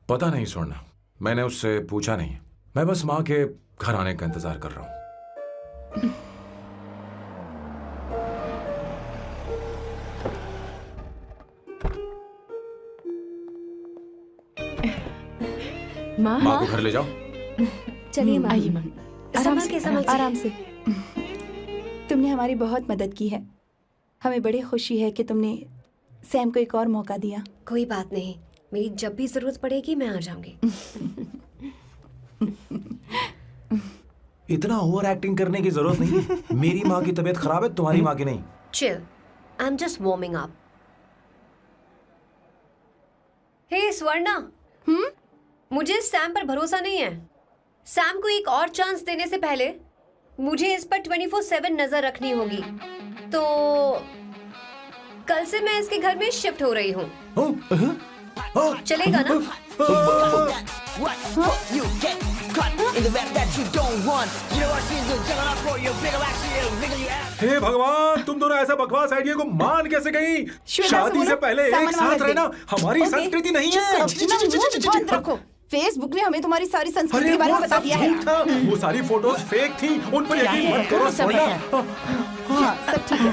पता नहीं स्वर्णा, मैंने उससे पूछा नहीं। मैं बस माँ के घर आने का इंतजार कर रहा हूँ। माँ, माँ को घर ले जाओ। चलिए माँ। आइए माँ। आराम से। तुमने हमारी बहुत मदद की है। हमें बड़ी खुशी है कि तुमने सैम को एक और मौका दिया। कोई बात नहीं, मेरी जब भी जरूरत पड़ेगी मैं आ जाऊंगी। इतना ओवर एक्टिंग करने की जरूरत नहीं। मेरी माँ की तबीयत खराब है, तुम्हारी माँ की नहीं। Chill, I am just warming up. Hey Swarna, मुझे सैम पर भरोसा नहीं है। सैम को एक और चांस देने से पहले मुझे इस पर 24/7 नजर रखनी होगी। तो कल से मैं इसके घर में शिफ्ट हो रही हूँ। चलेगा ना? What you get caught in the web that you don't want. You know what she's doing? Jumping up for your bigger action, bigger you have. हे भगवान, तुम दोनों ऐसा बकवास आइडिया को मान कैसे गई? श्वेता से शादी बोलो, से पहले सामान एक साथ वापस दे। रहना हमारी ओके, संस्कृति नहीं चुप है। करो, ना, मुंह बंद रखो। फेसबुक ने हमें तुम्हारी सारी संस्कृति अरे के बारे वो में बता सब दिया है। झूठ था। वो सारी फोटोज फेक थी, उन पर यकीन मत करो स्वर्णा। हाँ, सब ठीक है।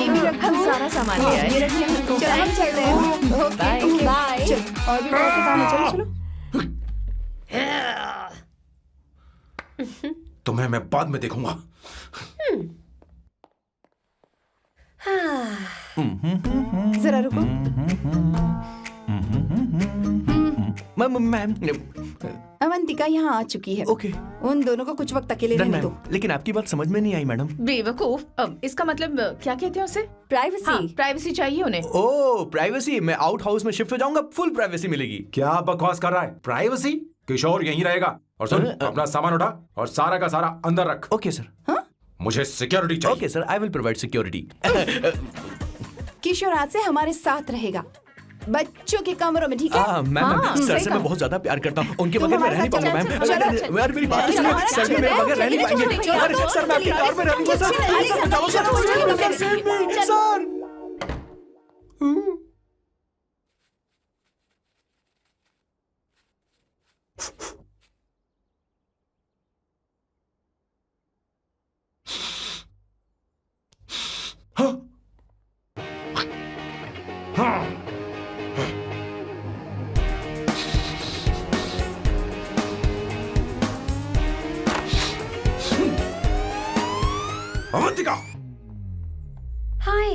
ये भी रख, हम सारा सामान ले आए। ये रखिए। चलो हम चलते हैं। Okay, bye. चलो, और भी बहुत से काम है, चलो चलो। तुम्हें मैं बाद में देखूंगा। जरा रुको। मैम अवंतिका यहाँ आ चुकी है। ओके। उन दोनों को कुछ वक्त अकेले रहने दो। लेकिन आपकी बात समझ में नहीं आई मैडम। बेवकूफ, अब इसका मतलब क्या कहते हैं उसे? प्राइवेसी। हाँ, प्राइवेसी चाहिए उन्हें। ओह प्राइवेसी, मैं आउट हाउस में शिफ्ट हो जाऊंगा, फुल प्राइवेसी मिलेगी। क्या बकवास कर रहा है? प्राइवेसी? किशोर यहीं रहेगा। और सुन, अपना सामान उठा और सारा का सारा अंदर रख। Okay sir. मुझे सिक्योरिटी चाहिए। Okay sir, I will provide security. Kishore आज से हमारे साथ रहेगा, बच्चों के कमरों में, ठीक है? मैम सर से मैं बहुत ज्यादा प्यार करता हूँ, उनके बगैर मैं रह नहीं पाऊंगा मैम। यार मेरी बात सुनिए, सर के बगैर रह नहीं पाएंगे। अरे सर मैं आपकी कार में रहूंगा सर। सर बचाओ sir. Sir Avantika! Hi.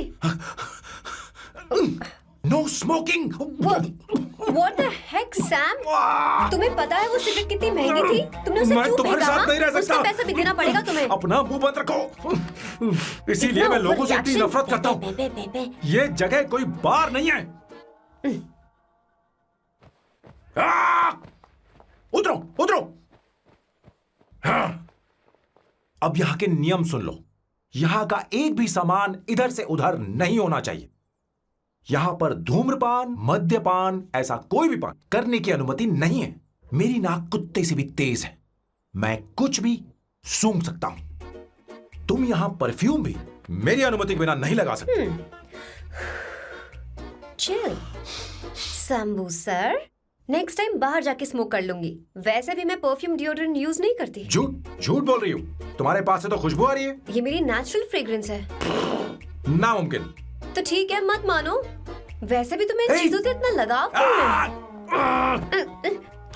Smoking? What the heck, Sam? तुम्हें पता है वो सिगरेट कितनी महंगी थी? तुमने उसे मैं क्यों तुम्हारे फेंका? साथ नहीं रह सकता। उसका पैसा भी देना पड़ेगा तुम्हें। अपना मुंह बंद रखो। इसीलिए मैं लोगों से इतनी नफरत करता हूँ। ये जगह कोई बार नहीं है। उतरो उतरो। अब यहाँ के नियम सुन लो। यहाँ का एक भी सामान इधर से उधर नहीं होना चाहिए। यहां पर धूम्रपान, मद्यपान, ऐसा कोई भी पान करने की अनुमति नहीं है। मेरी नाक कुत्ते से भी तेज है, मैं कुछ भी सूंघ सकता हूं। तुम यहां परफ्यूम भी मेरी अनुमति के बिना नहीं लगा सकते। Chill Shambhu sir, next time बाहर जाके स्मोक कर लूंगी। वैसे भी मैं परफ्यूम डिओड्रेंट यूज नहीं करती। झूठ झूठ बोल रही हो। तुम्हारे पास से तो खुशबू आ रही है। ये मेरी नेचुरल फ्रेग्रेंस है। नामुमकिन। तो ठीक है, मत मानो। वैसे भी तुम्हें इन चीजों से इतना लगाव क्यों है?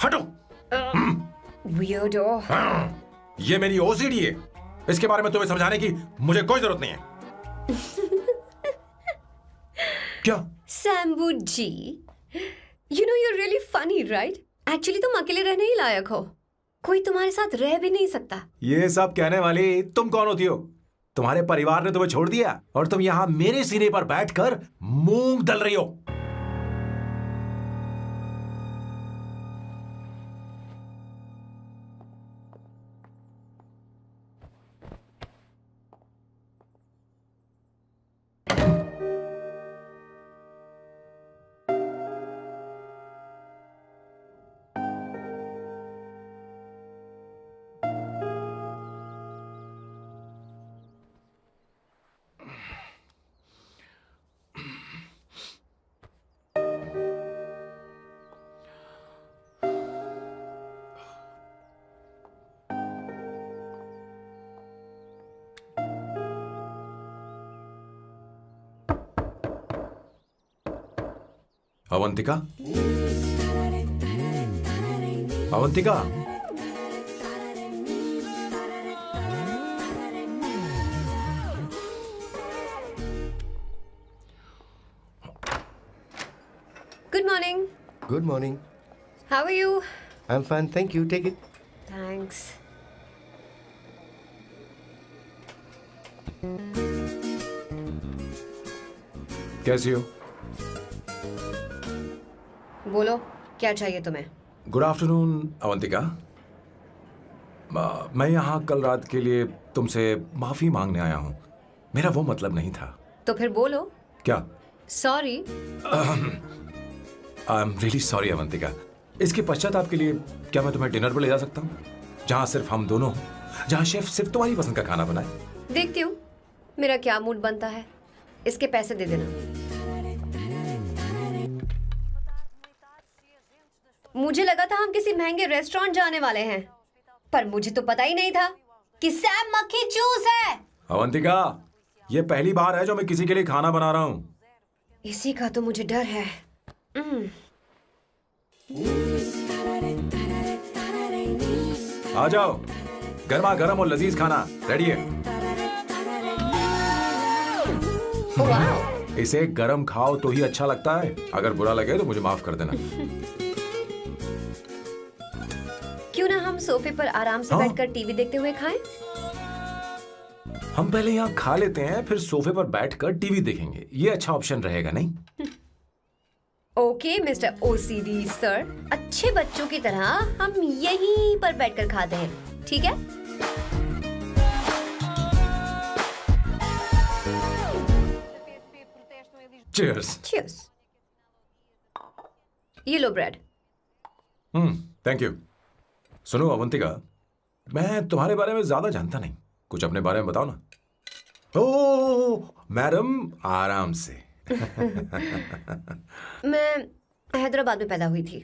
हटो। Weirdo। ये मेरी ओसीडी है। इसके बारे में तुम्हें समझाने की मुझे कोई जरूरत नहीं है। क्या? शंभू जी, you know you're really funny, right? Actually तुम अकेले रहने ही लायक हो। कोई तुम्हारे साथ रह भी नहीं सकता। ये सब कहने वाली तुम कौन होती हो? तुम्हारे परिवार ने तुम्हें छोड़ दिया और तुम यहां मेरे सिरे पर बैठकर मूंग दल रही हो। Avantika, Avantika, Good morning. Good morning. How are you? I am fine, thank you, take it. Thanks. कैसी हो? बोलो, क्या चाहिए तुम्हें? Good afternoon Avantika. मैं यहाँ कल रात के लिए तुमसे माफी मांगने आया हूँ। मेरा वो मतलब नहीं था। तो फिर बोलो। क्या? Sorry. I am really sorry Avantika. इसके पश्चाताप के लिए क्या मैं तुम्हें डिनर पर ले जा सकता हूँ, जहाँ सिर्फ हम दोनों, जहाँ शेफ सिर्फ तुम्हारी पसंद का खाना बनाए? देखती हूँ मेरा क्या मूड बनता है। इसके पैसे दे देना। मुझे लगा था हम किसी महंगे रेस्टोरेंट जाने वाले हैं, पर मुझे तो पता ही नहीं था कि सैम मक्खी चूस है। अवंतिका, ये पहली बार है जो मैं किसी के लिए खाना बना रहा हूँ। इसी का तो मुझे डर है। आ जाओ, गर्मा गर्म और लजीज खाना रेडी है। वाह। इसे गरम खाओ तो ही अच्छा लगता है। अगर बुरा लगे तो मुझे माफ कर देना। क्यों ना हम सोफे पर आराम से हाँ? बैठकर टीवी देखते हुए खाएं? हम पहले यहाँ खा लेते हैं, फिर सोफे पर बैठकर टीवी देखेंगे। ये अच्छा ऑप्शन रहेगा, नहीं? ओके मिस्टर ओसीडी सर, अच्छे बच्चों की तरह हम यहीं पर बैठकर खाते हैं, ठीक है? चीयर्स। Cheers. ये लो ब्रेड। Thank you. सुनो अवंतिका, मैं तुम्हारे बारे में ज्यादा जानता नहीं, कुछ अपने बारे में बताओ ना। ओह मैडम, आराम से। मैं हैदराबाद में पैदा हुई थी।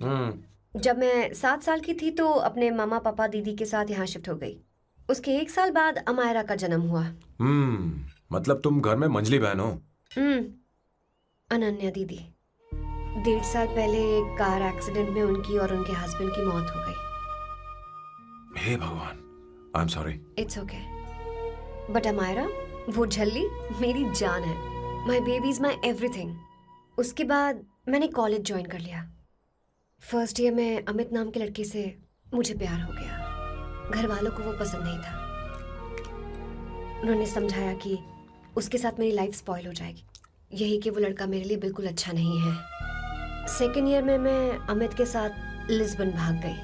जब मैं 7 साल की थी तो अपने मामा पापा दीदी के साथ यहाँ शिफ्ट हो गई। उसके 1 साल बाद अमायरा का जन्म हुआ। मतलब तुम घर में मंझली बहन हो? अनन्या दीदी। 1.5 साल पहले एक कार एक्सीडेंट में उनकी और उनके हस्बैंड की मौत हो गई। हे भगवान, I am sorry. It's okay. But Amayra, वो झल्ली मेरी जान है। My baby is my everything. उसके बाद मैंने कॉलेज ज्वाइन कर लिया। फर्स्ट ईयर में अमित नाम के लड़के से मुझे प्यार हो गया। घर वालों को वो पसंद नहीं था। उन्होंने समझाया कि उसके साथ मेरी लाइफ स्पॉइल हो जाएगी, यही कि वो लड़का मेरे लिए बिल्कुल अच्छा नहीं है। सेकेंड ईयर में मैं अमित के साथ लिस्बन भाग गई।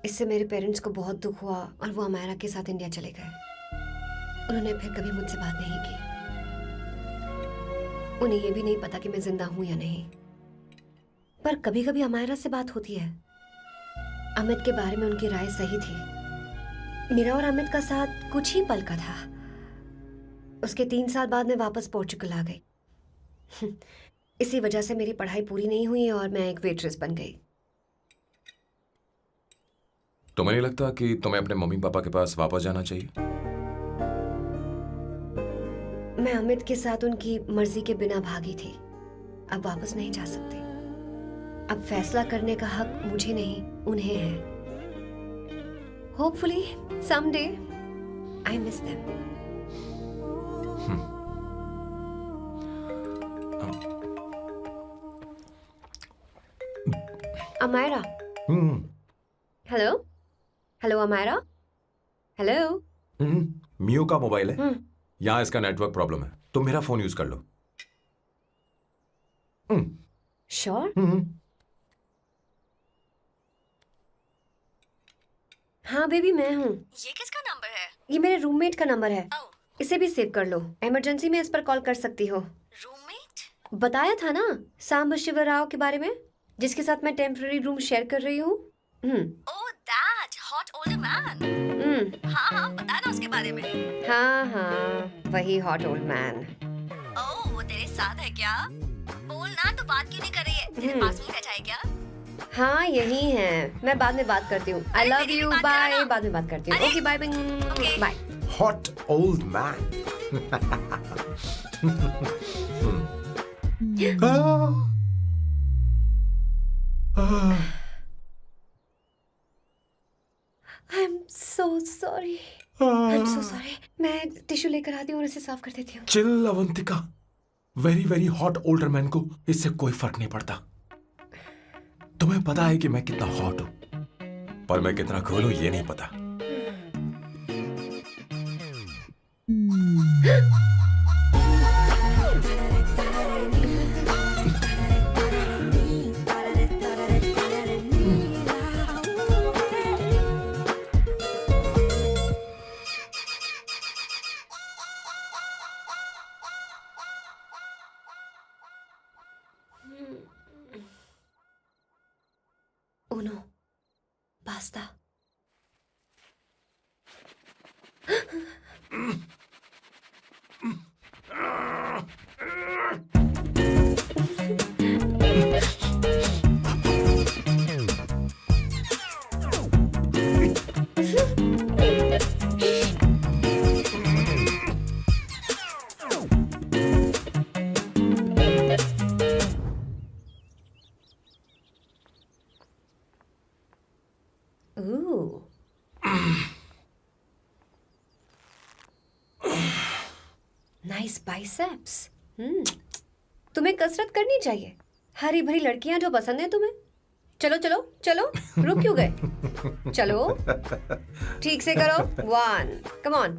इससे मेरे पेरेंट्स को बहुत दुख हुआ और वो अमायरा के साथ इंडिया चले गए। उन्होंने फिर कभी मुझसे बात नहीं की। उन्हें ये भी नहीं पता कि मैं जिंदा हूं या नहीं। पर कभी कभी अमायरा से बात होती है। अमित के बारे में उनकी राय सही थी। मेरा और अमित का साथ कुछ ही पल का था। उसके 3 साल बाद मैं वापस पोर्चुगल आ गई। इसी वजह से मेरी पढ़ाई पूरी नहीं हुई और मैं एक वेट्रेस बन गई। तुम्हें नहीं लगता कि तुम्हें अपने मम्मी पापा के पास वापस जाना चाहिए? मैं अमित के साथ उनकी मर्जी के बिना भागी थी। अब वापस नहीं जा सकती। अब फैसला करने का हक मुझे नहीं, उन्हें है। Hopefully someday I miss them. Amayra, hello hello Amayra, hello. Miyo का मोबाइल है, यहाँ इसका नेटवर्क प्रॉब्लम है। तुम मेरा फोन यूज कर लो। श्योर? हाँ बेबी, मैं हूँ। ये किसका नंबर है? ये मेरे रूममेट का नंबर है। इसे भी सेव कर लो। इमरजेंसी में इस पर कॉल कर सकती हो। रूममेट? बताया था ना सांब शिवराव के बारे में, जिसके साथ मैं टेम्पररी रूम शेयर कर रही हूँ। Oh that hot older man. हाँ बता ना उसके बारे में। हाँ, वही हॉट ओल्ड मैन। ओह वो तेरे साथ है क्या? बोल ना, तो बात क्यों नहीं कर रही है? तेरे पास में बैठा है क्या? हाँ यही है। मैं बाद में बात करती हूँ। I love you, bye. बाद में बात करती हूँ। Okay bye bye. Hot old man. I am so sorry. मैं टिश्यू लेकर आती हूँ और इसे साफ कर देती हूँ। Chill Avantika. Very very hot older man को इससे कोई फर्क नहीं पड़ता। तुम्हें पता है कि मैं कितना हॉट हूं, पर मैं कितना कूल हूं ये नहीं पता। Uno, basta. Ooh. Nice biceps. तुम्हें कसरत करनी चाहिए। हरी भरी लड़कियां जो पसंद है तुम्हें। चलो चलो चलो, रुक क्यों गए? चलो ठीक से करो। 1, come on,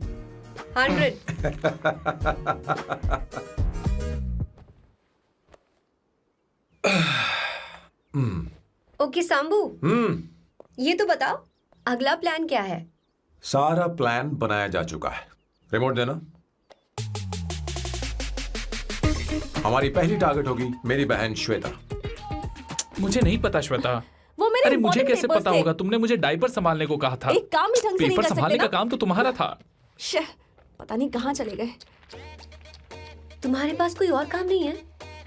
100. ओके सांबू, ये तो बताओ अगला प्लान क्या है? सारा प्लान बनाया जा चुका है। रिमोट देना। हमारी पहली टारगेट होगी मेरी बहन श्वेता। मुझे नहीं पता श्वेता। वो मेरे अरे मुझे important कैसे papers पता थे। होगा? तुमने मुझे डायपर संभालने को कहा था। एक काम ही ढंग से नहीं पेपर कर सकते संभालने ना? का काम तो तुम्हारा था। शह, पता नहीं कहाँ चले गए। तुम्हारे पास कोई और काम नहीं है?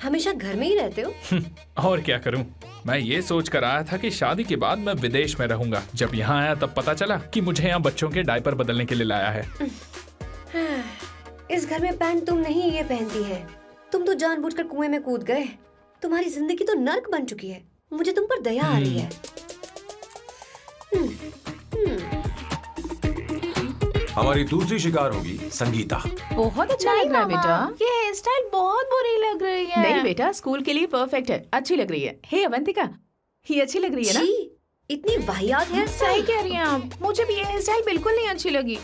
हमेशा घर में ही रहते हो। और क्या करूं? मैं ये सोच कर आया था कि शादी के बाद मैं विदेश में रहूंगा। जब यहाँ आया तब पता चला कि मुझे यहाँ बच्चों के डायपर बदलने के लिए लाया है। इस घर में पैंट तुम नहीं ये पहनती है। तुम तो जानबूझकर कुएं में कूद गए। तुम्हारी जिंदगी तो नर्क बन चुकी है। मुझे तुम पर दया आ रही है। हमारी दूसरी शिकार होगी संगीता। बहुत अच्छा लग रहा है बेटा। ये हेयर स्टाइल बहुत बुरी लग रही है। नहीं बेटा, स्कूल के लिए परफेक्ट है, अच्छी लग रही है। हे अवंतिका, ये अच्छी लग रही है ना? छी, इतनी वाहियात हेयर सही स्टाइल। कह रही हैं आप, मुझे भी ये हेयर स्टाइल बिल्कुल नहीं अच्छी लगी।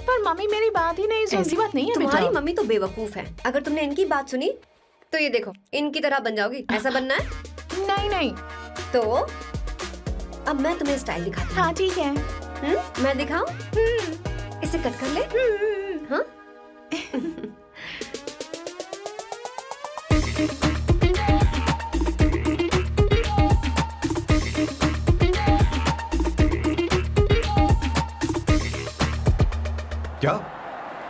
पर मम्मी मेरी बात ही नहीं सुनती। ऐसी बात नहीं है तुम्हारी बेटा। मम्मी तो बेवकूफ है। अगर तुमने इनकी बात सुनी तो ये देखो, इनकी तरह बन जाओगी। ऐसा बनना है नहीं नहीं। तो अब मैं तुम्हें स्टाइल दिखाती हूँ। हाँ ठीक है। मैं दिखाऊं? इसे कट कर ले। हाँ? क्या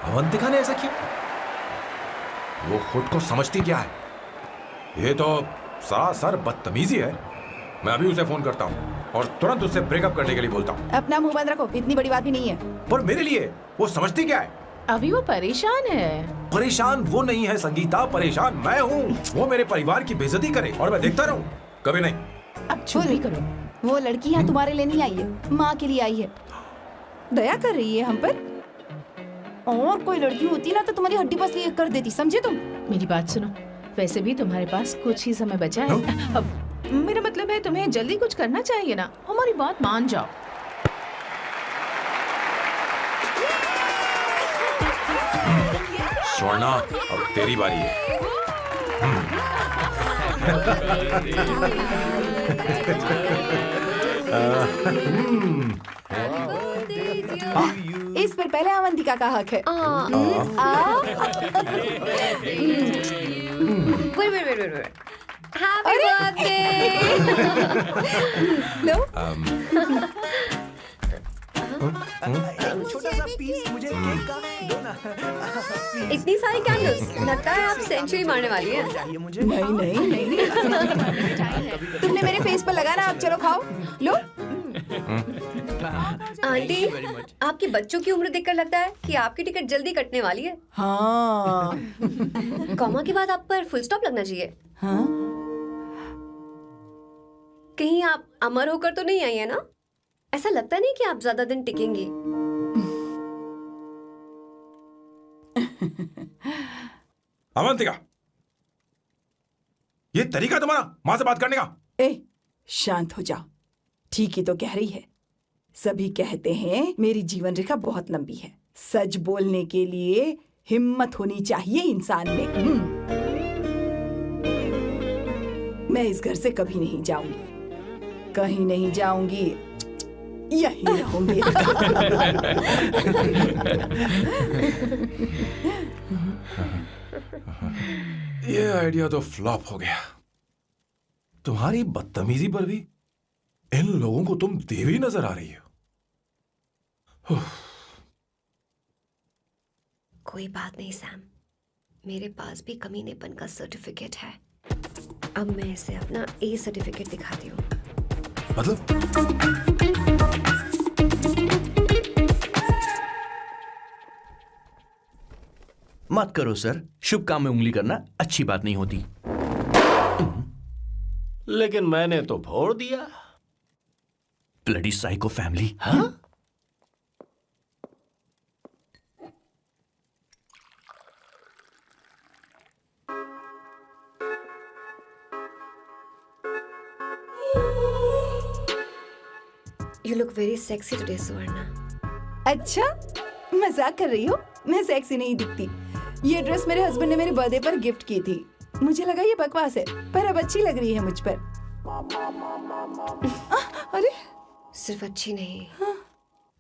अवंतिका ने ऐसा किया? वो खुद को समझती क्या है? ये तो सरासर बदतमीजी है। मैं अभी उसे फोन करता हूँ और तुरंत उससे ब्रेकअप करने के लिए बोलता हूँ। अपना मुंह बंद रखो, इतनी बड़ी बात भी नहीं है। पर मेरे लिए वो समझती क्या है? अभी वो परेशान है। परेशान वो नहीं है संगीता, परेशान मैं हूँ। वो मेरे परिवार की बेइज्जती करे और मैं देखता रहूँ? कभी नहीं। अब चुप भी करो। वो लड़की यहाँ तुम्हारे लिए नहीं आई है, माँ के लिए आई है। दया कर रही है हम पर। और कोई लड़की होती ना तो तुम्हारी हड्डी पसली कर देती, समझे तुम? मेरी बात सुनो, वैसे भी तुम्हारे पास कुछ ही समय बचा है। अब मेरा मतलब है तुम्हें जल्दी कुछ करना चाहिए ना। हमारी बात मान जाओ। स्वर्णा, अब तेरी बारी है। इस पर पहले अवंतिका का हक है। wait. Happy birthday! लो, छोटा सा पीस मुझे केक का दो ना। इतनी सारी कैंडल्स, लगता है आप सेंचुरी मारने वाली है। चाहिए मुझे। नहीं नहीं तुमने मेरे फेस पर लगाना, अब चलो खाओ। लो, आंटी, आपके बच्चों की उम्र देखकर लगता है कि आपकी टिकट जल्दी कटने वाली है। हाँ कॉमा के बाद आप पर फुल स्टॉप लगना चाहिए। हाँ, कहीं आप अमर होकर तो नहीं आई है ना? ऐसा लगता नहीं कि आप ज्यादा दिन टिकेंगी। अवंतिका, ये तरीका तुम्हारा माँ से बात करने का? ए शांत हो जाओ। ठीक ही तो कह रही है। सभी कहते हैं मेरी जीवन रेखा बहुत लंबी है। सच बोलने के लिए हिम्मत होनी चाहिए इंसान में। मैं इस घर से कभी नहीं जाऊंगी, कहीं नहीं जाऊंगी, यहीं रहूंगी। ये आइडिया तो फ्लॉप हो गया। तुम्हारी बदतमीजी पर भी इन लोगों को तुम देवी नजर आ रही हो। कोई बात नहीं सैम, मेरे पास भी कमीनेपन का सर्टिफिकेट है। अब मैं इसे अपना ए सर्टिफिकेट दिखाती हूँ। मतलब मत करो सर, शुभ काम में उंगली करना अच्छी बात नहीं होती। लेकिन मैंने तो फोड़ दिया। Bloody psycho family. हाँ? You look very sexy today, सुवर्णा। अच्छा, मजाक कर रही हो? मैं सेक्सी नहीं दिखती। ये ड्रेस मेरे हस्बैंड ने मेरे बर्थडे पर गिफ्ट की थी। मुझे लगा ये बकवास है, पर अब अच्छी लग रही है मुझ पर। अरे सिर्फ अच्छी नहीं,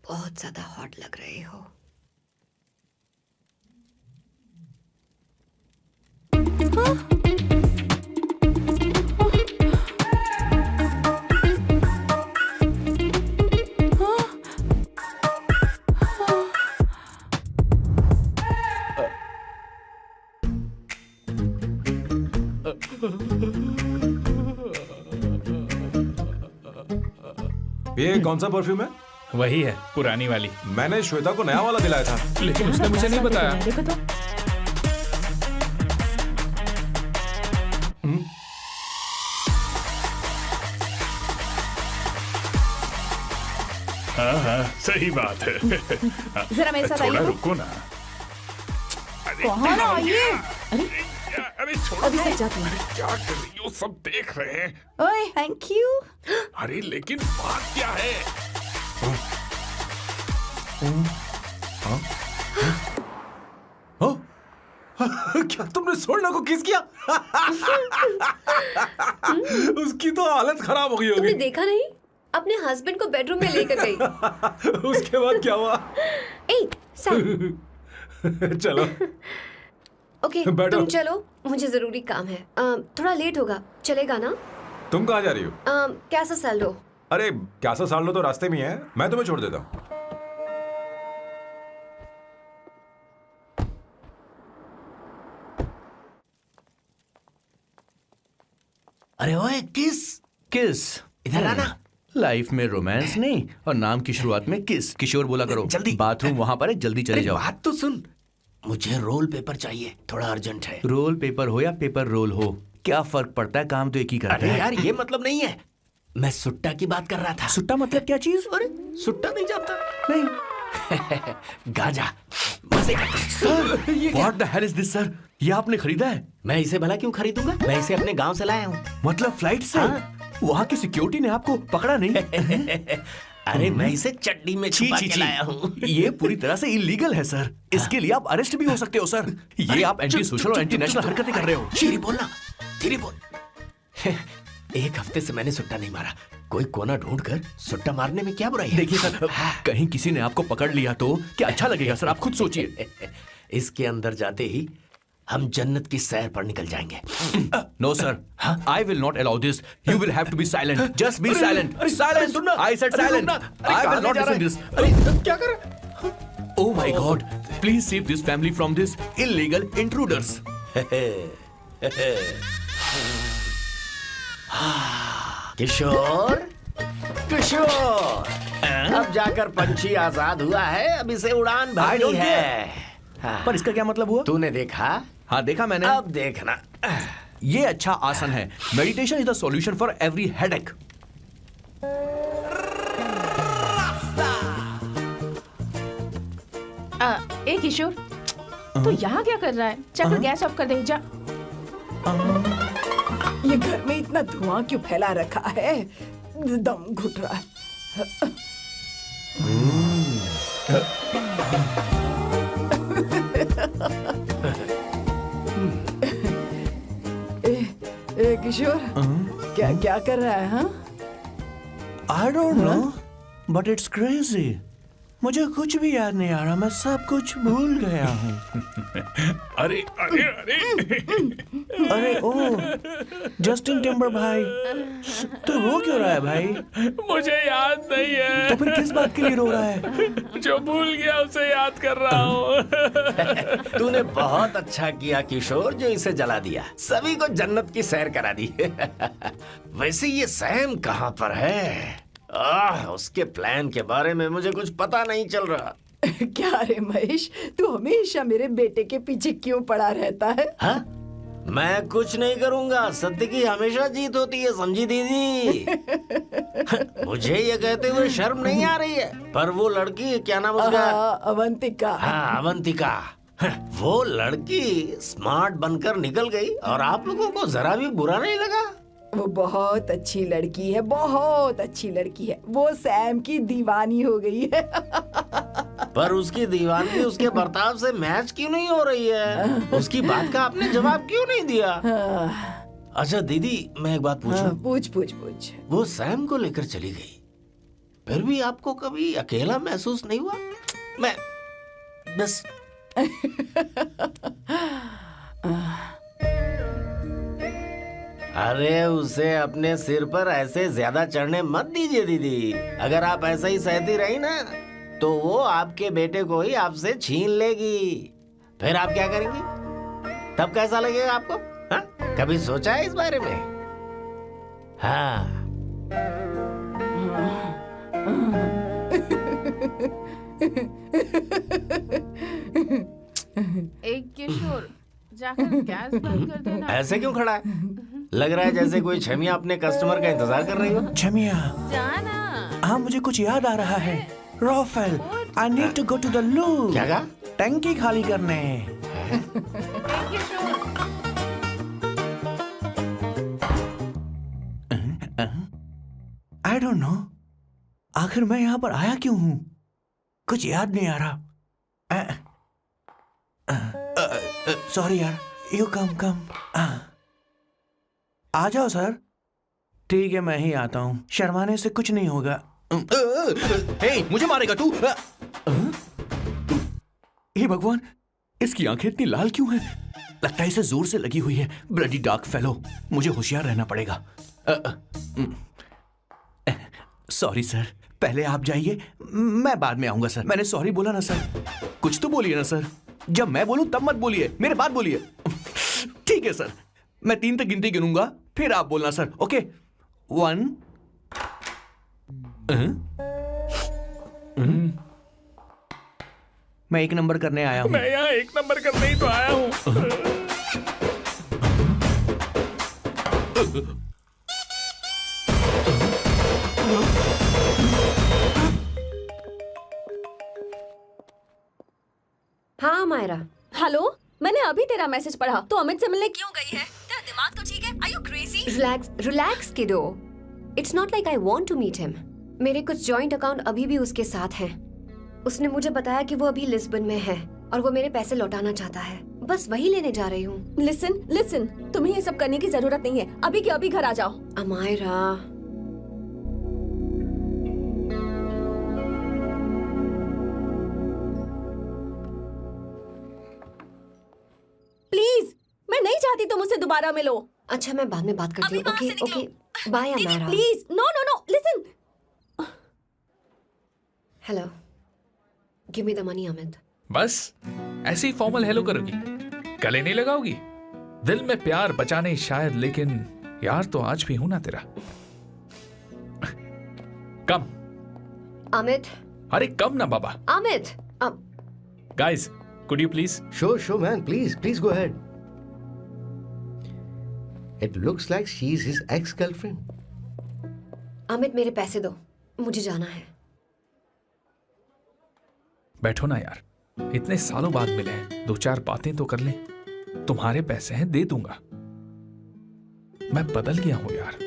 बहुत ज्यादा हॉट लग रहे हो। ये कौन सा परफ्यूम है? वही है, पुरानी वाली। मैंने श्वेता को नया वाला दिलाया था। लेकिन उसने मुझे नहीं बताया। देखो तो। हाँ, सही बात है। जरा मेरे साथ थोड़ा आइए। रुको ना। अरे कहाँ ना आइए? अरे छोड़ो। अभी से जाती हूँ। क्या कर रही हो? सब देख रहे हैं। ओए थैंक यू। अरे लेकिन बात क्या है? क्या तुमने सोना को किस किया? उसकी तो हालत खराब हो गई तुमने होगी। देखा नहीं, अपने हस्बैंड को बेडरूम में लेकर गई। उसके बाद क्या हुआ? ए सैम, चलो ओके बैठो। तुम चलो, मुझे जरूरी काम है। थोड़ा लेट होगा, चलेगा ना? तुम कहाँ जा रही हो? कैसा सैल्डो? अरे कैसा साल लो तो रास्ते में ही है, मैं तुम्हें छोड़ देता हूँ। अरे ओए किस किस इधर आना। लाइफ में रोमांस नहीं और नाम की शुरुआत में किस। किशोर बोला करो। जल्दी। बाथरूम वहां पर है, जल्दी चले अरे जाओ। बात तो सुन, मुझे रोल पेपर चाहिए, थोड़ा अर्जेंट है। रोल पेपर हो या पेपर रोल हो, क्या फर्क पड़ता है, काम तो एक ही करता अरे है। यार ये मतलब नहीं है, मैं सुट्टा की बात कर रहा था। सुट्टा मतलब क्या चीज? अरे सुट्टा नहीं जानता? नहीं। गांजा मजे का। Sir what the hell is this sir? ये आपने खरीदा है? मैं इसे भला क्यों खरीदूंगा? मैं इसे अपने गांव से लाया हूँ। मतलब फ्लाइट से? हाँ। वहाँ की सिक्योरिटी ने आपको पकड़ा नहीं? अरे मैं इसे चटनी में छी छुपा छी के छी, लाया हूँ। ये पूरी तरह से इलीगल है सर। इसके लिए आप अरेस्ट भी हो सकते हो सर। ये आप एंटी सोशल और एंटी नेशनल हरकतें कर रहे हो। धीरे बोलना, धीरे बोल। एक हफ्ते से मैंने सुट्टा नहीं मारा, कोई कोना ढूंढ कर सुट्टा मारने में क्या बुराई है? देखिए सर, कहीं किसी ने आपको पकड़ लिया तो क्या अच्छा लगेगा सर? आप खुद सोचिए। इसके अंदर जाते ही हम जन्नत की सैर पर निकल जाएंगे। No sir, I will not allow this. You will have to be silent. Just be silent. Silent. I said silent. I will not listen this. क्या कर रहा है? Oh my God! Please save this family from this illegal intruders. किशोर, किशोर, अब जाकर पंछी आजाद हुआ है, अब इसे उड़ान I भरनी don't है। हाँ। पर इसका क्या मतलब हुआ? तूने देखा? हाँ देखा मैंने। अब देखना। ये अच्छा आसन है। Meditation is the solution for every headache. ए किशोर, तू यहाँ क्या कर रहा है? जाकर गैस ऑफ कर दे जा। ये घर में इतना धुआं क्यों फैला रखा है? दम घुट रहा है। ए किशोर, क्या क्या कर रहा है? हाँ I don't know, but it's crazy. मुझे कुछ भी याद नहीं आ रहा, मैं सब कुछ भूल गया हूँ। अरे अरे अरे अरे ओ, जस्टिन टिम्बर भाई, तू रो क्यों रहा है भाई? मुझे याद नहीं है। तो फिर किस बात के लिए रो रहा है? जो भूल गया उसे याद कर रहा हूँ। तूने बहुत अच्छा किया किशोर, जो इसे जला दिया, सभी को जन्नत की सैर करा दी। वैसे ये सैम कहाँ पर है? उसके प्लान के बारे में मुझे कुछ पता नहीं चल रहा। क्या रे महेश, तू हमेशा मेरे बेटे के पीछे क्यों पड़ा रहता है? हाँ? मैं कुछ नहीं करूंगा, सत्य की हमेशा जीत होती है, समझी दीदी? मुझे ये कहते हुए शर्म नहीं आ रही है, पर वो लड़की, क्या नाम उसका? अवंतिका। हाँ अवंतिका, वो लड़की स्मार्ट बनकर निकल गई और आप लोगों को जरा भी बुरा नहीं लगा? वो बहुत अच्छी लड़की है, बहुत अच्छी लड़की है। वो सैम की दीवानी हो गई है। पर उसकी दीवानी उसके बर्ताव से मैच क्यों नहीं हो रही है? उसकी बात का आपने जवाब क्यों नहीं दिया? अच्छा दीदी, मैं एक बात पूछूं? पूछ पूछ पूछ। वो सैम को लेकर चली गई, फिर भी आपको कभी अकेला महसूस नहीं हुआ? मैं बस अरे उसे अपने सिर पर ऐसे ज्यादा चढ़ने मत दीजिए दीदी। अगर आप ऐसा ही सहती रही ना, तो वो आपके बेटे को ही आपसे छीन लेगी। फिर आप क्या करेंगी? तब कैसा लगेगा आपको? हाँ? कभी सोचा है इस बारे में? हाँ। एक किशोर, जाकर गैस बंद कर देना। ऐसे क्यों खड़ा है? लग रहा है जैसे कोई छमिया अपने कस्टमर का इंतजार कर रही हो। छमिया, जाना। हाँ मुझे कुछ याद आ रहा है। Raphael, I need to go to the loo. क्या कहा? टंकी खाली करने। आई डोंट नो, आखिर मैं यहाँ पर आया क्यों हूँ? कुछ याद नहीं आ रहा। सॉरी यार, यू कम। आ जाओ सर। ठीक है, मैं ही आता हूँ, शर्माने से कुछ नहीं होगा। हे, मुझे मारेगा तू? हे भगवान, इसकी आंखें इतनी लाल क्यों हैं? लगता है इसे जोर से लगी हुई है। ब्लडी डार्क फेलो, मुझे होशियार रहना पड़ेगा। सॉरी सर, पहले आप जाइए, मैं बाद में आऊंगा सर। मैंने सॉरी बोला ना सर। कुछ तो बोलिए ना सर। जब मैं बोलूं तब मत बोलिए, मेरे बाद बोलिए। ठीक है सर, मैं 3 तक गिनती गिनूंगा, फिर आप बोलना सर। ओके, 1। मैं 1 नंबर करने आया हूँ। मैं यहाँ 1 नंबर करने ही तो आया हूँ। हाँ मायरा, हेलो, मैंने अभी तेरा मैसेज पढ़ा। तो अमित से मिलने क्यों गई है? तेरा दिमाग तो ठीक है? Are you crazy? Relax kiddo. It's not like I want to meet him. मेरे कुछ जॉइंट अकाउंट अभी भी उसके साथ हैं। उसने मुझे बताया कि वो अभी लिस्बन में है और वो मेरे पैसे लौटाना चाहता है। बस वही लेने जा रही हूँ। लिसन, तुम्हें ये सब करने की जरूरत नहीं है। अभी के अभी घर आ जाओ। अमायरा, प्लीज, मैं नहीं चाहती तुम मुझसे दोबारा मिलो। अच्छा मैं बाद में बात करती हूँ। अभी वहाँ से ओके, निकलो। बाय दीदी Amayra. Please, no, listen. Hello, give me the money Amit. बस ऐसे ही फॉर्मल हेलो करोगी, गले नहीं लगाओगी? दिल में प्यार बचा नहीं शायद, लेकिन यार तो आज भी हूं ना तेरा। कम। अमित। अरे कम ना बाबा। Amit. Guys, could you please? Sure, man. Please go ahead. It looks like she's his ex-girlfriend. Amit मेरे पैसे दो, मुझे जाना है। बैठो ना यार, इतने सालों बाद मिले हैं, 2-4 बातें तो कर लें। तुम्हारे पैसे हैं, दे दूंगा। मैं बदल गया हूं यार।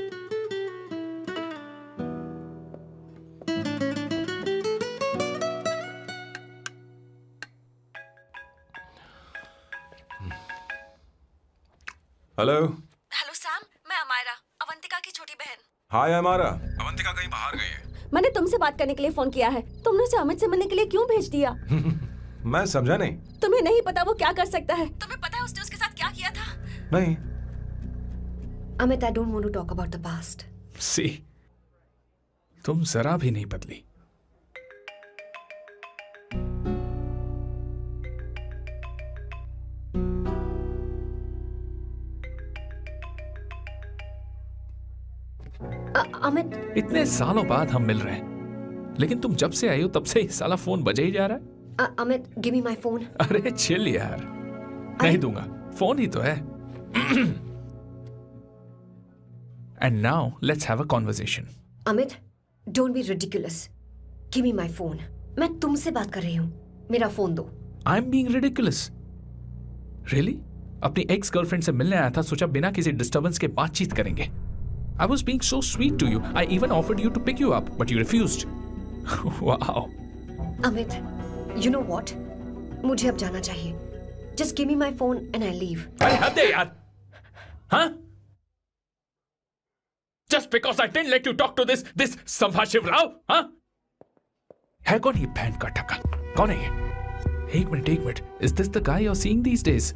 हेलो। हेलो सैम, मैं अमायरा, अवंतिका की छोटी बहन। हाय हमारा। अवंतिका कहीं बाहर गई है। मैंने तुमसे बात करने के लिए फोन किया है। तुमने उसे अमित से मिलने के लिए क्यों भेज दिया? मैं समझा नहीं। तुम्हें नहीं पता वो क्या कर सकता है? तुम्हें पता है उसने उसके साथ क्या किया था? नहीं। Amit, I don't want to talk about the past. See, तुम जरा भी नहीं बदली। अमित, इतने सालों बाद हम मिल रहे हैं, लेकिन तुम जब से आई हो तब से ही साला फोन बजे ही जा रहा है। Amit, give me my phone. अरे चिल यार, नहीं दूंगा, फोन ही तो है। And now let's have a conversation. Amit, don't be ridiculous. Give me my phone. मैं तुमसे बात कर रही हूँ, मेरा फोन दो। I am being ridiculous? Really? अपनी एक्स गर्लफ्रेंड से मिलने आया था, सोचा बिना किसी डिस्टर्बेंस के बातचीत करेंगे। I was being so sweet to you. I even offered you to pick you up, but you refused. Wow. Amit, you know what? मुझे अब जाना चाहिए. Just give me my phone and I'll leave. अरे हद है यार, हाँ? Just because I didn't let you talk to this संभाशिव Rao, हाँ? है कौन ये बैंड का टक्का? कौन है ये? एक minute. Is this the guy you're seeing these days?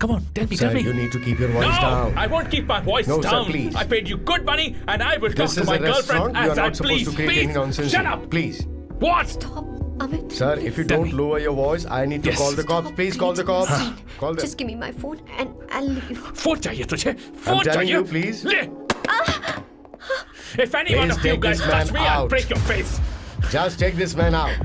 Come on, tell me. Sir, you need to keep your voice down. I won't keep my voice No, down. sir, please. I paid you good money and I will talk This to is my a restaurant. girlfriend You are as I not supposed please. to create any nonsense. Shut here. up. Please. What? Stop, Amit. Sir, if you Tell don't me. lower your voice, I need to Yes. call the cops. Please call the cops. Call them. Just give me my phone and I'll leave. Phone चाहिए तुझे? I'm phone telling चाहिए? you, please. ले. If any one Please of you take guys this man touch me, I'll out. break your face. Just take this man out.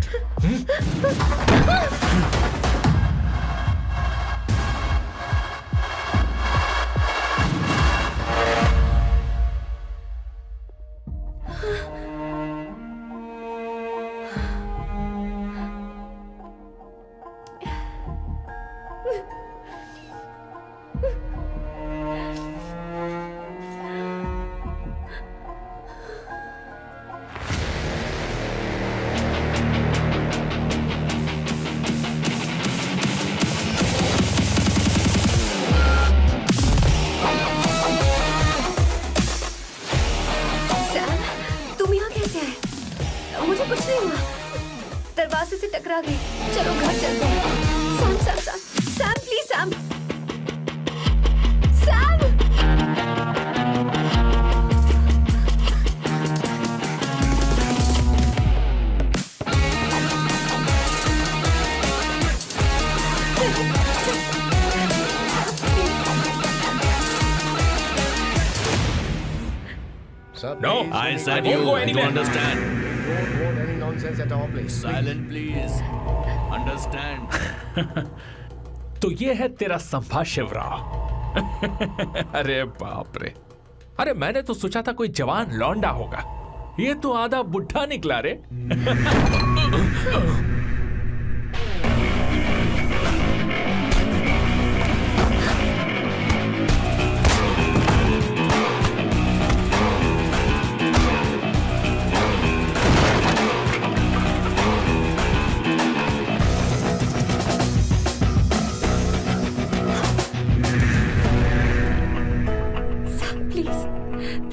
टकरा गई। चलो घर चलते हैं। Sam Sam Sam Sam please Sam Sam. No, I said you understand. Don't want any nonsense at our place. Silent, please. Understand. तो ये है तेरा संभा शिवराव। अरे बाप रे, अरे मैंने तो सोचा था कोई जवान लौंडा होगा, ये तो आधा बुढ़ा निकला रे।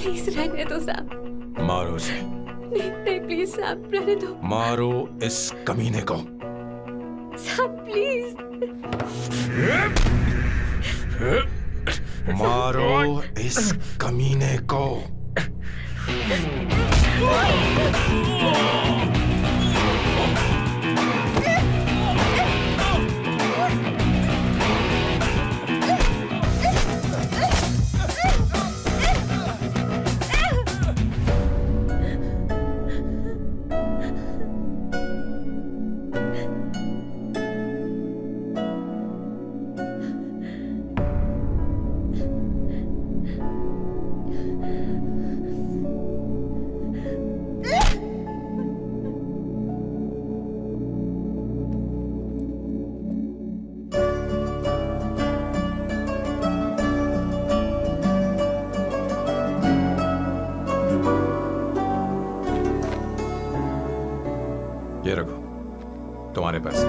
प्लीज रहने दो सैम। मारो उसे। नहीं नहीं प्लीज सैम रहने दो। मारो इस कमीने को। Sam please. मारो इस कमीने को। ये रखो तुम्हारे पैसे।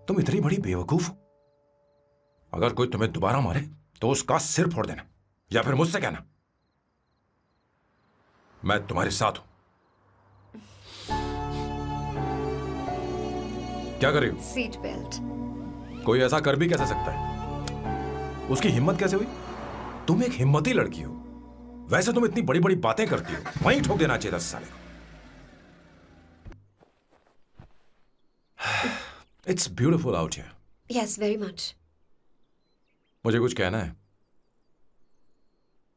तुम इतनी बड़ी बेवकूफ हो। अगर कोई तुम्हें दोबारा मारे तो उसका सिर फोड़ देना, या फिर मुझसे कहना मैं तुम्हारे साथ हूं। क्या कर रही हो? Seat belt. कोई ऐसा कर भी कैसे सकता है? उसकी हिम्मत कैसे हुई? तुम एक हिम्मती लड़की हो, वैसे तुम इतनी बड़ी बड़ी बातें करती हो, वहीं ठोक देना चाहिए 10 साल को। It's beautiful out here. Yes very much. मुझे कुछ कहना है।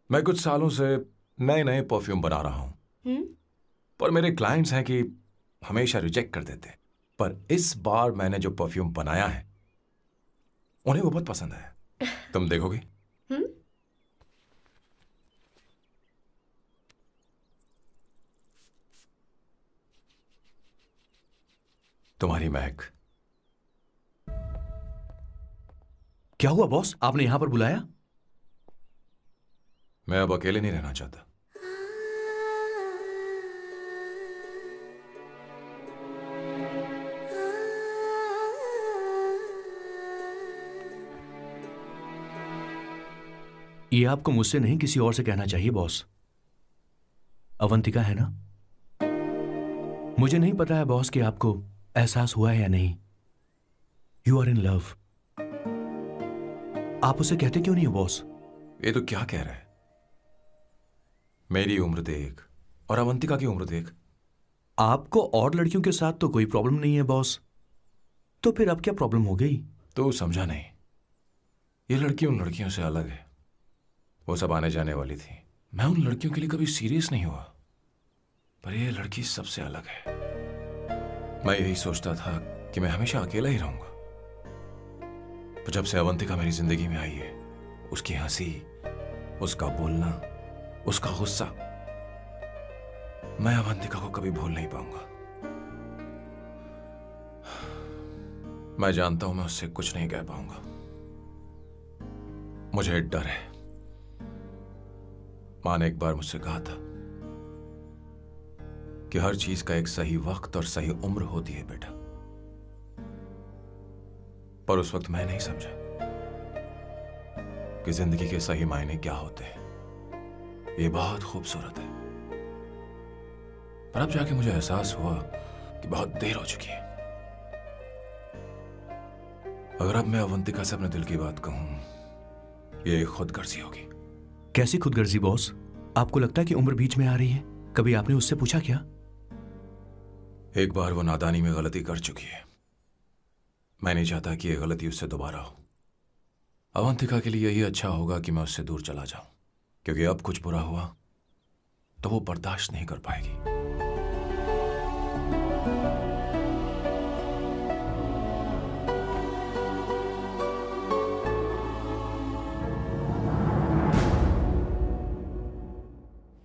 मैं कुछ सालों से नए नए परफ्यूम बना रहा हूं, पर मेरे क्लाइंट्स हैं कि हमेशा रिजेक्ट कर देते। पर इस बार मैंने जो परफ्यूम बनाया है उन्हें वो बहुत पसंद आया। तुम देखोगे? तुम्हारी महक। क्या हुआ बॉस, आपने यहां पर बुलाया? मैं अब अकेले नहीं रहना चाहता। ये आपको मुझसे नहीं किसी और से कहना चाहिए बॉस। अवंतिका है ना? मुझे नहीं पता है बॉस कि आपको एहसास हुआ है या नहीं। You are in love. आप उसे कहते क्यों नहीं हो बॉस? ये तो क्या कह रहा है? मेरी उम्र देख और अवंतिका की उम्र देख। आपको और लड़कियों के साथ तो कोई प्रॉब्लम नहीं है बॉस, तो फिर अब क्या प्रॉब्लम हो गई? तो समझा नहीं। ये लड़की उन लड़कियों से अलग है। वो सब आने जाने वाली थी। मैं उन लड़कियों के लिए कभी सीरियस नहीं हुआ, पर ये लड़की सबसे अलग है। मैं यही सोचता था कि मैं हमेशा अकेला ही रहूंगा, पर जब से अवंतिका मेरी जिंदगी में आई है, उसकी हंसी, उसका बोलना, उसका गुस्सा, मैं अवंतिका को कभी भूल नहीं पाऊंगा। मैं जानता हूं मैं उससे कुछ नहीं कह पाऊंगा, मुझे डर है। माँ ने एक बार मुझसे कहा था कि हर चीज का एक सही वक्त और सही उम्र होती है बेटा, पर उस वक्त मैं नहीं समझा कि जिंदगी के सही मायने क्या होते हैं। ये बहुत खूबसूरत है, पर अब जाके मुझे एहसास हुआ कि बहुत देर हो चुकी है। अगर अब मैं अवंतिका से अपने दिल की बात कहूं, ये खुदगर्जी होगी। कैसी खुदगर्जी बॉस? आपको लगता है कि उम्र बीच में आ रही है? कभी आपने उससे पूछा क्या? एक बार वो नादानी में गलती कर चुकी है। मैं नहीं चाहता कि ये गलती उससे दोबारा हो। अवंतिका के लिए यही अच्छा होगा कि मैं उससे दूर चला जाऊं, क्योंकि अब कुछ बुरा हुआ तो वो बर्दाश्त नहीं कर पाएगी।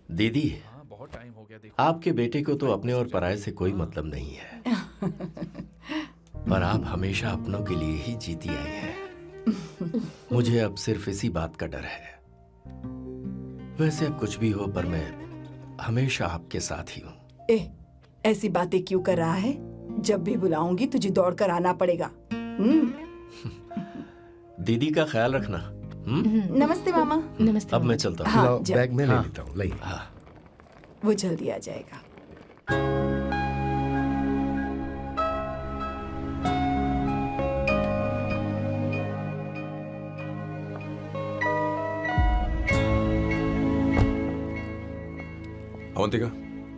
दीदी, बहुत टाइम हो गया। देखो आपके बेटे को तो अपने और पराये से कोई मतलब नहीं है, पर आप हमेशा अपनों के लिए ही जीती आई हैं। मुझे अब सिर्फ इसी बात का डर है। वैसे अब कुछ भी हो, पर मैं हमेशा आपके साथ ही हूँ। ऐसी बातें क्यों कर रहा है? जब भी बुलाऊंगी तुझे दौड़कर आना पड़ेगा। दीदी का ख्याल रखना। नमस्ते मामा। नमस्ते। अब मैं चलता हूँ। हाँ, लाओ, जा। बैग में ले हाँ। लेता हूँ, लाइए। हाँ। वो जल्दी आ जाएगा। अवंतिका,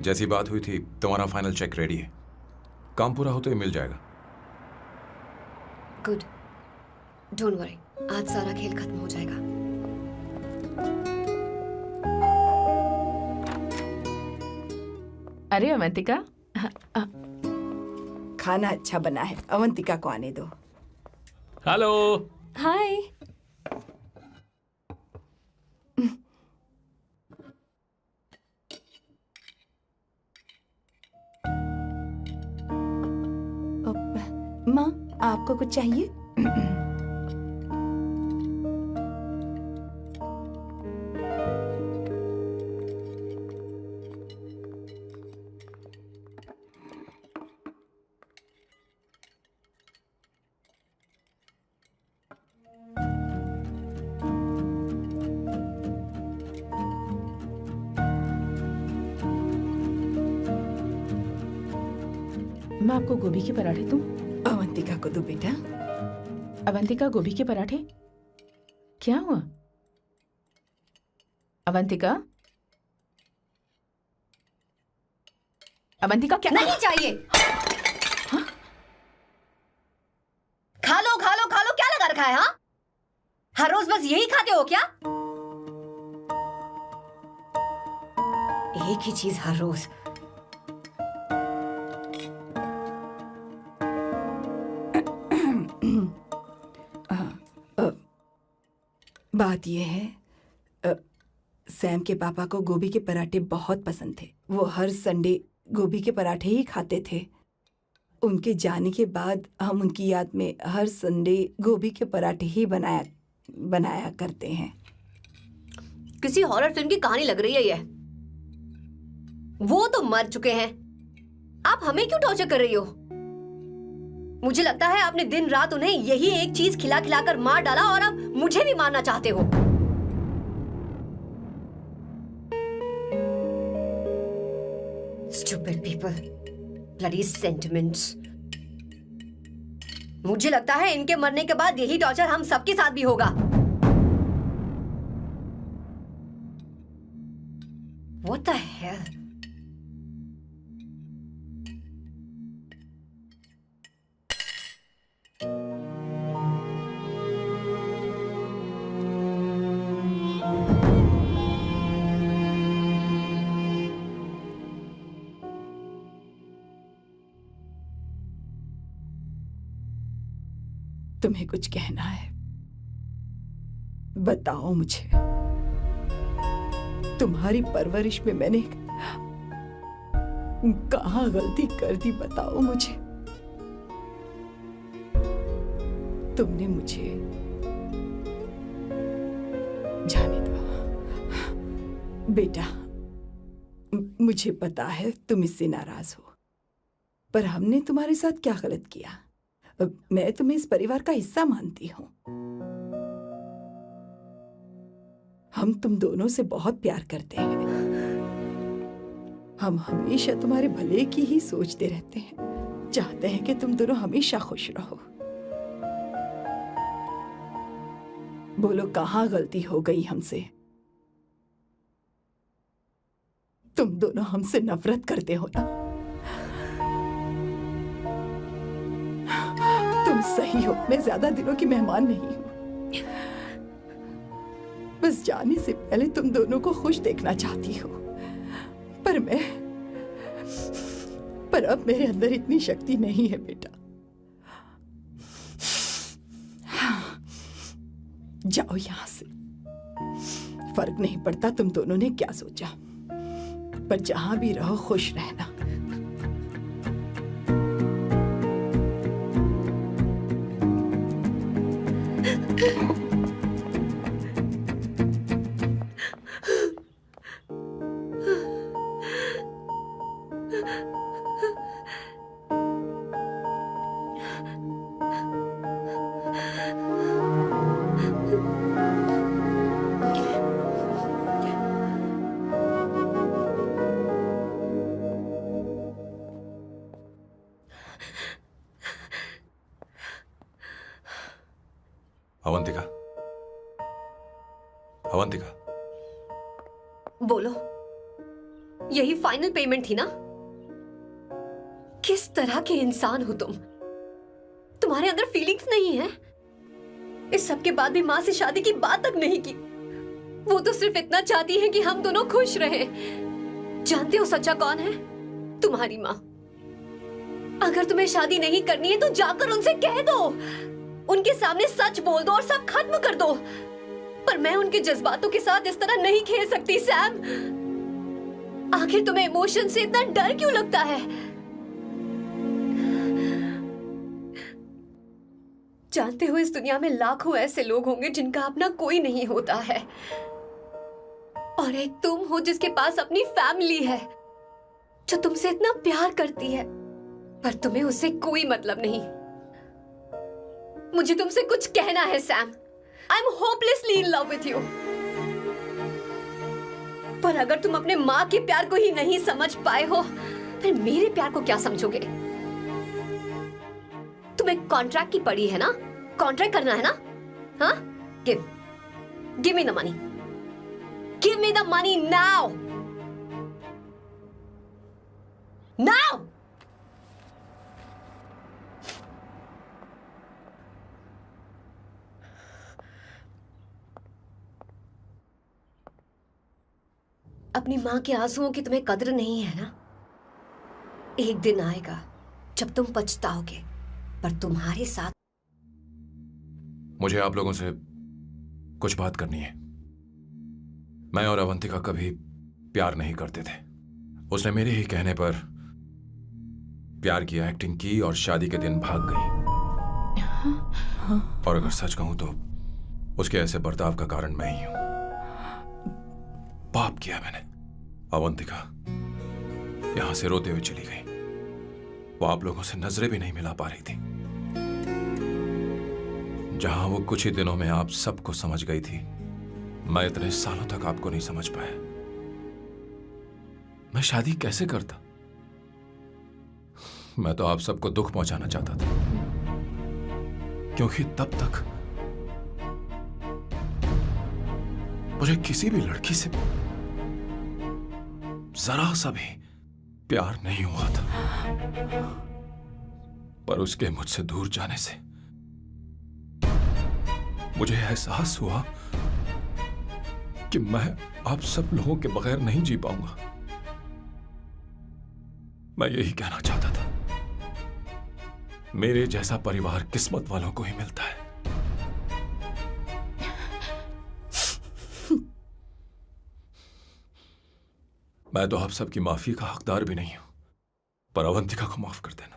जैसी बात हुई थी तुम्हारा फाइनल चेक रेडी है। काम पूरा हो तो ये मिल जाएगा। गुड, डोंट वरी, आज सारा खेल खत्म हो जाएगा। अरे अवंतिका, खाना अच्छा बना है, अवंतिका को आने दो। हेलो। हाय। माँ, आपको कुछ चाहिए? मैं आपको गोभी के पराठे दूं? अवंतिका को दो बेटा। अवंतिका, गोभी के पराठे? क्या हुआ अवंतिका? अवंतिका, क्या? नहीं चाहिए। खा लो खा लो खा लो, क्या लगा रखा है? हाँ, हर रोज बस यही खाते हो क्या? एक ही चीज हर रोज। बात यह है, सैम के पापा को गोभी के पराठे बहुत पसंद थे। वो हर संडे गोभी के पराठे ही खाते थे। उनके जाने के बाद हम उनकी याद में हर संडे गोभी के पराठे ही बनाया करते हैं। किसी हॉरर फिल्म की कहानी लग रही है ये। वो तो मर चुके हैं, आप हमें क्यों टॉर्चर कर रही हो? मुझे लगता है आपने दिन रात उन्हें यही एक चीज खिला खिलाकर मार डाला और अब मुझे भी मारना चाहते हो। Stupid people, bloody sentiments. मुझे लगता है इनके मरने के बाद यही टॉर्चर हम सबके साथ भी होगा। What the hell? तुम्हें कुछ कहना है? बताओ मुझे। तुम्हारी परवरिश में मैंने कहाँ गलती कर दी, बताओ मुझे। तुमने मुझे जाने दो बेटा। मुझे पता है तुम इससे नाराज हो, पर हमने तुम्हारे साथ क्या गलत किया? मैं तुम्हें इस परिवार का हिस्सा मानती हूँ। हम तुम दोनों से बहुत प्यार करते हैं। हम हमेशा तुम्हारे भले की ही सोचते रहते हैं, चाहते हैं कि तुम दोनों हमेशा खुश रहो। बोलो कहाँ गलती हो गई हमसे? तुम दोनों हमसे नफरत करते हो ना? तुम सही हो, मैं ज्यादा दिनों की मेहमान नहीं हूं। बस जाने से पहले तुम दोनों को खुश देखना चाहती हो, पर अब मेरे अंदर इतनी शक्ति नहीं है बेटा। जाओ यहां से। फर्क नहीं पड़ता तुम दोनों ने क्या सोचा, पर जहां भी रहो खुश रहना। अवंतिका, अवंतिका, बोलो, यही फाइनल पेमेंट थी ना? किस तरह के इंसान हो तुम? तुम्हारे अंदर फीलिंग्स नहीं है? इस सब के बाद भी माँ से शादी की बात तक नहीं की। वो तो सिर्फ इतना चाहती है कि हम दोनों खुश रहें। जानते हो सच्चा कौन है? तुम्हारी माँ। अगर तुम्हें शादी नहीं करनी है तो जाकर उनसे कह दो, उनके सामने सच बोल दो और सब खत्म कर दो। पर मैं उनके जज्बातों के साथ इस तरह नहीं खेल सकती सैम। आखिर तुम्हें इमोशन से इतना डर क्यों लगता है? जानते हो इस दुनिया में लाखों ऐसे लोग होंगे जिनका अपना कोई नहीं होता है, और एक तुम हो जिसके पास अपनी फैमिली है जो तुमसे इतना प्यार करती है, पर तुम्हें उससे कोई मतलब नहीं। मुझे तुमसे कुछ कहना है Sam. I am hopelessly in love with you. पर अगर तुम अपने माँ के प्यार को ही नहीं समझ पाए हो, फिर मेरे प्यार को क्या समझोगे? तुम्हें कॉन्ट्रैक्ट की पड़ी है ना? कॉन्ट्रैक्ट करना है ना? हाँ? Give me the money. Give me the money now. Now. अपनी माँ के आंसुओं की तुम्हें कद्र नहीं है ना? एक दिन आएगा जब तुम पछताओगे, पर तुम्हारे साथ। मुझे आप लोगों से कुछ बात करनी है। मैं और अवंतिका कभी प्यार नहीं करते थे। उसने मेरे ही कहने पर प्यार की एक्टिंग की और शादी के दिन भाग गई। और अगर सच कहूं तो उसके ऐसे बर्ताव का कारण मैं ही हूं। पाप किया मैंने। अवंतिका यहां से रोते हुए चली गई। वो आप लोगों से नजरें भी नहीं मिला पा रही थी। जहां वो कुछ ही दिनों में आप सबको समझ गई थी, मैं इतने सालों तक आपको नहीं समझ पाया। मैं शादी कैसे करता? मैं तो आप सबको दुख पहुंचाना चाहता था, क्योंकि तब तक मुझे किसी भी लड़की से जरा सा भी प्यार नहीं हुआ था। पर उसके मुझसे दूर जाने से मुझे एहसास हुआ कि मैं आप सब लोगों के बगैर नहीं जी पाऊंगा। मैं यही कहना चाहता था, मेरे जैसा परिवार किस्मत वालों को ही मिलता है। मैं तो आप सबकी माफी का हकदार भी नहीं हूं, पर अवंतिका को माफ कर देना।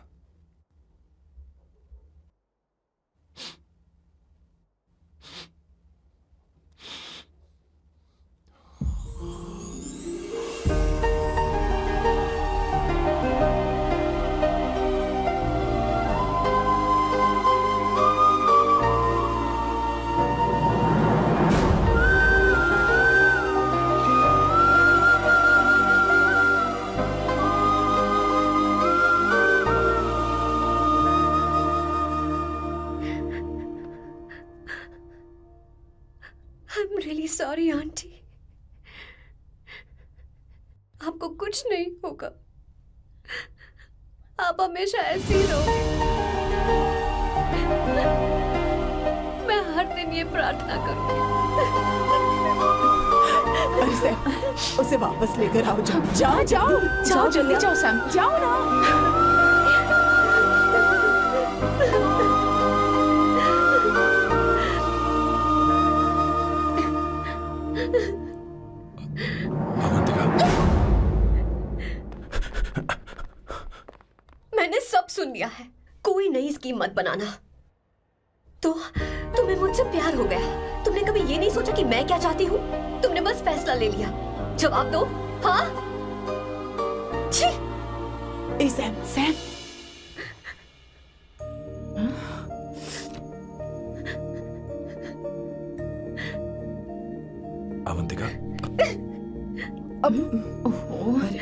सॉरी आंटी, आपको कुछ नहीं होगा, आप हमेशा ऐसी ही रहोगे। मैं हर दिन ये प्रार्थना करूंगी। अरे सैम, उसे वापस लेकर आओ। जाओ जाओ जाओ जाओ जल्दी जाओ सैम। जाओ ना। अवंतिका, मैंने सब सुन लिया है, कोई नई स्कीम मत बनाना। तो तुम्हें मुझसे प्यार हो गया, तुमने कभी ये नहीं सोचा कि मैं क्या चाहती हूँ? तुमने बस फैसला ले लिया। जवाब दो। हाँ? छी! ए सैम, सैम। अवंतिका, अब अरे